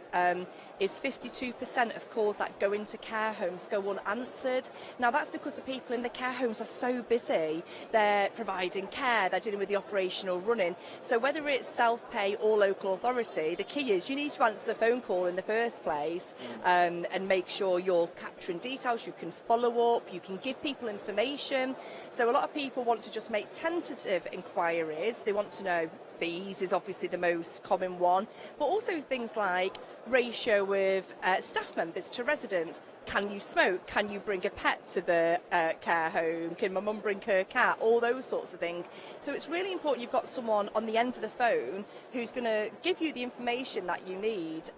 is 52% of calls that go into care homes go unanswered. Now that's because the people in the care homes are so busy. They're providing care, they're dealing with the operational running. So whether it's self-pay or local authority, the key is you need to answer the phone call in the first place, and make sure you're capturing details, you can follow up, you can give people information. So a lot of people want to just make tentative inquiries. They want to know fees is obviously the most common one, but also things like ratio of staff members to residents. Can you smoke? Can you bring a pet to the care home? Can my mum bring her cat? All those sorts of things. So it's really important you've got someone on the end of the phone who's going to give you the information that you need.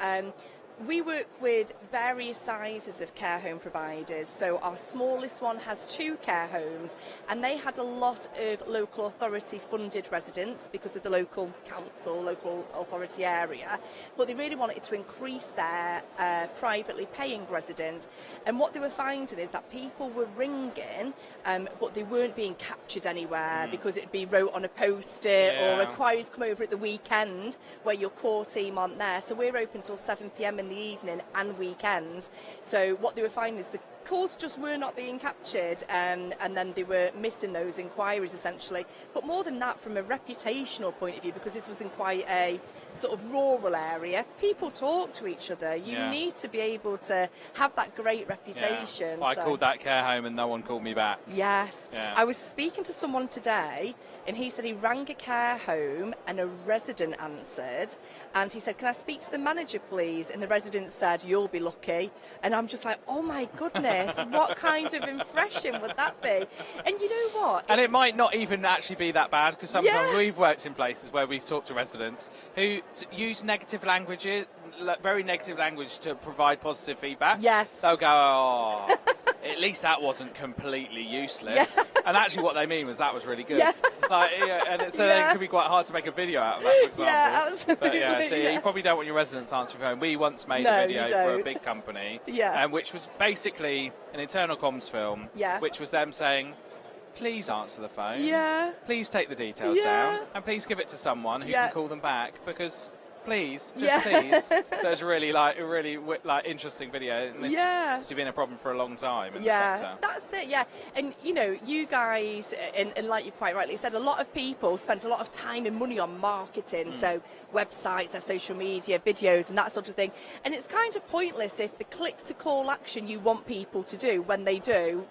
We work with various sizes of care home providers. So our smallest one has 2 care homes, and they had a lot of local authority funded residents because of the local council, local authority area. But they really wanted to increase their privately paying residents. And what they were finding is that people were ringing, but they weren't being captured anywhere because it'd be wrote on a post-it or inquiries come over at the weekend where your core team aren't there. So we're open till 7 p.m. in the evening and weekends. So what they were finding is the calls just were not being captured, and then they were missing those inquiries essentially. But more than that, from a reputational point of view, because this was in quite a sort of rural area, people talk to each other. You need to be able to have that great reputation.
I called that care home and no one called me back.
Yes. I was speaking to someone today and he said he rang a care home and a resident answered, and he said, "Can I speak to the manager please?" And the resident said, "You'll be lucky." And I'm just like, oh my goodness, what kind of impression would that be? And you know what?
And it might not even actually be that bad, because sometimes
Yeah.
we've worked in places where we've talked to residents who use negative languages, very negative language, to provide positive feedback.
Yes.
They'll go, "Oh, at least that wasn't completely useless." And actually what they mean was that was really good. And so it could be quite hard to make a video out of that, for example.
Yeah, absolutely.
But so you probably don't want your residents answering phone. We once made
No,
a video
you
for a
don't.
big company,
Yeah.
which was basically an internal comms film, which was them saying, "Please answer the phone.
Yeah.
Please take the details down, and please give it to someone who can call them back, because please, just please." There's really interesting video, and this has been a problem for a long time in the sector.
That's it. And you know, you guys, and like you quite rightly said, a lot of people spent a lot of time and money on marketing, so websites, their social media, videos, and that sort of thing. And it's kind of pointless if the click to call action you want people to do, when they do,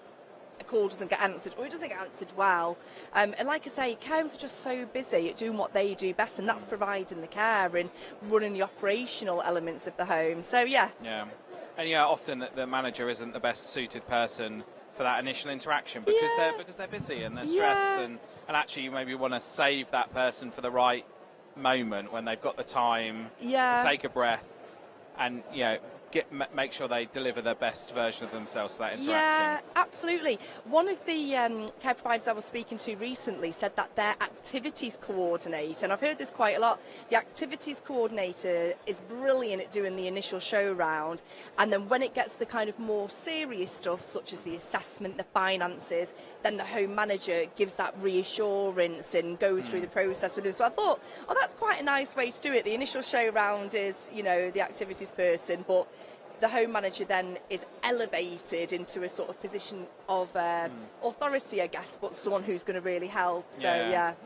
a call doesn't get answered, or it doesn't get answered well. And like I say, care homes are just so busy at doing what they do best, and that's providing the care and running the operational elements of the home. So
And often the manager isn't the best suited person for that initial interaction, because they're busy and they're stressed, and actually you maybe want to save that person for the right moment when they've got the time to take a breath and make sure they deliver their best version of themselves for that interaction.
Yeah, absolutely. One of the care providers I was speaking to recently said that their activities coordinator, and I've heard this quite a lot, the activities coordinator is brilliant at doing the initial show round, and then when it gets the kind of more serious stuff, such as the assessment, the finances, then the home manager gives that reassurance and goes through the process with them. So I thought, that's quite a nice way to do it. The initial show round is, the activities person, but the home manager then is elevated into a sort of position of authority, I guess, but someone who's going to really help. So,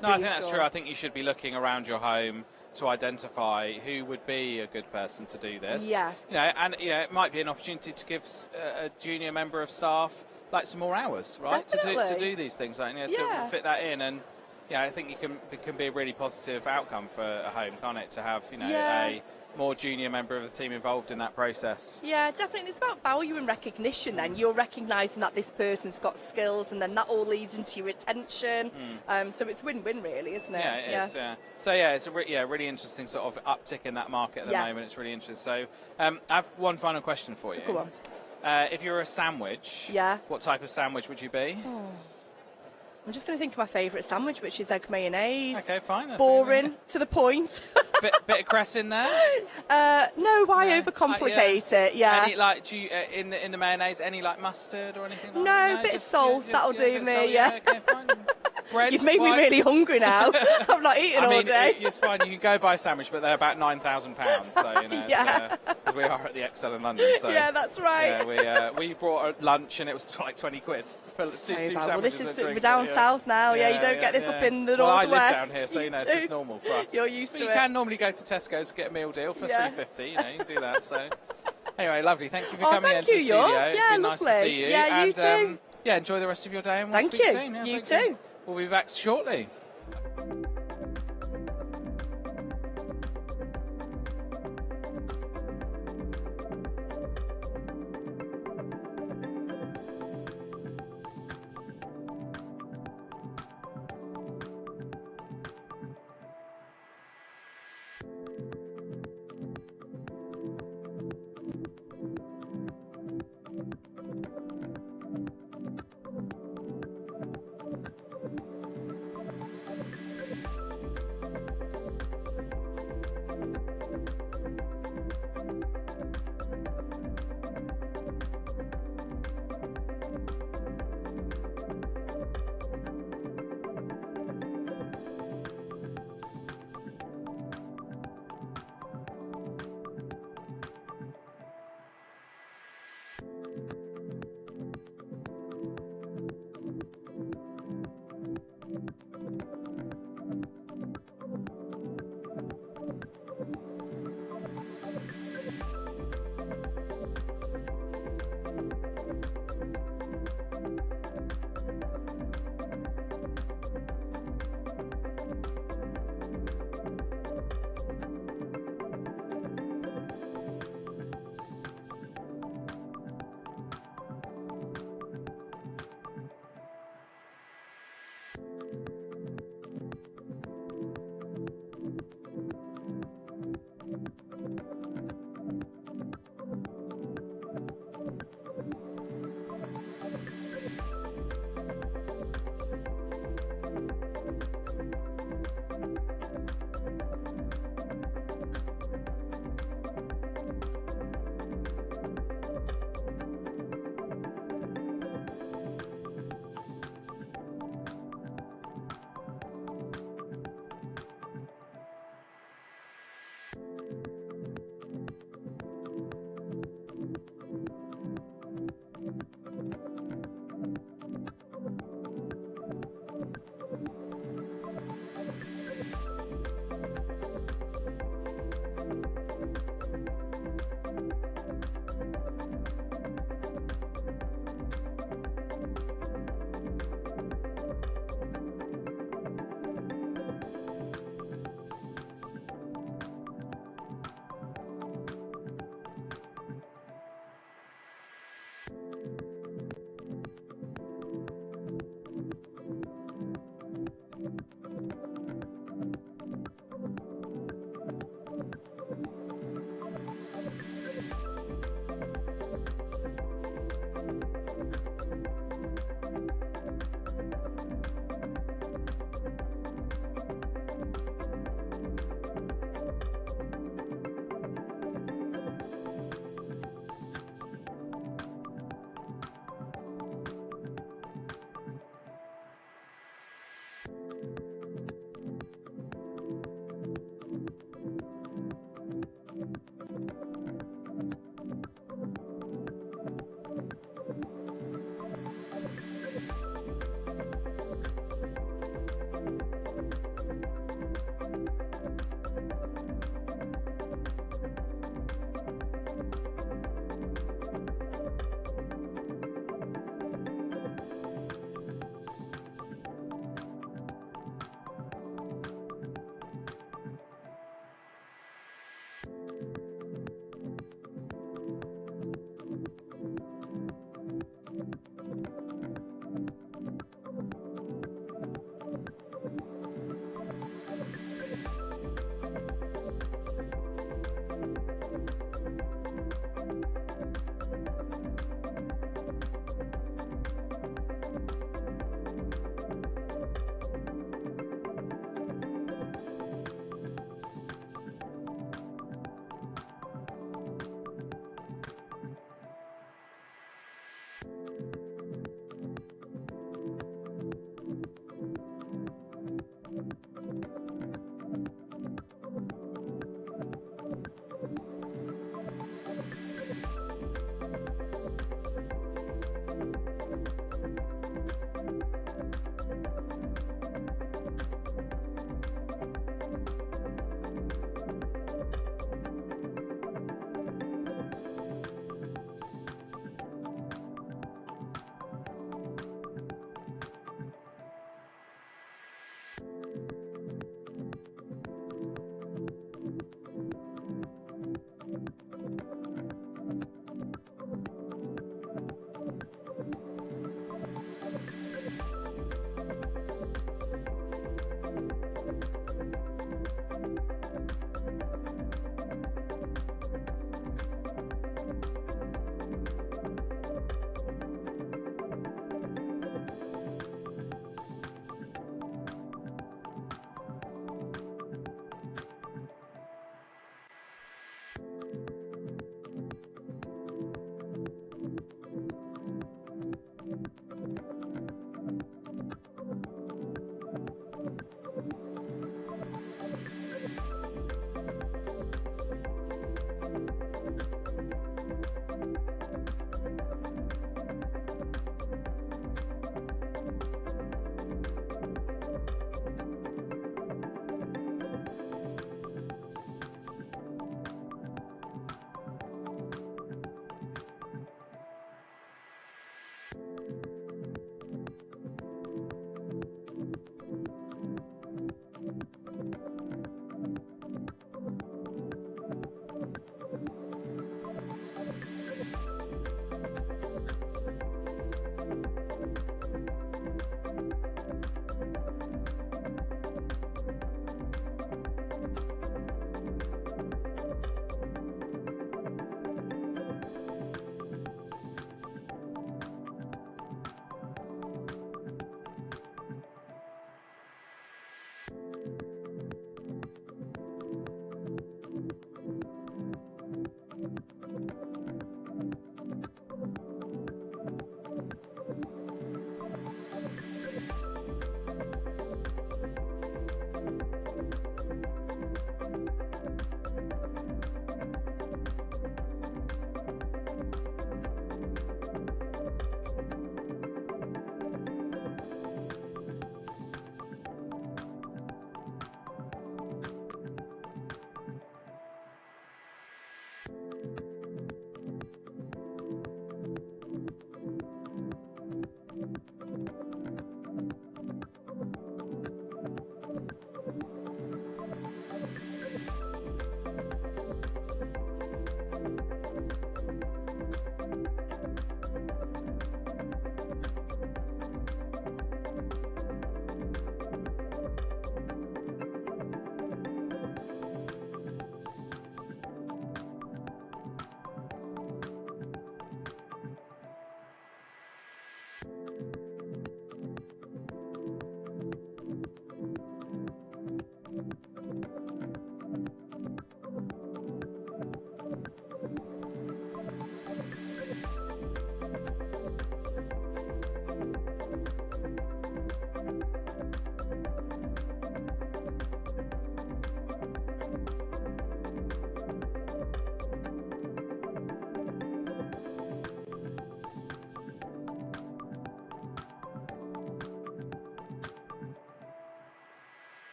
No, I think that's true. I think you should be looking around your home to identify who would be a good person to do this. It might be an opportunity to give a junior member of staff some more hours, right? To do these things, to fit that in. And I think it can be a really positive outcome for a home, can't it? To have a more junior member of the team involved in that process.
Yeah, definitely. It's about value and recognition then. You're recognising that this person's got skills, and then that all leads into your retention. So it's win-win really, isn't it?
Yeah, it is, So it's a really interesting sort of uptick in that market at the moment. It's really interesting. So I have one final question for you.
Go on.
If you're a sandwich, what type of sandwich would you be?
I'm just going to think of my favourite sandwich, which is egg mayonnaise.
Okay, fine. That's
boring, to the point.
bit of cress in there?
No, why overcomplicate it? Yeah.
Any, do you, in the mayonnaise, any mustard or anything like
no,
that?
No, bit of salt, that'll do me,
Okay, fine. Bread,
You've made me really hungry now. I'm not eating all day.
It's fine. You can go buy a sandwich, but they're about £9,000. So because we are at the Excel in London. So
that's right.
Yeah, we brought a lunch and it was like 20 quid for
so
two
bad.
sandwiches.
Well, this is
and a drink.
down south now. You don't get this up in the
northwest.
northwest.
I live down here, so it's just normal for us.
You're used
but
to
you
it.
You can normally go to Tesco's to get a meal deal for £3.50. You can do that. So anyway, lovely. Thank you for coming into the studio. It's been nice to see you.
Yeah, you too.
Enjoy the rest of your day, and we'll
thank
speak
you.
soon.
You too.
We'll be back shortly.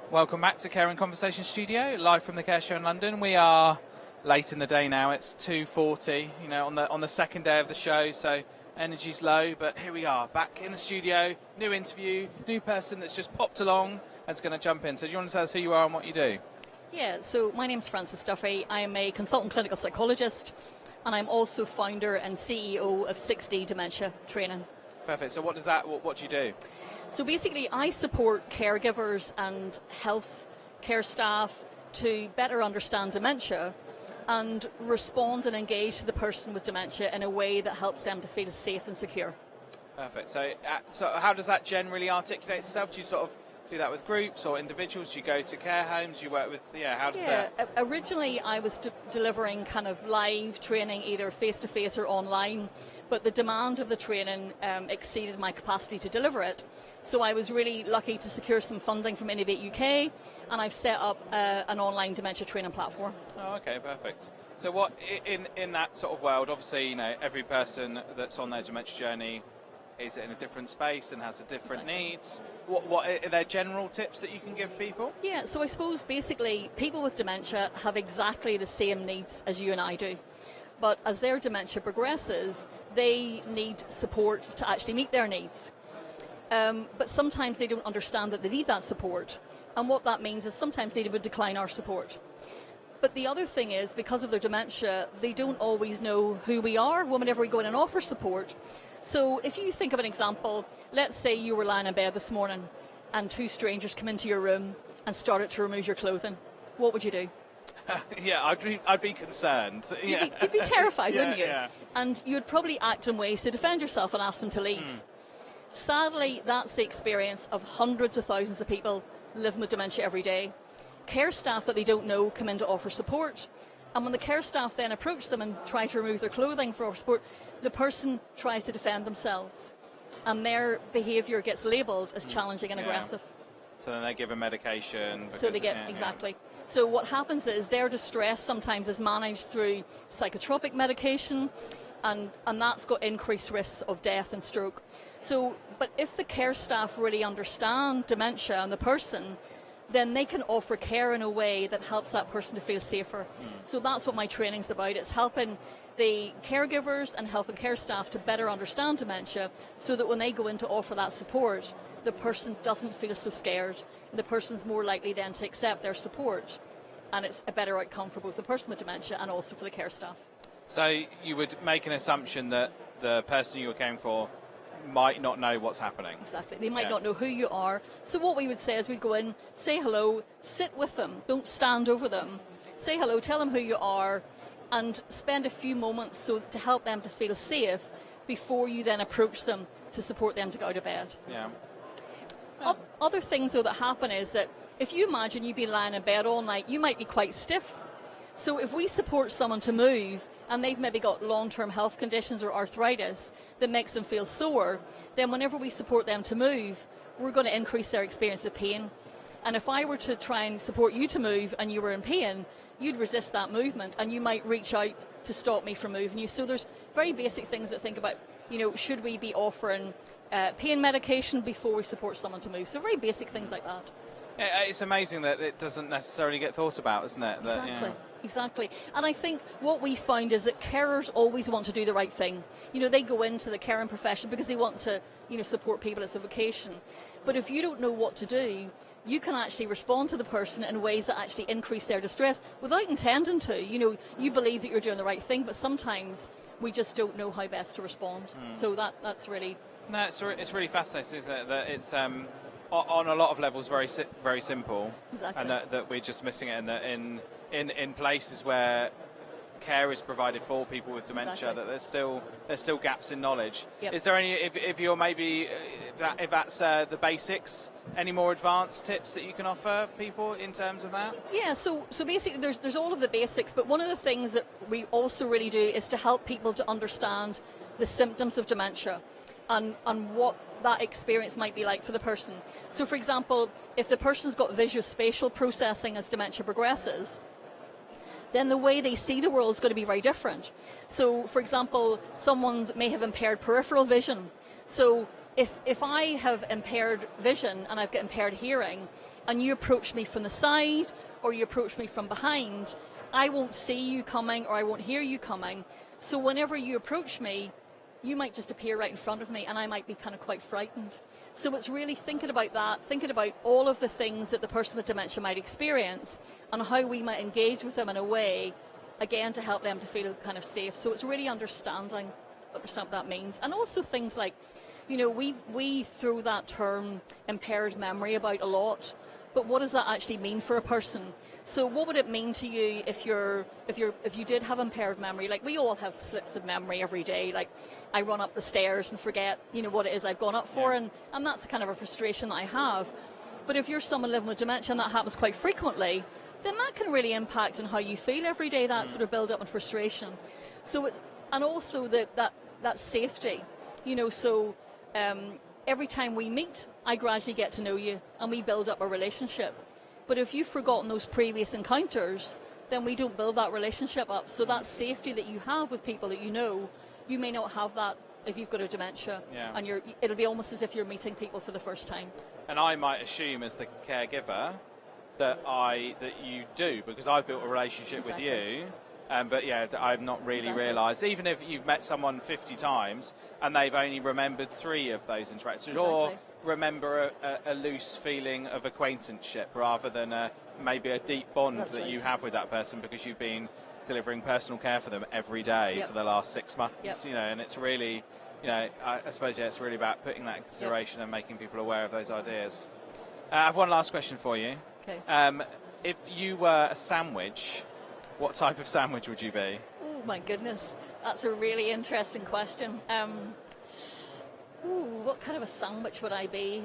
Welcome back to Care and Conversation Studio, live from the Care Show in London. We are late in the day now. It's 2:40, you know, on the second day of the show, so energy's low. But here we are, back in the studio. New interview, new person that's just popped along and's going to jump in. So do you want to tell us who you are and what you do?
Yeah, so my name's Frances Duffy. I'm a consultant clinical psychologist, and I'm also founder and CEO of 6D Dementia Training.
Perfect. So what do you do?
So basically, I support caregivers and health care staff to better understand dementia and respond and engage to the person with dementia in a way that helps them to feel safe and secure.
Perfect. So how does that generally articulate itself? Do you sort of do that with groups or individuals? Do you go to care homes? Do you work with, how does that?
Originally I was delivering kind of live training, either face-to-face or online, but the demand of the training exceeded my capacity to deliver it. So I was really lucky to secure some funding from Innovate UK, and I've set up an online dementia training platform.
Oh, okay, perfect. So what, in that sort of world, obviously, every person that's on their dementia journey is in a different space and has a different needs. What are there general tips that you can give people?
Yeah, so I suppose basically people with dementia have exactly the same needs as you and I do. But as their dementia progresses, they need support to actually meet their needs. But sometimes they don't understand that they need that support. And what that means is sometimes they would decline our support. But the other thing is, because of their dementia, they don't always know who we are whenever we go in and offer support. So if you think of an example, let's say you were lying in bed this morning and two strangers come into your room and started to remove your clothing. What would you do?
Yeah, I'd be concerned.
You'd be terrified,
Yeah,
wouldn't you?
yeah.
And you'd probably act in ways to defend yourself and ask them to leave. Sadly, that's the experience of hundreds of thousands of people living with dementia every day. Care staff that they don't know come in to offer support. And when the care staff then approach them and try to remove their clothing for support, the person tries to defend themselves. And their behaviour gets labelled as challenging and
Yeah.
aggressive.
So then they give a medication.
So they
because-
get,
yeah, yeah.
exactly. So what happens is their distress sometimes is managed through psychotropic medication, and that's got increased risks of death and stroke. So, but if the care staff really understand dementia and the person, then they can offer care in a way that helps that person to feel safer. So that's what my training's about. It's helping the caregivers and health and care staff to better understand dementia, so that when they go in to offer that support, the person doesn't feel so scared. The person's more likely then to accept their support, and it's a better outcome for both the person with dementia and also for the care staff.
So you would make an assumption that the person you were caring for might not know what's happening.
Exactly. They might
Yeah.
not know who you are. So what we would say is we'd go in, say hello, sit with them, don't stand over them. Say hello, tell them who you are, and spend a few moments so to help them to feel safe before you then approach them to support them to go out of bed.
Yeah.
Other things, though, that happen is that if you imagine you've been lying in bed all night, you might be quite stiff. So if we support someone to move and they've maybe got long-term health conditions or arthritis that makes them feel sore, then whenever we support them to move, we're going to increase their experience of pain. And if I were to try and support you to move and you were in pain, you'd resist that movement and you might reach out to stop me from moving you. So there's very basic things that think about, should we be offering pain medication before we support someone to move? So very basic things like that.
Yeah, it's amazing that it doesn't necessarily get thought about, isn't it? That,
Exactly.
yeah.
Exactly. And I think what we find is that carers always want to do the right thing. They go into the caring profession because they want to, support people. It's a vocation. But if you don't know what to do, you can actually respond to the person in ways that actually increase their distress without intending to. You believe that you're doing the right thing, but sometimes we just don't know how best to respond. So that's really...
No, it's really fascinating, isn't it? That it's on a lot of levels very very simple,
Exactly.
and that we're just missing it. And that in places where care is provided for people with dementia,
Exactly.
that there's still gaps in knowledge.
Yep.
Is there any, if you're maybe if that's the basics, any more advanced tips that you can offer people in terms of that?
Yeah, so basically there's all of the basics, but one of the things that we also really do is to help people to understand the symptoms of dementia and what that experience might be like for the person. So for example, if the person's got visuospatial processing as dementia progresses, then the way they see the world is going to be very different. So for example, someone may have impaired peripheral vision. So if I have impaired vision and I've got impaired hearing, and you approach me from the side or you approach me from behind, I won't see you coming or I won't hear you coming. So whenever you approach me, you might just appear right in front of me and I might be kind of quite frightened. So it's really thinking about that, thinking about all of the things that the person with dementia might experience and how we might engage with them in a way, again, to help them to feel kind of safe. So it's really understanding what that means. And also things like, we throw that term impaired memory about a lot, but what does that actually mean for a person? So what would it mean to you if you did have impaired memory? Like, we all have slips of memory every day. Like, I run up the stairs and forget, what it is I've gone up for, and that's a kind of a frustration that I have. But if you're someone living with dementia and that happens quite frequently, then that can really impact on how you feel every day, that sort of build up and frustration. So and also that safety, every time we meet, I gradually get to know you and we build up a relationship. But if you've forgotten those previous encounters, then we don't build that relationship up. So that safety that you have with people that you may not have that if you've got a dementia.
Yeah.
And it'll be almost as if you're meeting people for the first time.
And I might assume as the caregiver that you do, because I've built a relationship with
Exactly.
you, But yeah, I've not really
Exactly.
realised. Even if you've met someone 50 times and they've only remembered 3 of those interactions, or
Exactly.
remember a loose feeling of acquaintanceship rather than maybe a deep bond
That's
that
right.
you have with that person because you've been delivering personal care for them every day
Yep.
for the last 6 months.
Yep.
You know, and it's really, you know, I suppose it's really about putting that in consideration and making people aware of those ideas. I have one last question for you.
Okay.
If you were a sandwich, what type of sandwich would you be?
Oh my goodness, that's a really interesting question. What kind of a sandwich would I be?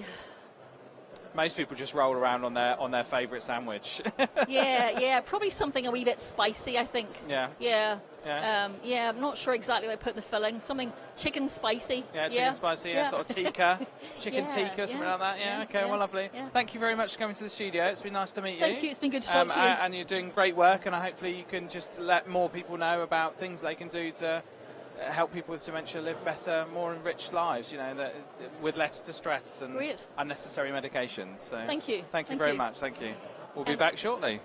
Most people just roll around on their favourite sandwich.
Yeah, probably something a wee bit spicy, I think.
Yeah.
Yeah.
Yeah.
I'm not sure exactly what I put in the filling. Something chicken spicy.
Yeah, chicken spicy, yeah, sort of tikka, chicken
Yeah,
tikka, something
yeah,
like that. Yeah,
yeah,
okay,
yeah,
well, lovely.
yeah.
Thank you very much for coming to the studio. It's been nice to meet you.
Thank you, it's been good to talk to you.
And you're doing great work, and hopefully you can just let more people know about things they can do to help people with dementia live better, more enriched lives, you know, with less distress and
Great.
unnecessary medications. So
Thank you.
Thank you
Thank
very
you.
much. Thank you. We'll be
And-
back shortly.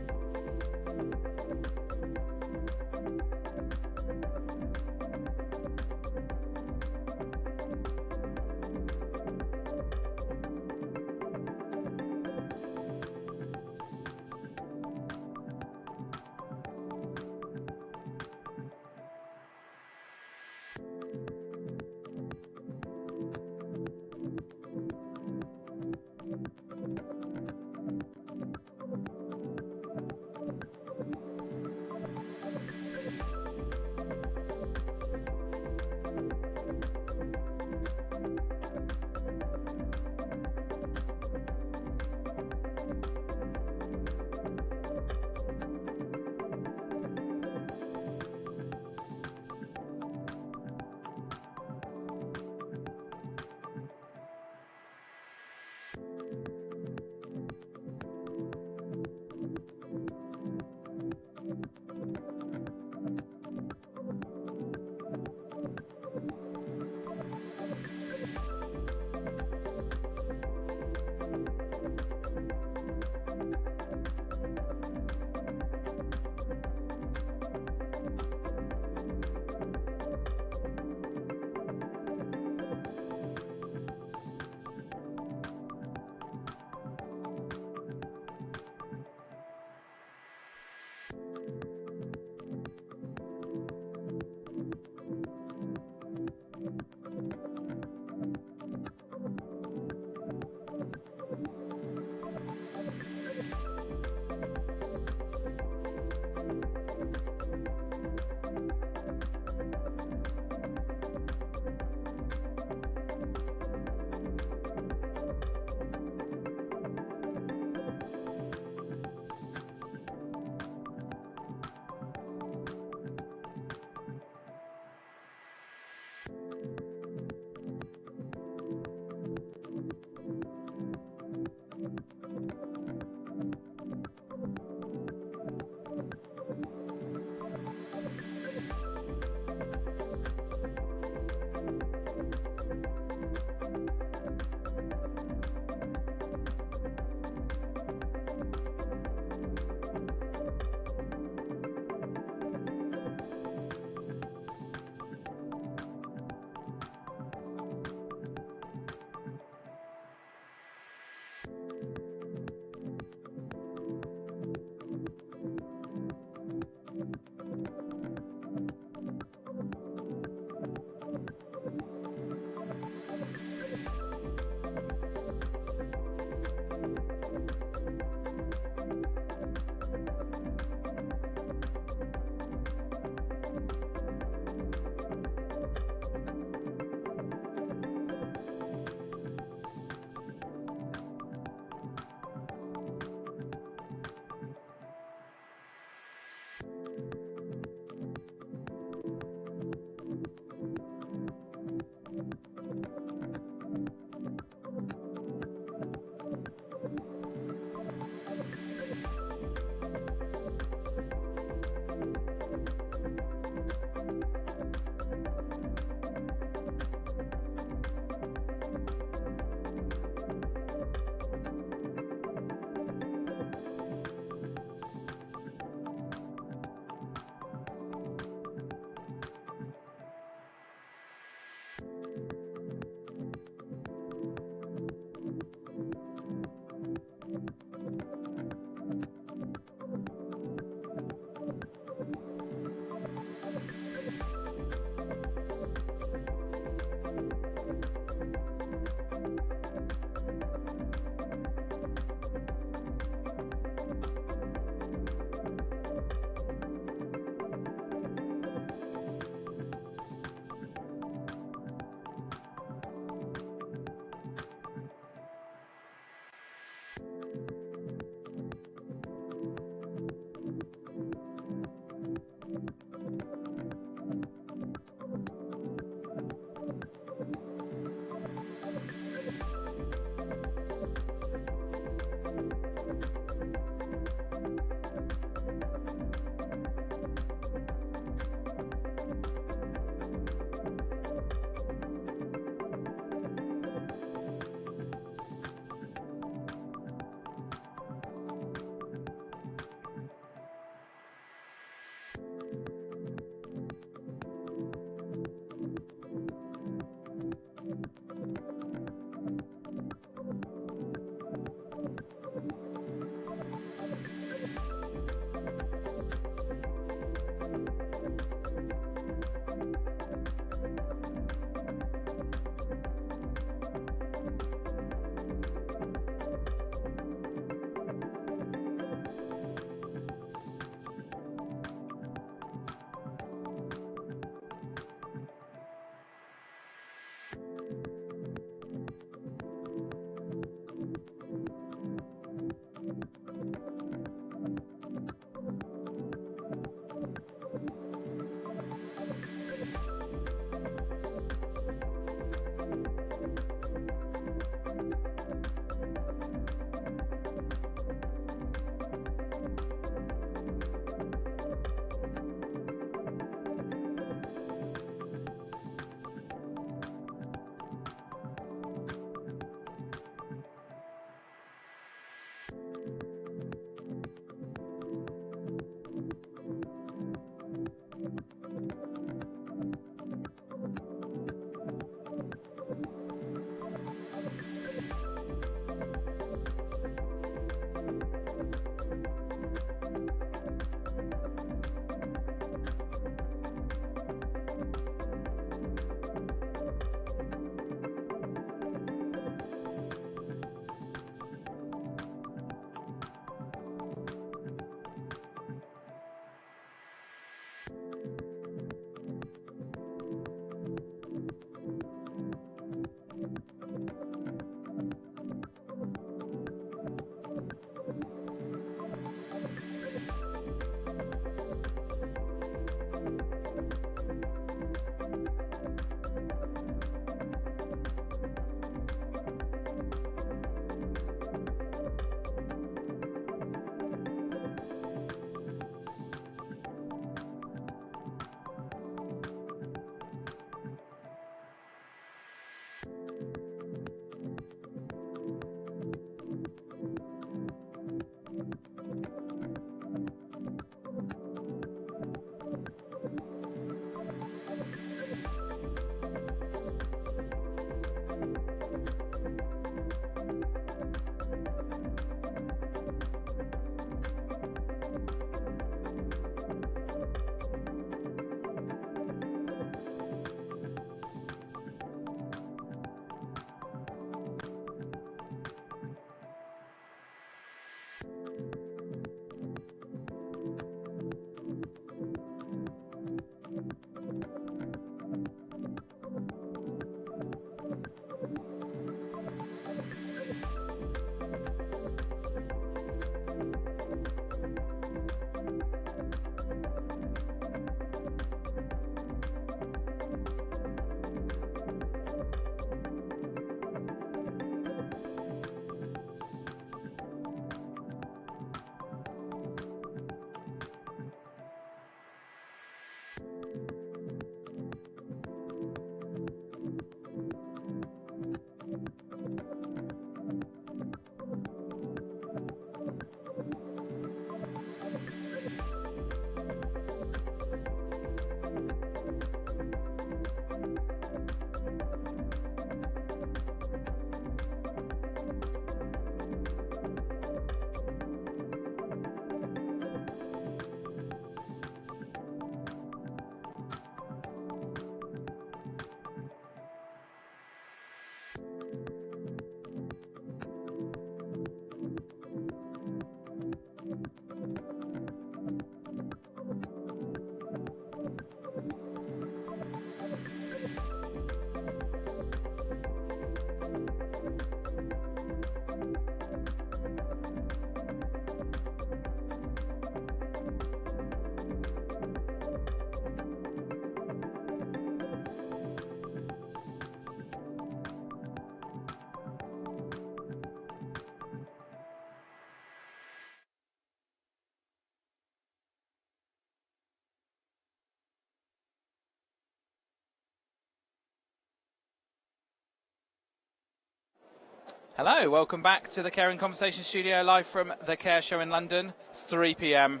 Hello, welcome back to the Caring Conversation studio, live from the Care Show in London. It's 3 p.m,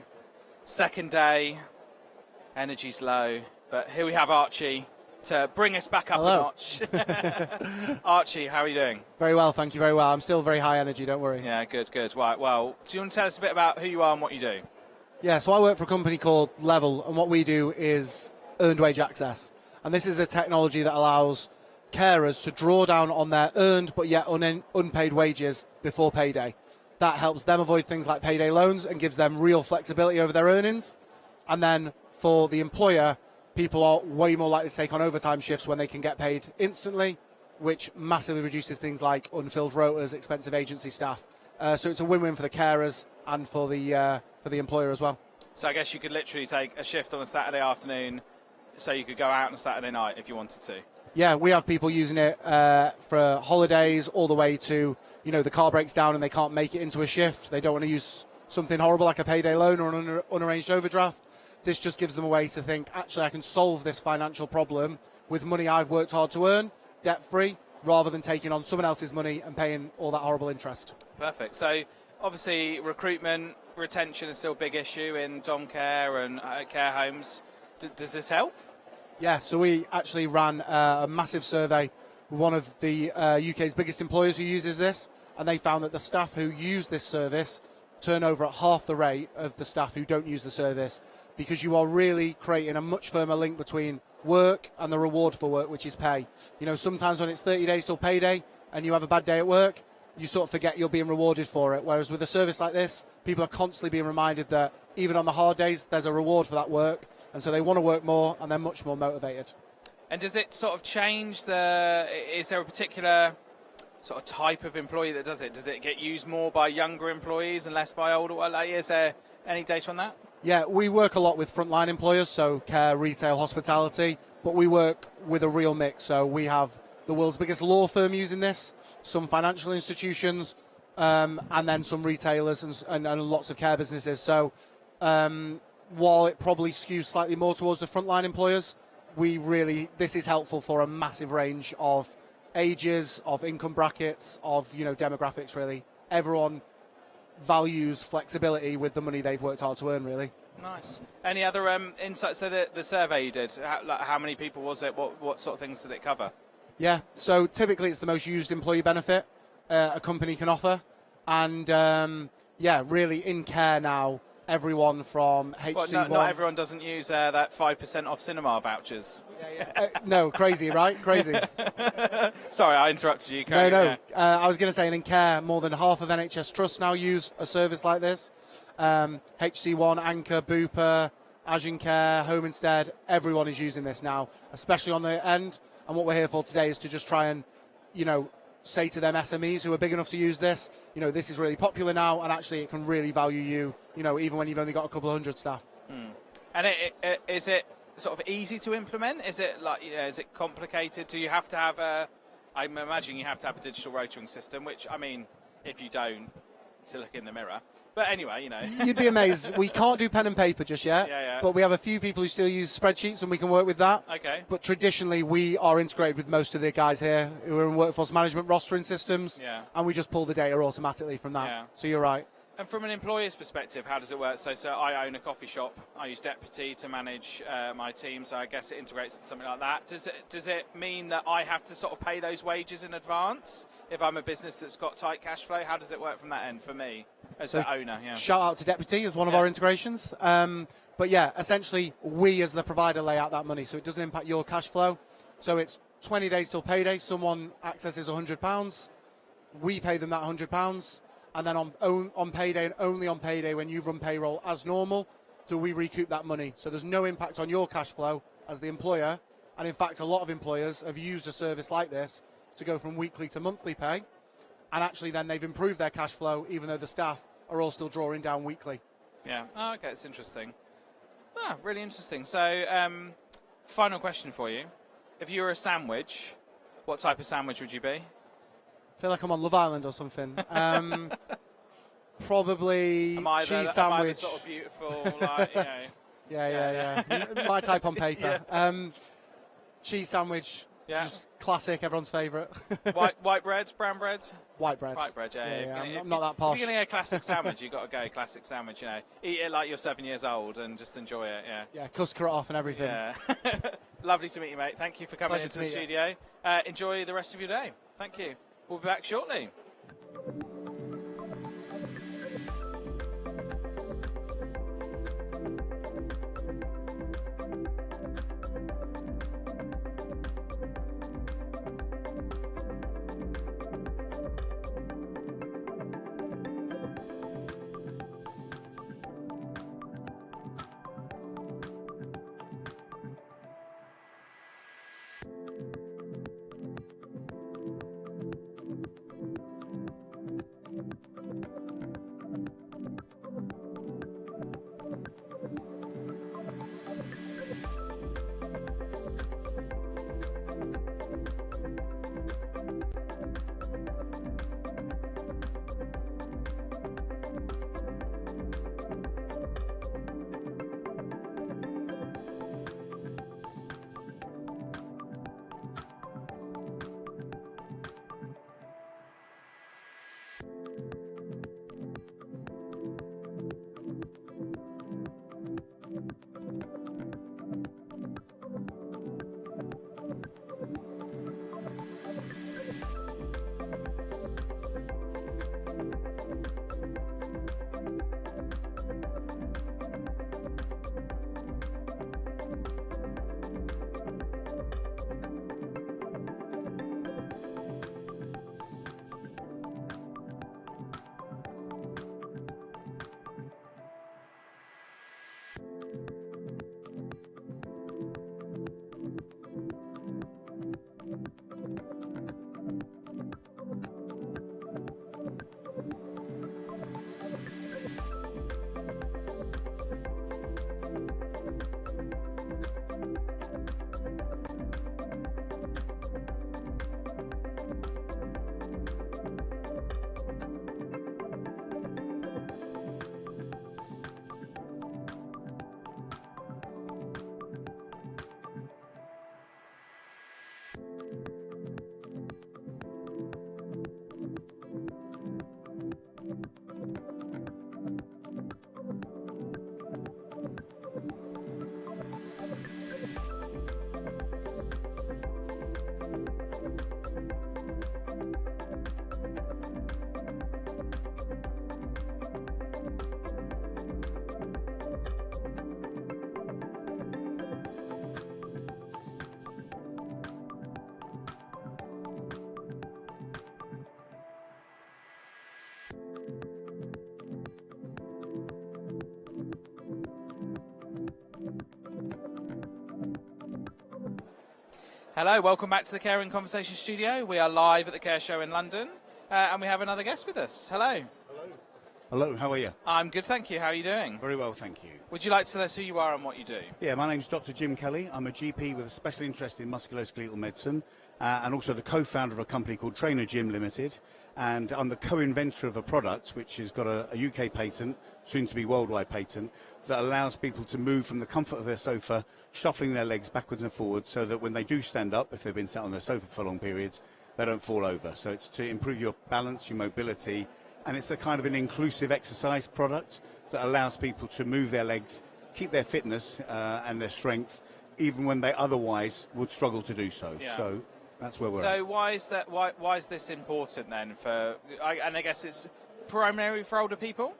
second day, energy's low, but here we have Archie to bring us back up a notch. Archie, how are you doing?
Very well, thank you, very well. I'm still very high energy, don't worry.
Yeah, good. Right, well, do you want to tell us a bit about who you are and what you do?
Yeah, so I work for a company called Level, and what we do is earned wage access. And this is a technology that allows carers to draw down on their earned but yet unpaid wages before payday. That helps them avoid things like payday loans and gives them real flexibility over their earnings. And then for the employer, people are way more likely to take on overtime shifts when they can get paid instantly, which massively reduces things like unfilled rotas, expensive agency staff. So it's a win-win for the carers and for the employer as well.
So I guess you could literally take a shift on a Saturday afternoon, so you could go out on a Saturday night if you wanted to.
Yeah, we have people using it for holidays all the way to, the car breaks down and they can't make it into a shift. They don't want to use something horrible like a payday loan or an unarranged overdraft. This just gives them a way to think, actually, I can solve this financial problem with money I've worked hard to earn, debt-free, rather than taking on someone else's money and paying all that horrible interest.
Perfect. So obviously recruitment, retention is still a big issue in dom care and care homes. Does this help?
Yeah, so we actually ran a massive survey with one of the UK's biggest employers who uses this, and they found that the staff who use this service turn over at half the rate of the staff who don't use the service, because you are really creating a much firmer link between work and the reward for work, which is pay. Sometimes when it's 30 days till payday and you have a bad day at work, you sort of forget you're being rewarded for it. Whereas with a service like this, people are constantly being reminded that even on the hard days, there's a reward for that work. And so they want to work more and they're much more motivated.
And does it sort of change is there a particular sort of type of employee that does it? Does it get used more by younger employees and less by older? Is there any data on that?
Yeah, we work a lot with frontline employers, so care, retail, hospitality, but we work with a real mix. So we have the world's biggest law firm using this, some financial institutions, and then some retailers and lots of care businesses. So while it probably skews slightly more towards the frontline employers, this is helpful for a massive range of ages, of income brackets, of demographics. Really, everyone values flexibility with the money they've worked hard to earn. Really.
Nice. Any other insights? So the survey you did, how many people was it? What sort of things did it cover?
Yeah, so typically it's the most used employee benefit a company can offer, and really in care now. Everyone from HC1.
Not everyone doesn't use that 5% off cinema vouchers.
No, crazy, right? Crazy.
Sorry, I interrupted you.
No. I was going to say, in care, more than half of NHS trusts now use a service like this. HC1, Anchor, Bupa, Agincare, Home Instead, everyone is using this now, especially on the end. And what we're here for today is to just try and, say to them SMEs who are big enough to use this, this is really popular now, and actually it can really value you, even when you've only got a couple of hundred staff.
And is it sort of easy to implement? Is it is it complicated? Do you have to have I'm imagining you have to have a digital rotoring system, which, if you don't, to look in the mirror. But anyway,
You'd be amazed. We can't do pen and paper just yet, but we have a few people who still use spreadsheets and we can work with that.
Okay.
But traditionally, we are integrated with most of the guys here who are in workforce management rostering systems, and we just pull the data automatically from that.
Yeah.
So you're right.
And from an employer's perspective, how does it work? So I own a coffee shop. I use Deputy to manage my team, so I guess it integrates into something like that. Does it mean that I have to sort of pay those wages in advance if I'm a business that's got tight cash flow? How does it work from that end for me as the owner? Yeah.
Shout out to Deputy as one of our integrations. But yeah, essentially, we as the provider lay out that money, so it doesn't impact your cash flow. So it's 20 days till payday. Someone accesses £100. We pay them that £100. And then on payday, and only on payday when you run payroll as normal, do we recoup that money. So there's no impact on your cash flow as the employer. And in fact, a lot of employers have used a service like this to go from weekly to monthly pay. And actually then they've improved their cash flow, even though the staff are all still drawing down weekly.
Yeah. Oh, okay, it's interesting. Really interesting. So, final question for you. If you were a sandwich, what type of sandwich would you be?
I feel like I'm on Love Island or something. Probably cheese sandwich.
Am I the sort of beautiful,
Yeah. My type on paper. Cheese sandwich,
Yeah.
Just classic, everyone's favourite.
White breads, brown breads?
White bread.
White bread, yeah.
I'm not that posh.
If you're going to go classic sandwich, you've got to go classic sandwich, you know. Eat it like you're 7 years old and just enjoy it, yeah.
Yeah, cuss it off and everything.
Yeah. Lovely to meet you, mate. Thank you for coming
Pleasure
into
to
the
meet you.
studio. Enjoy the rest of your day. Thank you. We'll be back shortly. Hello, welcome back to the Care and Conversation studio. We are live at the Care Show in London, and we have another guest with us. Hello.
Hello, how are you?
I'm good, thank you. How are you doing?
Very well, thank you.
Would you like to tell us who you are and what you do?
Yeah, my name's Dr. Jim Kelly. I'm a GP with a special interest in musculoskeletal medicine and also the co-founder of a company called Trainer Gym Limited. And I'm the co-inventor of a product which has got a UK patent, soon to be worldwide patent, that allows people to move from the comfort of their sofa, shuffling their legs backwards and forwards so that when they do stand up, if they've been sat on their sofa for long periods, they don't fall over. So it's to improve your balance, your mobility, and it's a kind of an inclusive exercise product that allows people to move their legs, keep their fitness and their strength, even when they otherwise would struggle to do so.
Yeah.
So that's where we're at.
So why is that? Why is this important then? And I guess it's primarily for older people.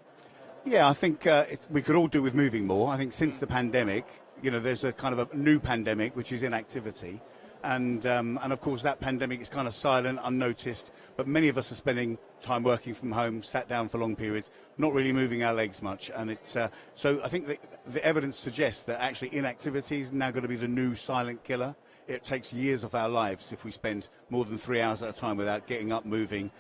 Yeah, I think we could all do with moving more. I think since the pandemic, you know, there's a kind of a new pandemic, which is inactivity. And of course, that pandemic is kind of silent, unnoticed. But many of us are spending time working from home, sat down for long periods, not really moving our legs much. And it's so I think the evidence suggests that actually inactivity is now going to be the new silent killer. It takes years of our lives if we spend more than 3 hours at a time without getting up, moving.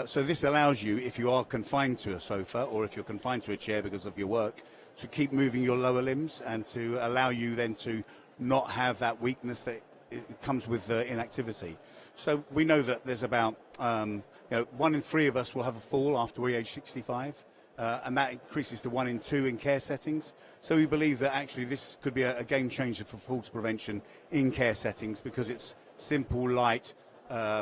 So this allows you, if you are confined to a sofa or if you're confined to a chair because of your work, to keep moving your lower limbs and to allow you then to not have that weakness that it comes with inactivity. So we know that there's about 1 in 3 of us will have a fall after we age 65, and that increases to 1 in 2 in care settings. So we believe that actually this could be a game changer for falls prevention in care settings because it's simple, light,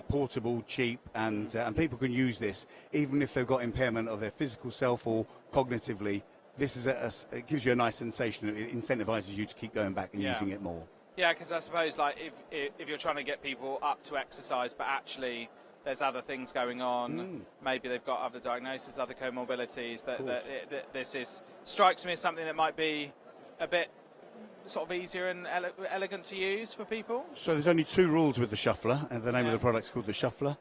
portable, cheap, and people can use this even if they've got impairment of their physical self or cognitively. This is it gives you a nice sensation. It incentivizes you to keep going back and using it more.
Yeah, because I suppose like if you're trying to get people up to exercise, but actually there's other things going on, maybe they've got other diagnoses, other comorbidities. That this strikes me as something that might be a bit sort of easier and elegant to use for people.
So there's only 2 rules with the Shuffler, and the name of the product's called the Shuffler.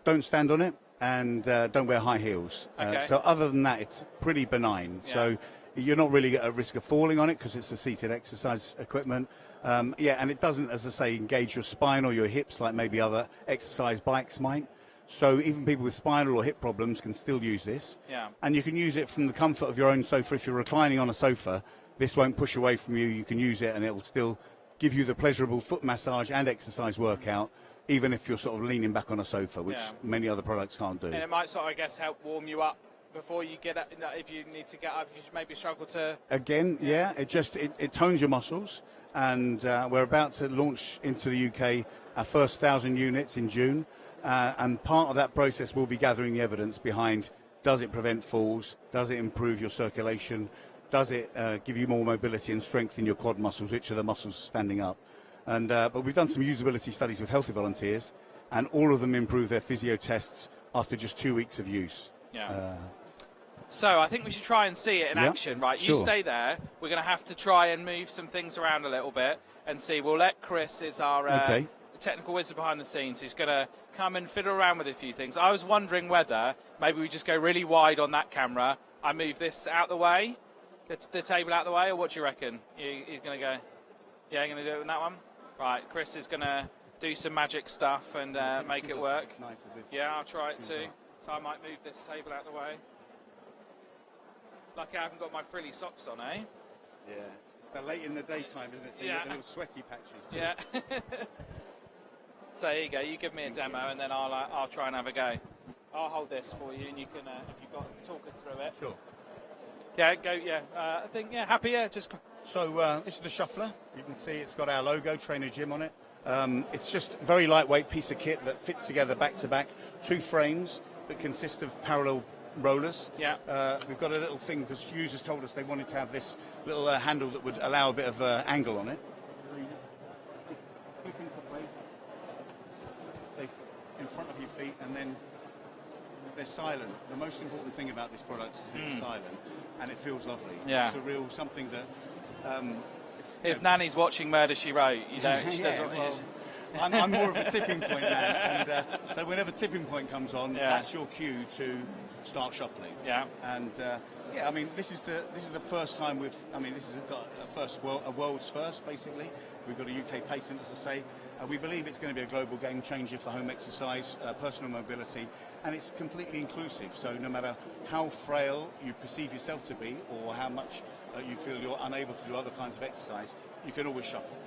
Don't stand on it, and don't wear high heels. So other than that, it's pretty benign. Yeah. So you're not really at risk of falling on it because it's a seated exercise equipment. And it doesn't, as I say, engage your spine or your hips like maybe other exercise bikes might. So even people with spinal or hip problems can still use this.
Yeah.
And you can use it from the comfort of your own sofa. If you're reclining on a sofa, this won't push away from you. You can use it and it'll still give you the pleasurable foot massage and exercise workout, even if you're sort of leaning back on a sofa, which many other products can't do.
And it might sort of, I guess, help warm you up before you get up, if you need to get up, if you maybe struggle to...
Again, it tones your muscles, and we're about to launch into the UK our first 1,000 units in June, and part of that process will be gathering the evidence behind, does it prevent falls, does it improve your circulation, does it give you more mobility and strength in your quad muscles, which are the muscles standing up. And but we've done some usability studies with healthy volunteers, and all of them improve their physio tests after just 2 weeks of use.
Yeah. So I think we should try and see it in action, right?
Sure.
You stay there. We're going to have to try and move some things around a little bit and see. We'll let Chris, is our technical wizard behind the scenes, who's going to come and fiddle around with a few things. I was wondering whether maybe we just go really wide on that camera. I move this out the way, the table out the way, or what do you reckon? He's going to go, you're going to do it in that one? Right, Chris is going to do some magic stuff and make it work. Yeah, I'll try it too. So I might move this table out the way. Lucky I haven't got my frilly socks on, eh?
Yeah, it's the late in the daytime, isn't it? So you get the little sweaty patches too.
Yeah. So here you go. You give me a demo, and then I'll try and have a go. I'll hold this for you, and you can, if you've got, talk us through it.
Sure.
Yeah, go. Yeah, I think happy. Yeah, just.
So this is the Shuffler. You can see it's got our logo, Trainer Gym, on it. It's just a very lightweight piece of kit that fits together back to back. 2 frames that consist of parallel rollers.
Yeah.
We've got a little thing because users told us they wanted to have this little handle that would allow a bit of angle on it. Keep into place. They in front of your feet, and then they're silent. The most important thing about this product is that it's silent and it feels lovely.
Yeah.
It's a real something that.
If Nanny's watching Murder, She Wrote, you know, she doesn't.
I'm more of a tipping point man, and so whenever tipping point comes on, that's your cue to start shuffling.
Yeah.
And I mean, this is the first time this has got a world's first, basically. We've got a UK patent, as I say. We believe it's going to be a global game changer for home exercise, personal mobility, and it's completely inclusive. So no matter how frail you perceive yourself to be, or how much you feel you're unable to do other kinds of exercise, you can always shuffle.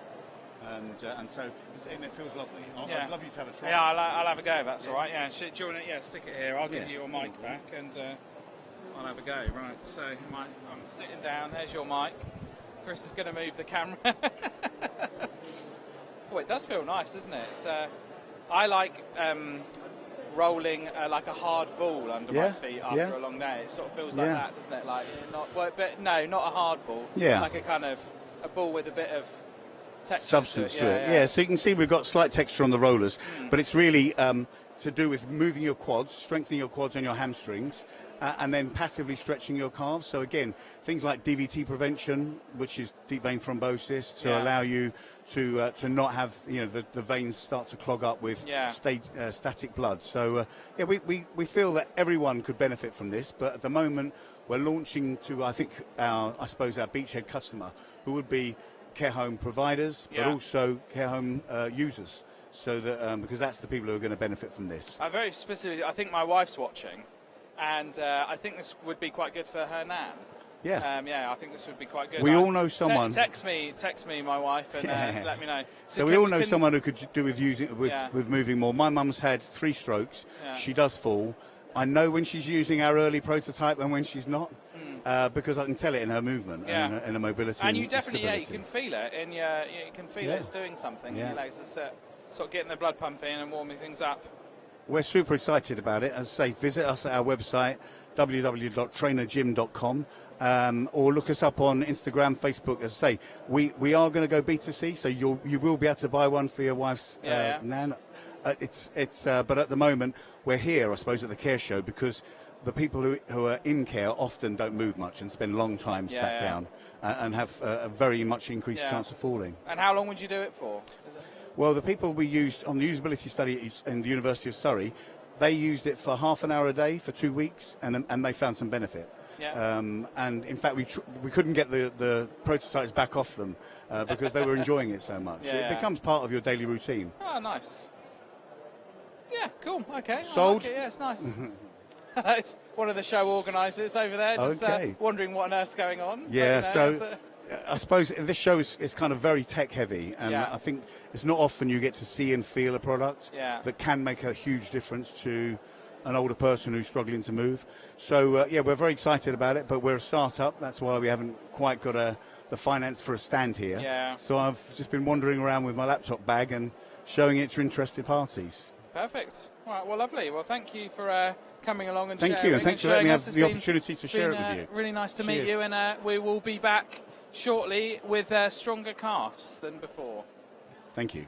And so it feels lovely. I'd love you to have a try.
Yeah, I'll have a go. If that's all right. Yeah, do you want to, stick it here. I'll give you your mic back, and I'll have a go. Right. So I'm sitting down. There's your mic. Chris is going to move the camera. Oh, it does feel nice, doesn't it? It's, I like rolling like a hard ball under my feet after a long day. It sort of feels like that, doesn't it? Like not a hard ball.
Yeah.
Like a ball with a bit of texture
substance to it. Yeah, so you can see we've got slight texture on the rollers, but it's really to do with moving your quads, strengthening your quads and your hamstrings, and then passively stretching your calves. So again, things like DVT prevention, which is deep vein thrombosis, to allow you to not have the veins start to clog up with static blood. So we feel that everyone could benefit from this, but at the moment we're launching to our beachhead customer, who would be care home providers, but also care home users. So that because that's the people who are going to benefit from this.
Very specifically, I think my wife's watching, and I think this would be quite good for her nan.
Yeah.
I think this would be quite good.
We all know someone.
Text me, my wife, and let me know.
So we all know someone who could do with moving more. My mum's had 3 strokes. Yeah. She does fall. I know when she's using our early prototype and when she's not, because I can tell it in her movement and her mobility.
And you definitely, you can feel it in your. You can feel it's doing something in your legs. sort of getting the blood pumping and warming things up.
We're super excited about it. As I say, visit us at our website, www.trainergym.com, or look us up on Instagram, Facebook. As I say, we are going to go B2C, so you will be able to buy one for your wife's nan. But at the moment, we're here, I suppose, at the Care Show because the people who are in care often don't move much and spend a long time sat down and have a very much increased chance of falling.
And how long would you do it for?
Well, the people we used on the usability study in the University of Surrey, they used it for half an hour a day for 2 weeks, and they found some benefit.
Yeah.
And in fact, we couldn't get the prototypes back off them because they were enjoying it so much.
Yeah,
it becomes part of your daily routine.
Oh, nice. Yeah, cool. Okay.
Sold?
I like it. Yeah, it's nice. It's one of the show organisers over there, just wondering what on earth's going on.
Yeah,
but,
so I suppose this show is kind of very tech heavy, and I think it's not often you get to see and feel a product that can make a huge difference to an older person who's struggling to move. So we're very excited about it, but we're a start-up. That's why we haven't quite got the finance for a stand here.
Yeah.
So I've just been wandering around with my laptop bag and showing it to interested parties.
Perfect. All right, well, lovely. Well, thank you for coming along and sharing.
Thank you, and thanks for letting me have the opportunity to share it with you.
Really nice to meet you, and we will be back shortly with stronger calves than before.
Thank you.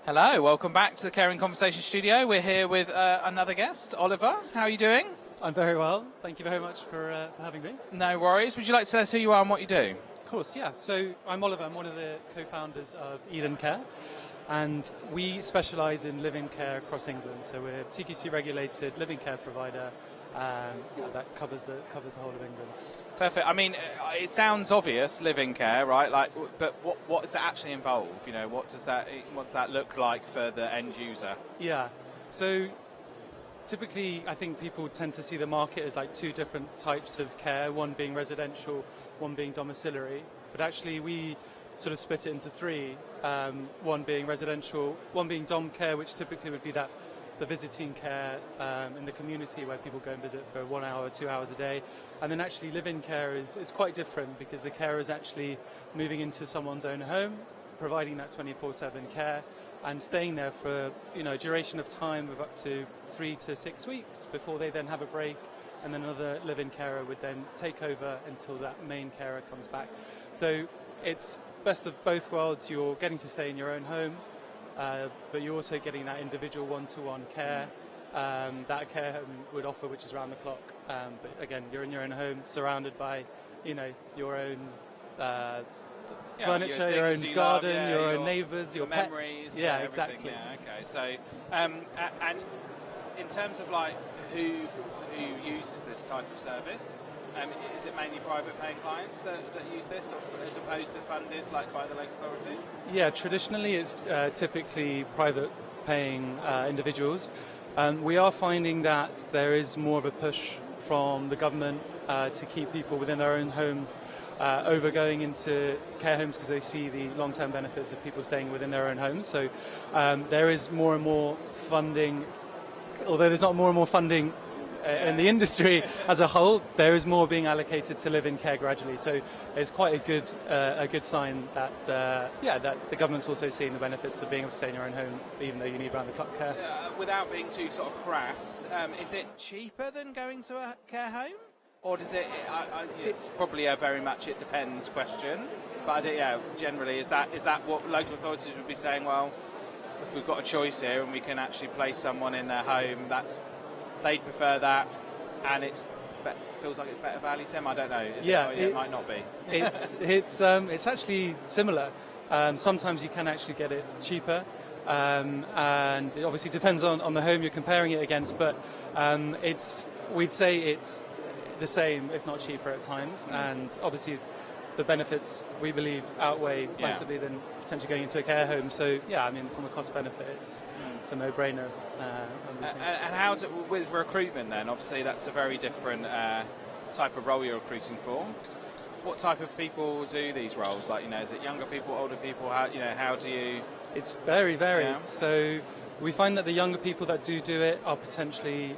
Hello, welcome back to the Caring Conversation studio. We're here with another guest, Oliver. How are you doing?
I'm very well. Thank you very much for having me.
No worries. Would you like to tell us who you are and what you do?
Of course, yeah. So I'm Oliver. I'm one of the co-founders of Eden Care, and we specialise in live-in care across England. So we're a CQC regulated live-in care provider. That covers the whole of England.
Perfect. I mean, it sounds obvious, live-in care, right? Like, but what does that actually involve? You know, what does that look like for the end user?
Yeah. So typically, I think people tend to see the market as like two different types of care, one being residential, one being domiciliary. But actually, we sort of split it into three, one being residential, one being dom care, which typically would be the visiting care in the community where people go and visit for 1 hour, 2 hours a day. And then actually live-in care is quite different, because the care is actually moving into someone's own home, providing that 24/7 care, and staying there for a duration of time of up to 3 to 6 weeks before they then have a break, and then another live-in carer would then take over until that main carer comes back. So it's best of both worlds. You're getting to stay in your own home, but you're also getting that individual one-to-one care that care home would offer, which is round the clock. But again, you're in your own home, surrounded by your own furniture, your own garden, your own neighbours, your pets.
Memories.
Yeah, exactly.
Yeah, okay. So, and in terms of like who uses this type of service, is it mainly private paying clients that use this, or as opposed to funded like by the local authority?
Yeah, traditionally it's typically private paying individuals. We are finding that there is more of a push from the government to keep people within their own homes over going into care homes, because they see the long-term benefits of people staying within their own homes. So there is more and more funding, although there's not more and more funding in the industry as a whole, there is more being allocated to live-in care gradually. So it's quite a good sign that that the government's also seeing the benefits of being able to stay in your own home, even though you need round-the-clock care.
Without being too sort of crass, is it cheaper than going to a care home? Or does it? It's probably a very much it depends question. But generally, is that what local authorities would be saying? Well, if we've got a choice here and we can actually place someone in their home, they'd prefer that, and feels like it's better value to them. I don't know. It might not be.
It's actually similar. Sometimes you can actually get it cheaper. And it obviously depends on the home you're comparing it against, but we'd say it's the same, if not cheaper at times, and obviously the benefits, we believe, outweigh massively than potentially going into a care home. So from a cost benefit, it's a no-brainer.
And how with recruitment then? Obviously that's a very different type of role you're recruiting for. What type of people do these roles? Like, is it younger people, older people? How do you?
It's very varied.
Yeah.
So we find that the younger people that do it are potentially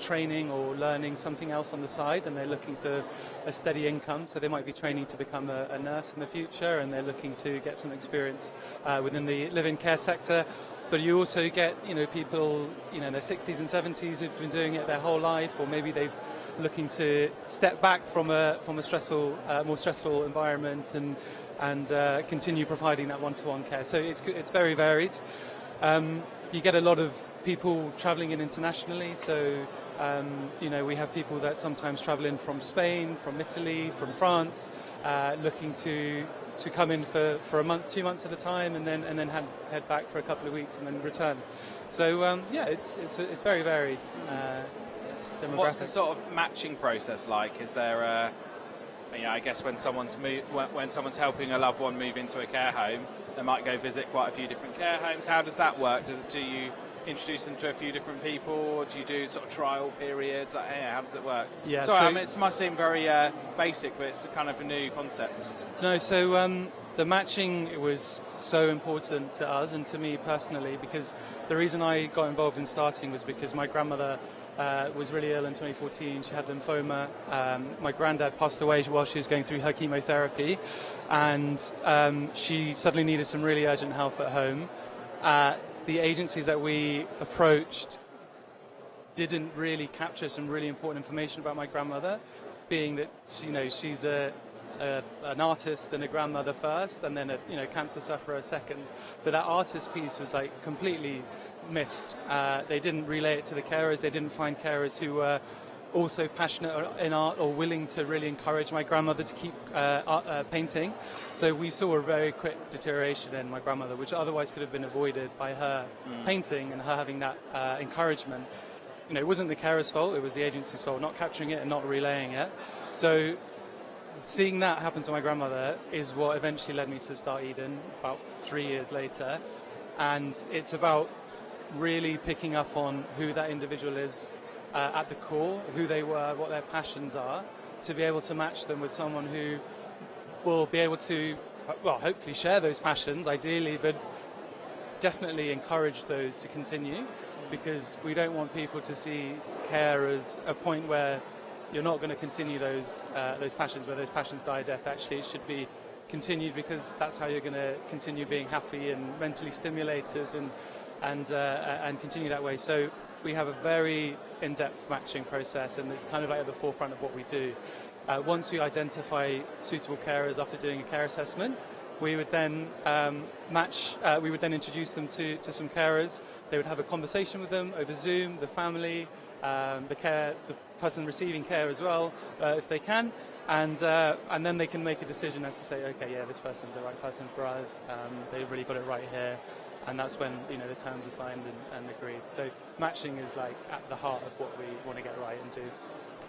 training or learning something else on the side, and they're looking for a steady income. So they might be training to become a nurse in the future, and they're looking to get some experience within the live-in care sector. But you also get people in their 60s and 70s who've been doing it their whole life, or maybe they've looking to step back from a stressful, more stressful environment and continue providing that one-to-one care. So it's very varied. You get a lot of people travelling in internationally. So we have people that sometimes travel in from Spain, from Italy, from France, looking to come in for a month, 2 months at a time, and then head back for a couple of weeks and then return. So it's very varied.
What's the sort of matching process like? Is there I guess when someone's helping a loved one move into a care home, they might go visit quite a few different care homes. How does that work? Do you introduce them to a few different people, or do you do sort of trial periods? How does it work?
Yeah,
sorry, it must seem very basic, but it's kind of a new concept.
No, so the matching was so important to us and to me personally, because the reason I got involved in starting was because my grandmother was really ill in 2014. She had lymphoma. My granddad passed away while she was going through her chemotherapy, and she suddenly needed some really urgent help at home. The agencies that we approached didn't really capture some really important information about my grandmother, being that she's a an artist and a grandmother first, and then a cancer sufferer second. But that artist piece was like completely missed. They didn't relay it to the carers. They didn't find carers who were also passionate in art or willing to really encourage my grandmother to keep painting. So we saw a very quick deterioration in my grandmother, which otherwise could have been avoided by her painting and her having that encouragement. It wasn't the carer's fault, it was the agency's fault, not capturing it and not relaying it. So seeing that happen to my grandmother is what eventually led me to start Eden about 3 years later. And it's about really picking up on who that individual is at the core, who they were, what their passions are, to be able to match them with someone who will be able to, well, hopefully share those passions, ideally, but definitely encourage those to continue, because we don't want people to see care as a point where you're not going to continue those passions, where those passions die a death. Actually, it should be continued, because that's how you're going to continue being happy and mentally stimulated and continue that way. So we have a very in-depth matching process, and it's kind of like at the forefront of what we do. Once we identify suitable carers after doing a care assessment, we would then we would then introduce them to some carers. They would have a conversation with them over Zoom, the family, the person receiving care as well, if they can, and then they can make a decision as to say, okay, yeah, this person's the right person for us. They really got it right here. And that's when the terms are signed and agreed. So matching is like at the heart of what we want to get right and do.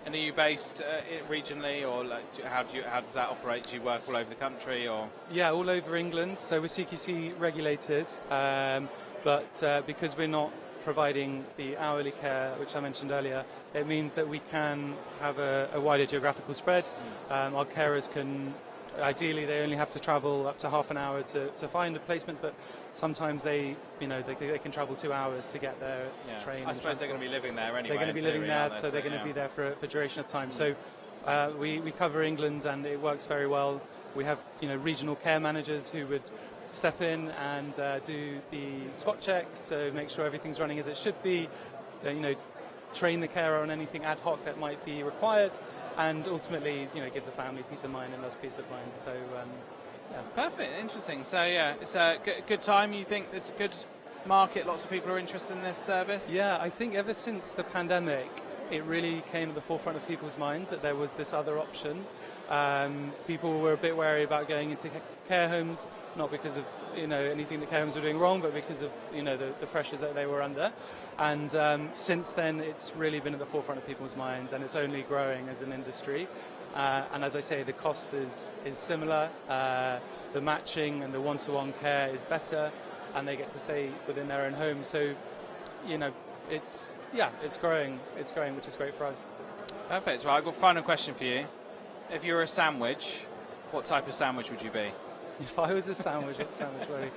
And are you based regionally, or how does that operate? Do you work all over the country, or?
Yeah, all over England. So we're CQC regulated, but because we're not providing the hourly care, which I mentioned earlier, it means that we can have a wider geographical spread. Our carers can. Ideally, they only have to travel up to half an hour to find a placement, but sometimes they can travel 2 hours to get their train.
I suppose they're going to be living there anyway.
They're going to be living there, so they're going to be there for duration of time. So we cover England, and it works very well. We have regional care managers who would step in and do the spot checks, so make sure everything's running as it should be. Train the carer on anything ad hoc that might be required, and ultimately, give the family peace of mind and us peace of mind. So, yeah.
Perfect, interesting. So, yeah, it's a good time. You think it's a good market? Lots of people are interested in this service.
Yeah, I think ever since the pandemic, it really came to the forefront of people's minds that there was this other option. People were a bit wary about going into care homes, not because of anything that care homes were doing wrong, but because of the pressures that they were under. And since then, it's really been at the forefront of people's minds, and it's only growing as an industry. And as I say, the cost is similar. The matching and the one-to-one care is better, and they get to stay within their own home. So, it's growing. It's growing, which is great for us.
Perfect. Well, I've got a final question for you. If you were a sandwich, what type of sandwich would you be?
If I was a sandwich, what sandwich would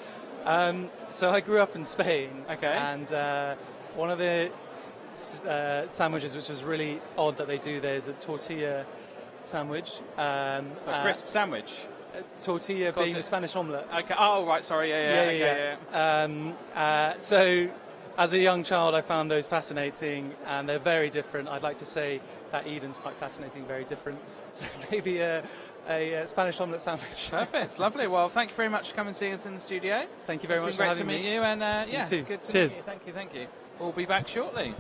I be? So I grew up in Spain.
Okay.
And one of the sandwiches which was really odd that they do there is a tortilla sandwich.
A crisp sandwich?
Tortilla being the Spanish omelette.
Okay. Oh, right. Sorry. Yeah.
So as a young child, I found those fascinating, and they're very different. I'd like to say that Eden's quite fascinating, very different. So maybe a Spanish omelette sandwich.
Perfect. Lovely. Well, thank you very much for coming and seeing us in the studio.
Thank you very much
for
having
me. It's been great to meet you, and
you too.
Good to
Cheers.
meet you. Thank you. We'll be back shortly.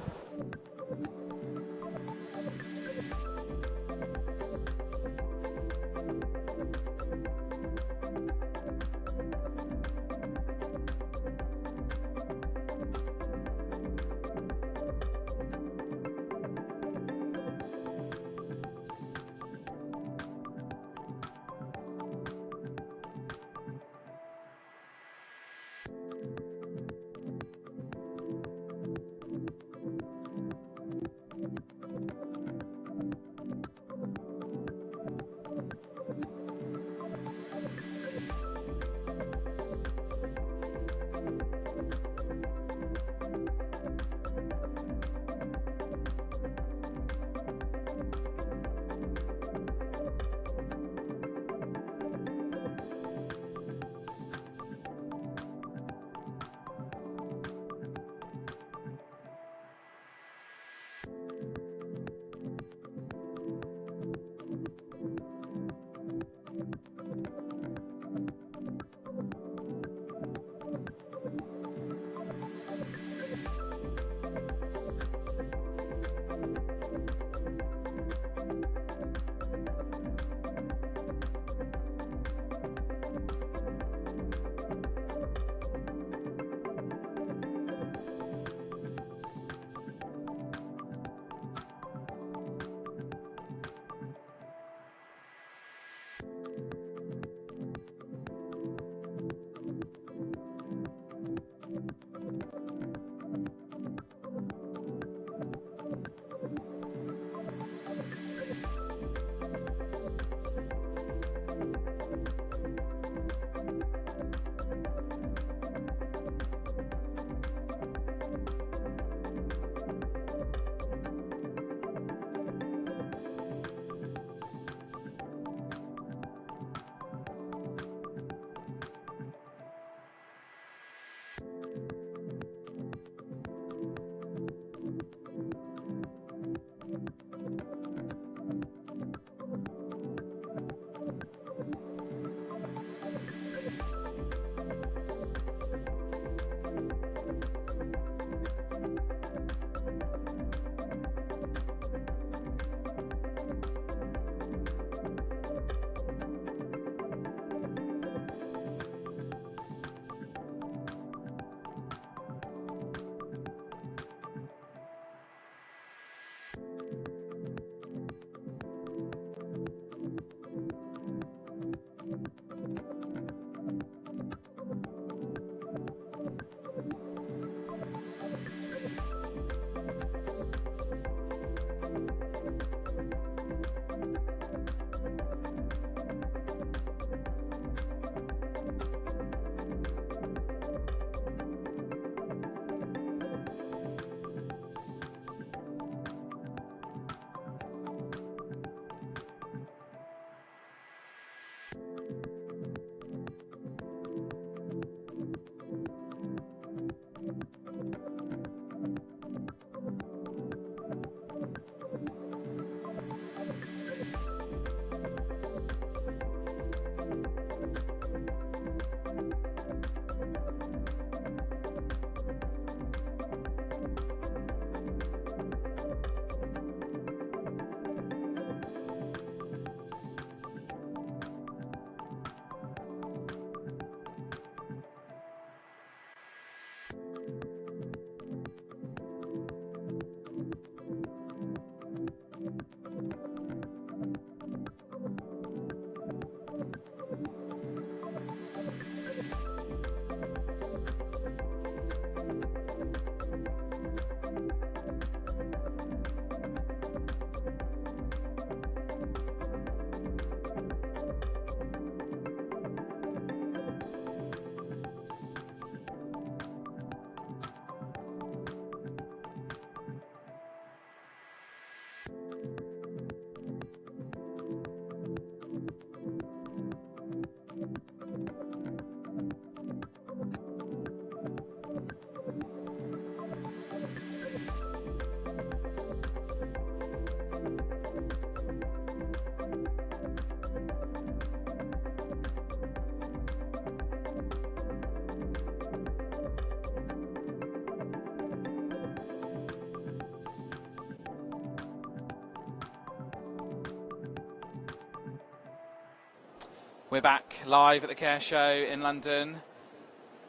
We're back live at the Care Show in London.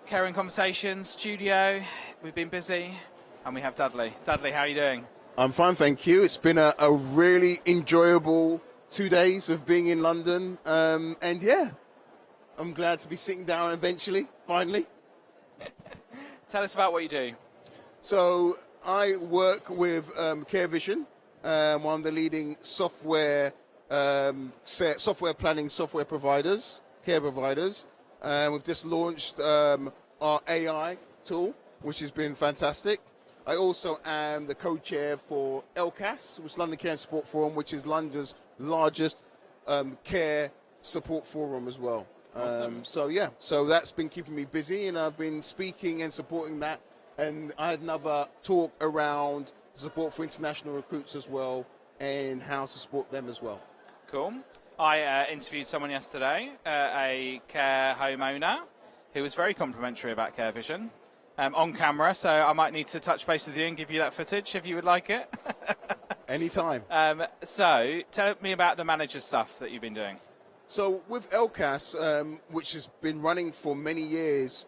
Caring Conversations studio. We've been busy, and we have Dudley. Dudley, how are you doing?
I'm fine, thank you. It's been a really enjoyable 2 days of being in London, and yeah, I'm glad to be sitting down eventually, finally.
Tell us about what you do.
So I work with CareVision, one of the leading software planning software providers, care providers. We've just launched our AI tool, which has been fantastic. I also am the co-chair for LCAS, which is London Care and Support Forum, which is London's largest care support forum as well.
Awesome.
So that's been keeping me busy, and I've been speaking and supporting that. And I had another talk around support for international recruits as well, and how to support them as well.
Cool. I interviewed someone yesterday, a care homeowner, who was very complimentary about CareVision on camera, so I might need to touch base with you and give you that footage if you would like it.
Anytime.
So tell me about the manager stuff that you've been doing.
So with LCAS, which has been running for many years,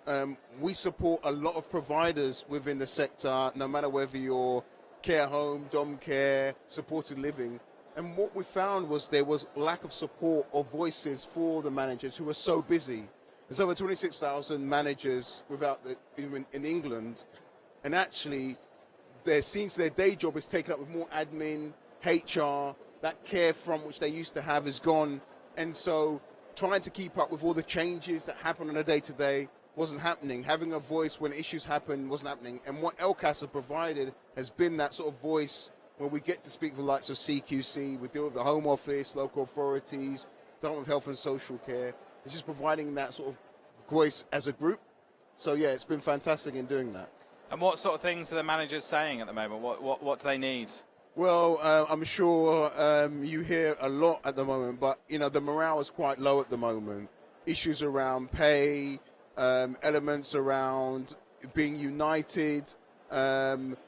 we support a lot of providers within the sector, no matter whether you're care home, dom care, supported living. And what we found was there was lack of support or voices for the managers who were so busy. There's over 26,000 managers in England, and actually their day job is taken up with more admin, HR, that care front which they used to have is gone. And so trying to keep up with all the changes that happen on a day-to-day wasn't happening. Having a voice when issues happen wasn't happening. And what LCAS has provided has been that sort of voice where we get to speak with the likes of CQC, we deal with the Home Office, local authorities, Department of Health and Social Care. It's just providing that sort of voice as a group. So yeah, it's been fantastic in doing that.
And what sort of things are the managers saying at the moment? What do they need?
Well, I'm sure you hear a lot at the moment, but the morale is quite low at the moment. Issues around pay, elements around being united,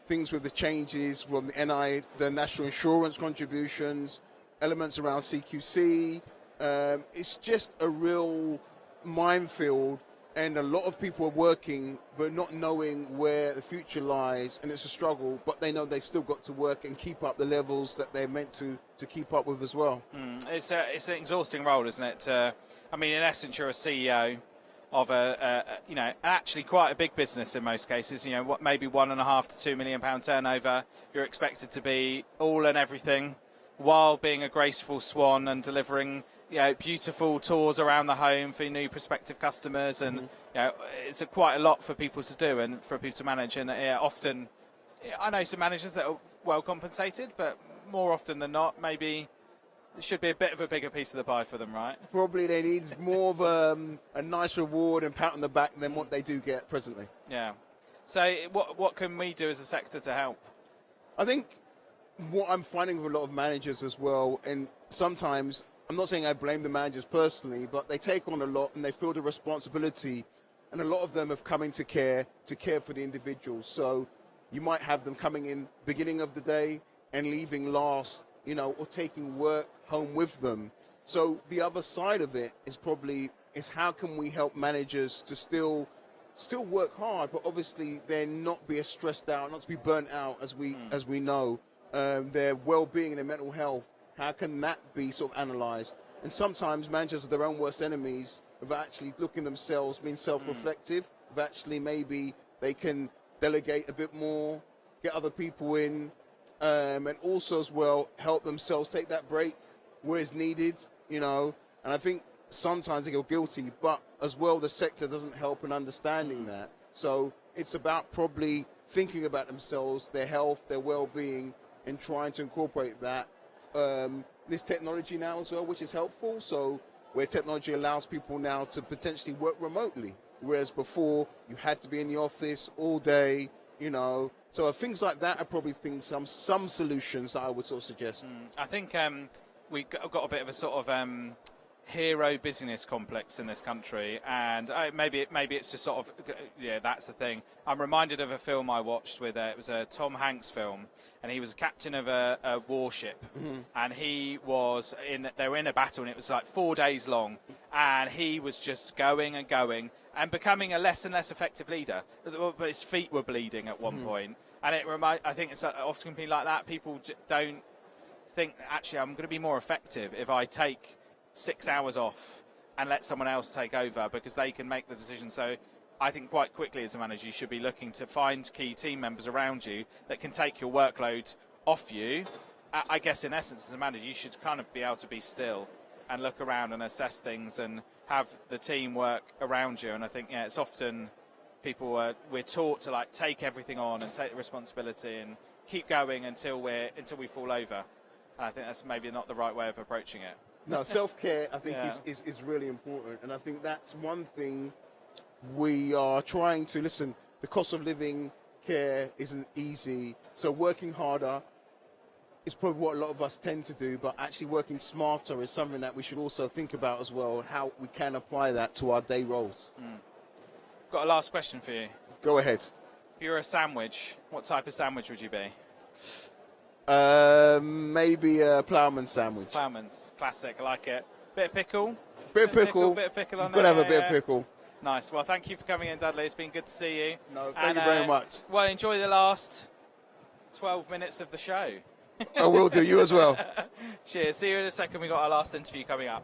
things with the changes from the national insurance contributions, elements around CQC. It's just a real minefield, and a lot of people are working but not knowing where the future lies, and it's a struggle, but they know they've still got to work and keep up the levels that they're meant to keep up with as well.
It's an exhausting role, isn't it? In essence, you're a CEO of actually quite a big business in most cases. Maybe £1.5 to £2 million turnover. You're expected to be all and everything, while being a graceful swan and delivering beautiful tours around the home for new prospective customers, and it's quite a lot for people to do and for people to manage. And often, I know some managers that are well compensated, but more often than not, maybe there should be a bit of a bigger piece of the pie for them, right?
Probably they need more of a nice reward and pat on the back than what they do get presently.
Yeah. So what can we do as a sector to help?
I think what I'm finding with a lot of managers as well, and sometimes, I'm not saying I blame the managers personally, but they take on a lot and they feel the responsibility, and a lot of them have come into care for the individuals. So you might have them coming in beginning of the day and leaving last, or taking work home with them. So the other side of it is how can we help managers to still work hard, but obviously then not be as stressed out, not to be burnt out as we know. Their well-being and their mental health, how can that be sort of analysed? And sometimes managers are their own worst enemies of actually looking themselves, being self-reflective, of actually maybe they can delegate a bit more, get other people in, and also as well help themselves take that break where it's needed, and I think sometimes they feel guilty, but as well the sector doesn't help in understanding that. So it's about probably thinking about themselves, their health, their well-being, and trying to incorporate that. This technology now as well, which is helpful. So where technology allows people now to potentially work remotely, whereas before you had to be in the office all day, So things like that are probably some solutions that I would sort of suggest.
I think we got a bit of a sort of hero business complex in this country, and maybe it's just sort of, yeah, that's the thing. I'm reminded of a film I watched with it was a Tom Hanks film, and he was a captain of a warship, and they were in a battle, and it was like 4 days long, and he was just going and going and becoming a less and less effective leader, but his feet were bleeding at one point. And I think it's often be like that. People don't think, actually, I'm going to be more effective if I take 6 hours off and let someone else take over, because they can make the decision. So I think quite quickly as a manager, you should be looking to find key team members around you that can take your workload off you. I guess in essence, as a manager, you should kind of be able to be still and look around and assess things and have the team work around you. And I think, yeah, it's often we're taught to like take everything on and take the responsibility and keep going until we fall over. And I think that's maybe not the right way of approaching it.
No, self-care, I think, is really important. And I think that's one thing we are trying to listen. The cost of living care isn't easy. So working harder is probably what a lot of us tend to do. But actually working smarter is something that we should also think about as well, and how we can apply that to our day roles.
Got a last question for you.
Go ahead.
If you were a sandwich, what type of sandwich would you be?
Maybe a ploughman sandwich.
Ploughman's, classic, I like it. Bit of pickle?
Bit of pickle.
Bit of pickle on
You've got to have a bit of pickle.
Nice. Well, thank you for coming in, Dudley. It's been good to see you.
No, thank you very much.
Well, enjoy the last 12 minutes of the show.
I will do. You as well.
Cheers. See you in a second. We've got our last interview coming up.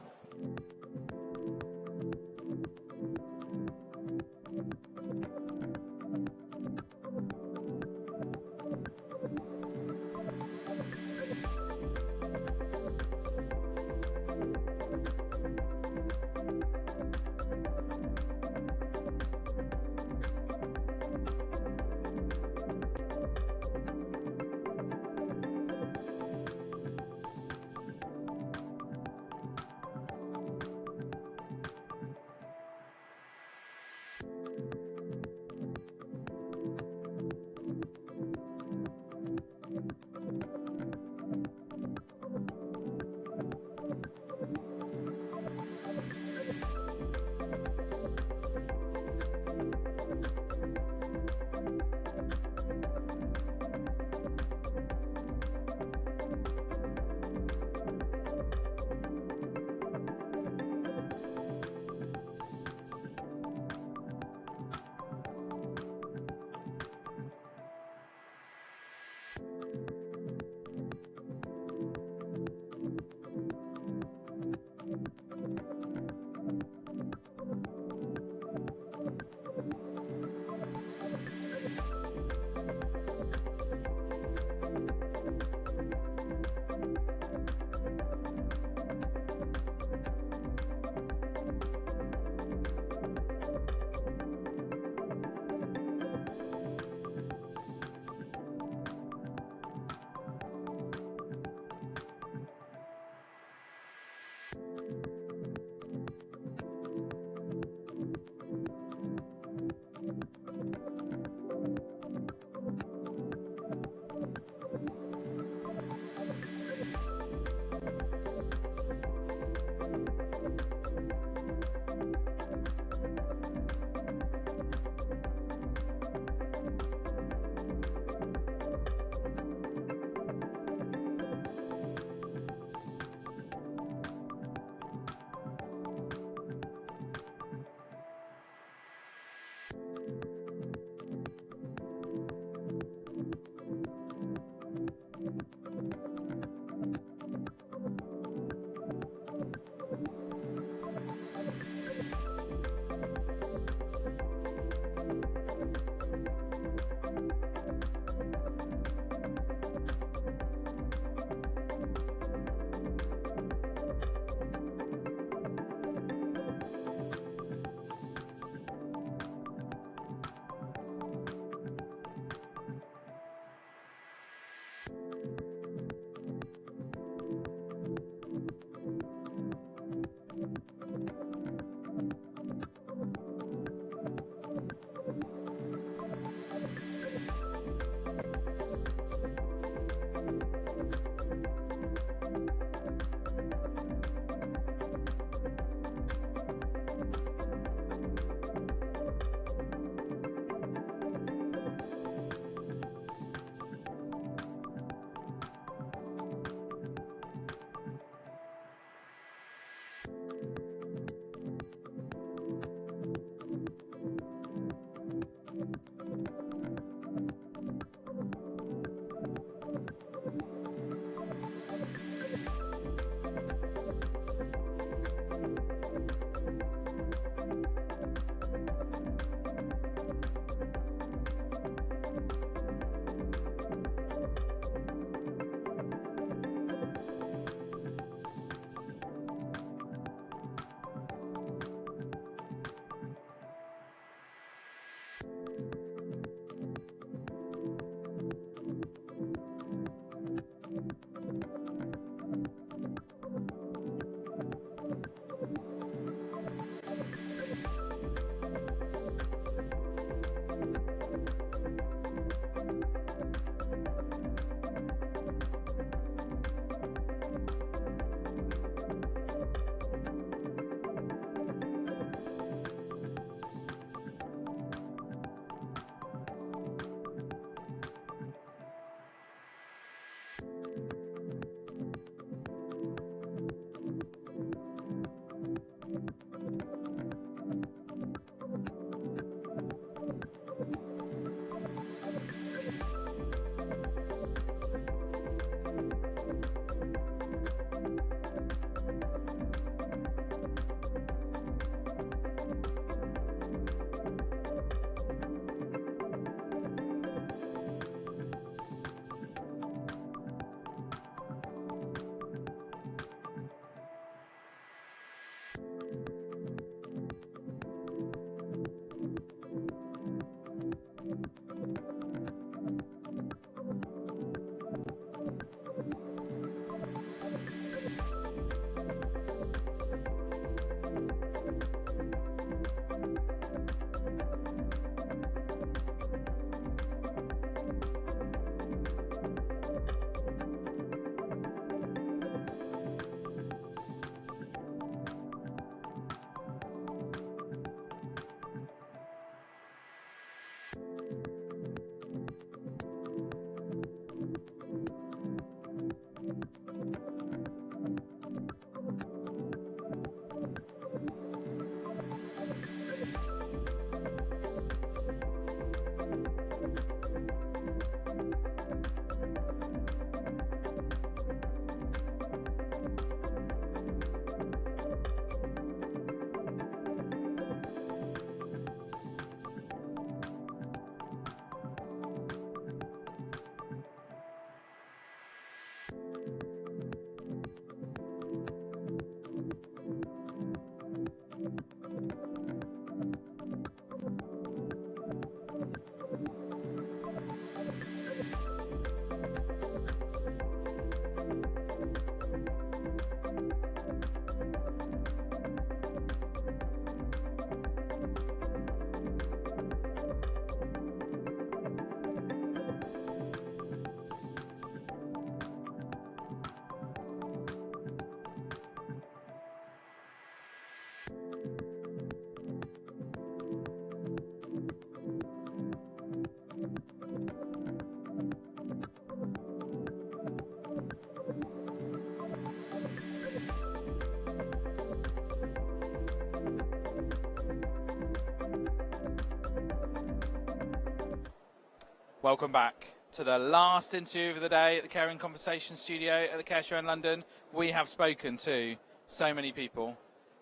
Welcome back to the last interview of the day at the Caring Conversation studio at the Care Show in London. We have spoken to so many people,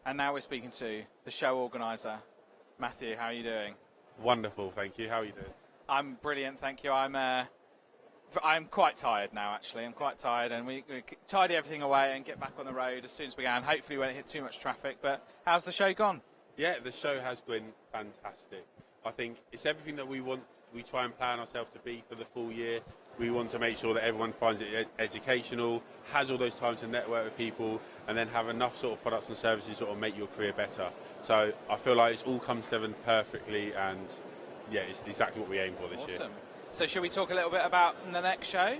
and now we're speaking to the show organiser. Matthew, how are you doing?
Wonderful, thank you. How are you doing?
I'm brilliant, thank you. I'm quite tired now, actually. I'm quite tired, and we tidy everything away and get back on the road as soon as we can. Hopefully we won't hit too much traffic, but how's the show gone?
Yeah, the show has been fantastic. I think it's everything that we want. We try and plan ourselves to be for the full year. We want to make sure that everyone finds it educational, has all those times to network with people, and then have enough sort of products and services to sort of make your career better. So I feel like it's all comes together perfectly, and yeah, it's exactly what we aim for this year.
Awesome. So should we talk a little bit about the next show,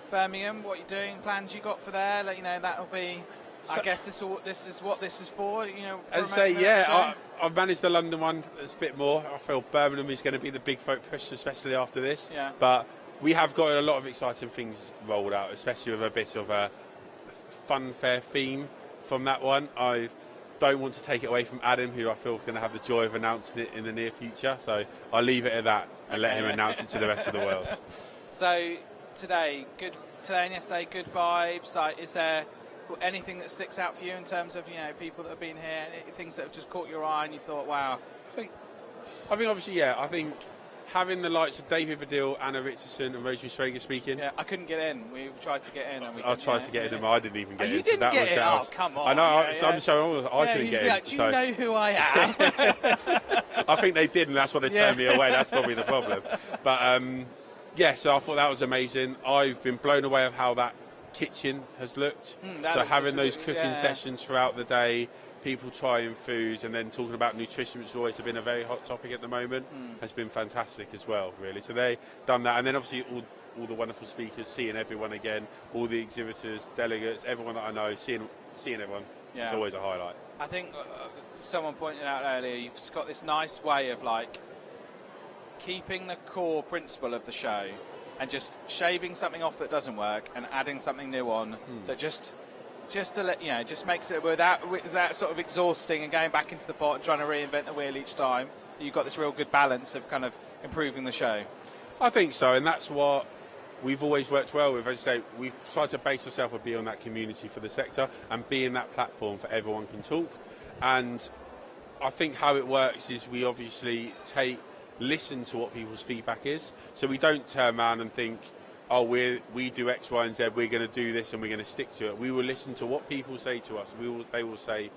Birmingham? What you're doing, plans you got for there? Like, you know, that'll be. I guess this is what this is for. You know.
As I say, yeah, I've managed the London one a bit more. I feel Birmingham is going to be the big push, especially after this.
Yeah.
But we have got a lot of exciting things rolled out, especially with a bit of a fun fair theme from that one. I don't want to take it away from Adam, who I feel is going to have the joy of announcing it in the near future. So I'll leave it at that and let him announce it to the rest of the world.
So today and yesterday, good vibes. Like, is there anything that sticks out for you in terms of, you know, people that have been here, things that have just caught your eye and you thought, wow?
I think obviously, yeah. I think having the likes of David Baddiel, Anna Richardson, and Rosemary Schrager speaking.
Yeah, I couldn't get in. We tried to get in. And
I tried to get in, but I didn't even get in.
You didn't
so that
get
was,
in? Oh, come on.
I know.
Yeah,
I'm so I couldn't get in.
Like, do you know who I am?
I think they did, and that's why they turned me away. That's probably the problem. But yeah, so I thought that was amazing. I've been blown away of how that kitchen has looked. So having those cooking sessions throughout the day, people trying foods, and then talking about nutrition, which has always been a very hot topic at the moment, has been fantastic as well, really. So they done that, and then obviously all the wonderful speakers, seeing everyone again, all the exhibitors, delegates, everyone that I know, seeing everyone. It's always a highlight.
I think someone pointed out earlier, you've got this nice way of like keeping the core principle of the show and just shaving something off that doesn't work and adding something new on that just to let you know, just makes it without sort of exhausting and going back into the pot and trying to reinvent the wheel each time. You've got this real good balance of kind of improving the show.
I think so, and that's what we've always worked well with. As I say, we've tried to base ourselves and be on that community for the sector and be in that platform for everyone can talk. And I think how it works is we obviously listen to what people's feedback is. So we don't turn around and think, oh, we do X, Y, and Z, we're going to do this and we're going to stick to it. We will listen to what people say to us. They will say,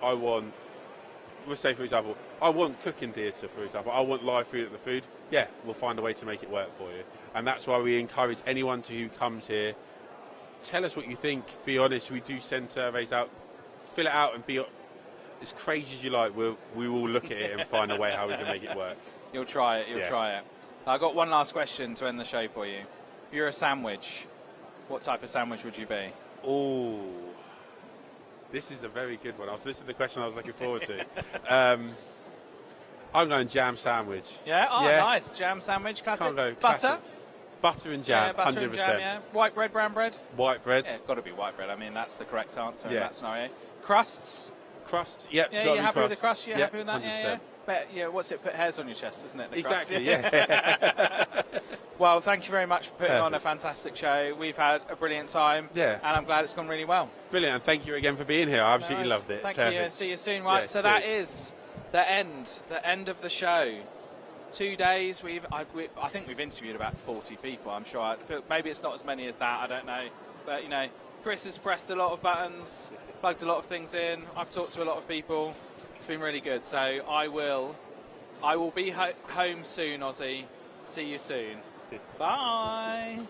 let's say, for example, I want cooking theatre, for example. I want live food at the food. Yeah, we'll find a way to make it work for you. And that's why we encourage anyone who comes here, tell us what you think. Be honest. We do send surveys out. Fill it out and be as crazy as you like. We will look at it and find a way how we can make it work.
You'll try it. You'll try it. I've got one last question to end the show for you. If you're a sandwich, what type of sandwich would you be?
Oh, this is a very good one. This is the question I was looking forward to. I'm going jam sandwich.
Yeah? Oh, nice. Jam sandwich, classic.
Can't go
butter?
classic. Butter and jam,
yeah, butter
100%.
And jam, yeah. White bread, brown bread?
White bread.
Yeah, got to be white bread. I mean, that's the correct answer in that scenario. Crusts?
Crusts, yep.
Yeah, you're happy with the crust? You're happy with that?
100%.
Yeah. But, yeah, what's it? Put hairs on your chest, isn't it? The
exactly,
crust?
yeah.
Well, thank you very much for putting on a fantastic show. We've had a brilliant time.
Yeah.
And I'm glad it's gone really well.
Brilliant, and thank you again for being here. I absolutely loved it.
Thank
Perfect.
you. See you soon. Right, so that is the end of the show. 2 days. I think we've interviewed about 40 people. I'm sure. I feel, maybe it's not as many as that. I don't know. But you know, Chris has pressed a lot of buttons, plugged a lot of things in. I've talked to a lot of people. It's been really good. So I will be home soon, Ozzy. See you soon. Bye.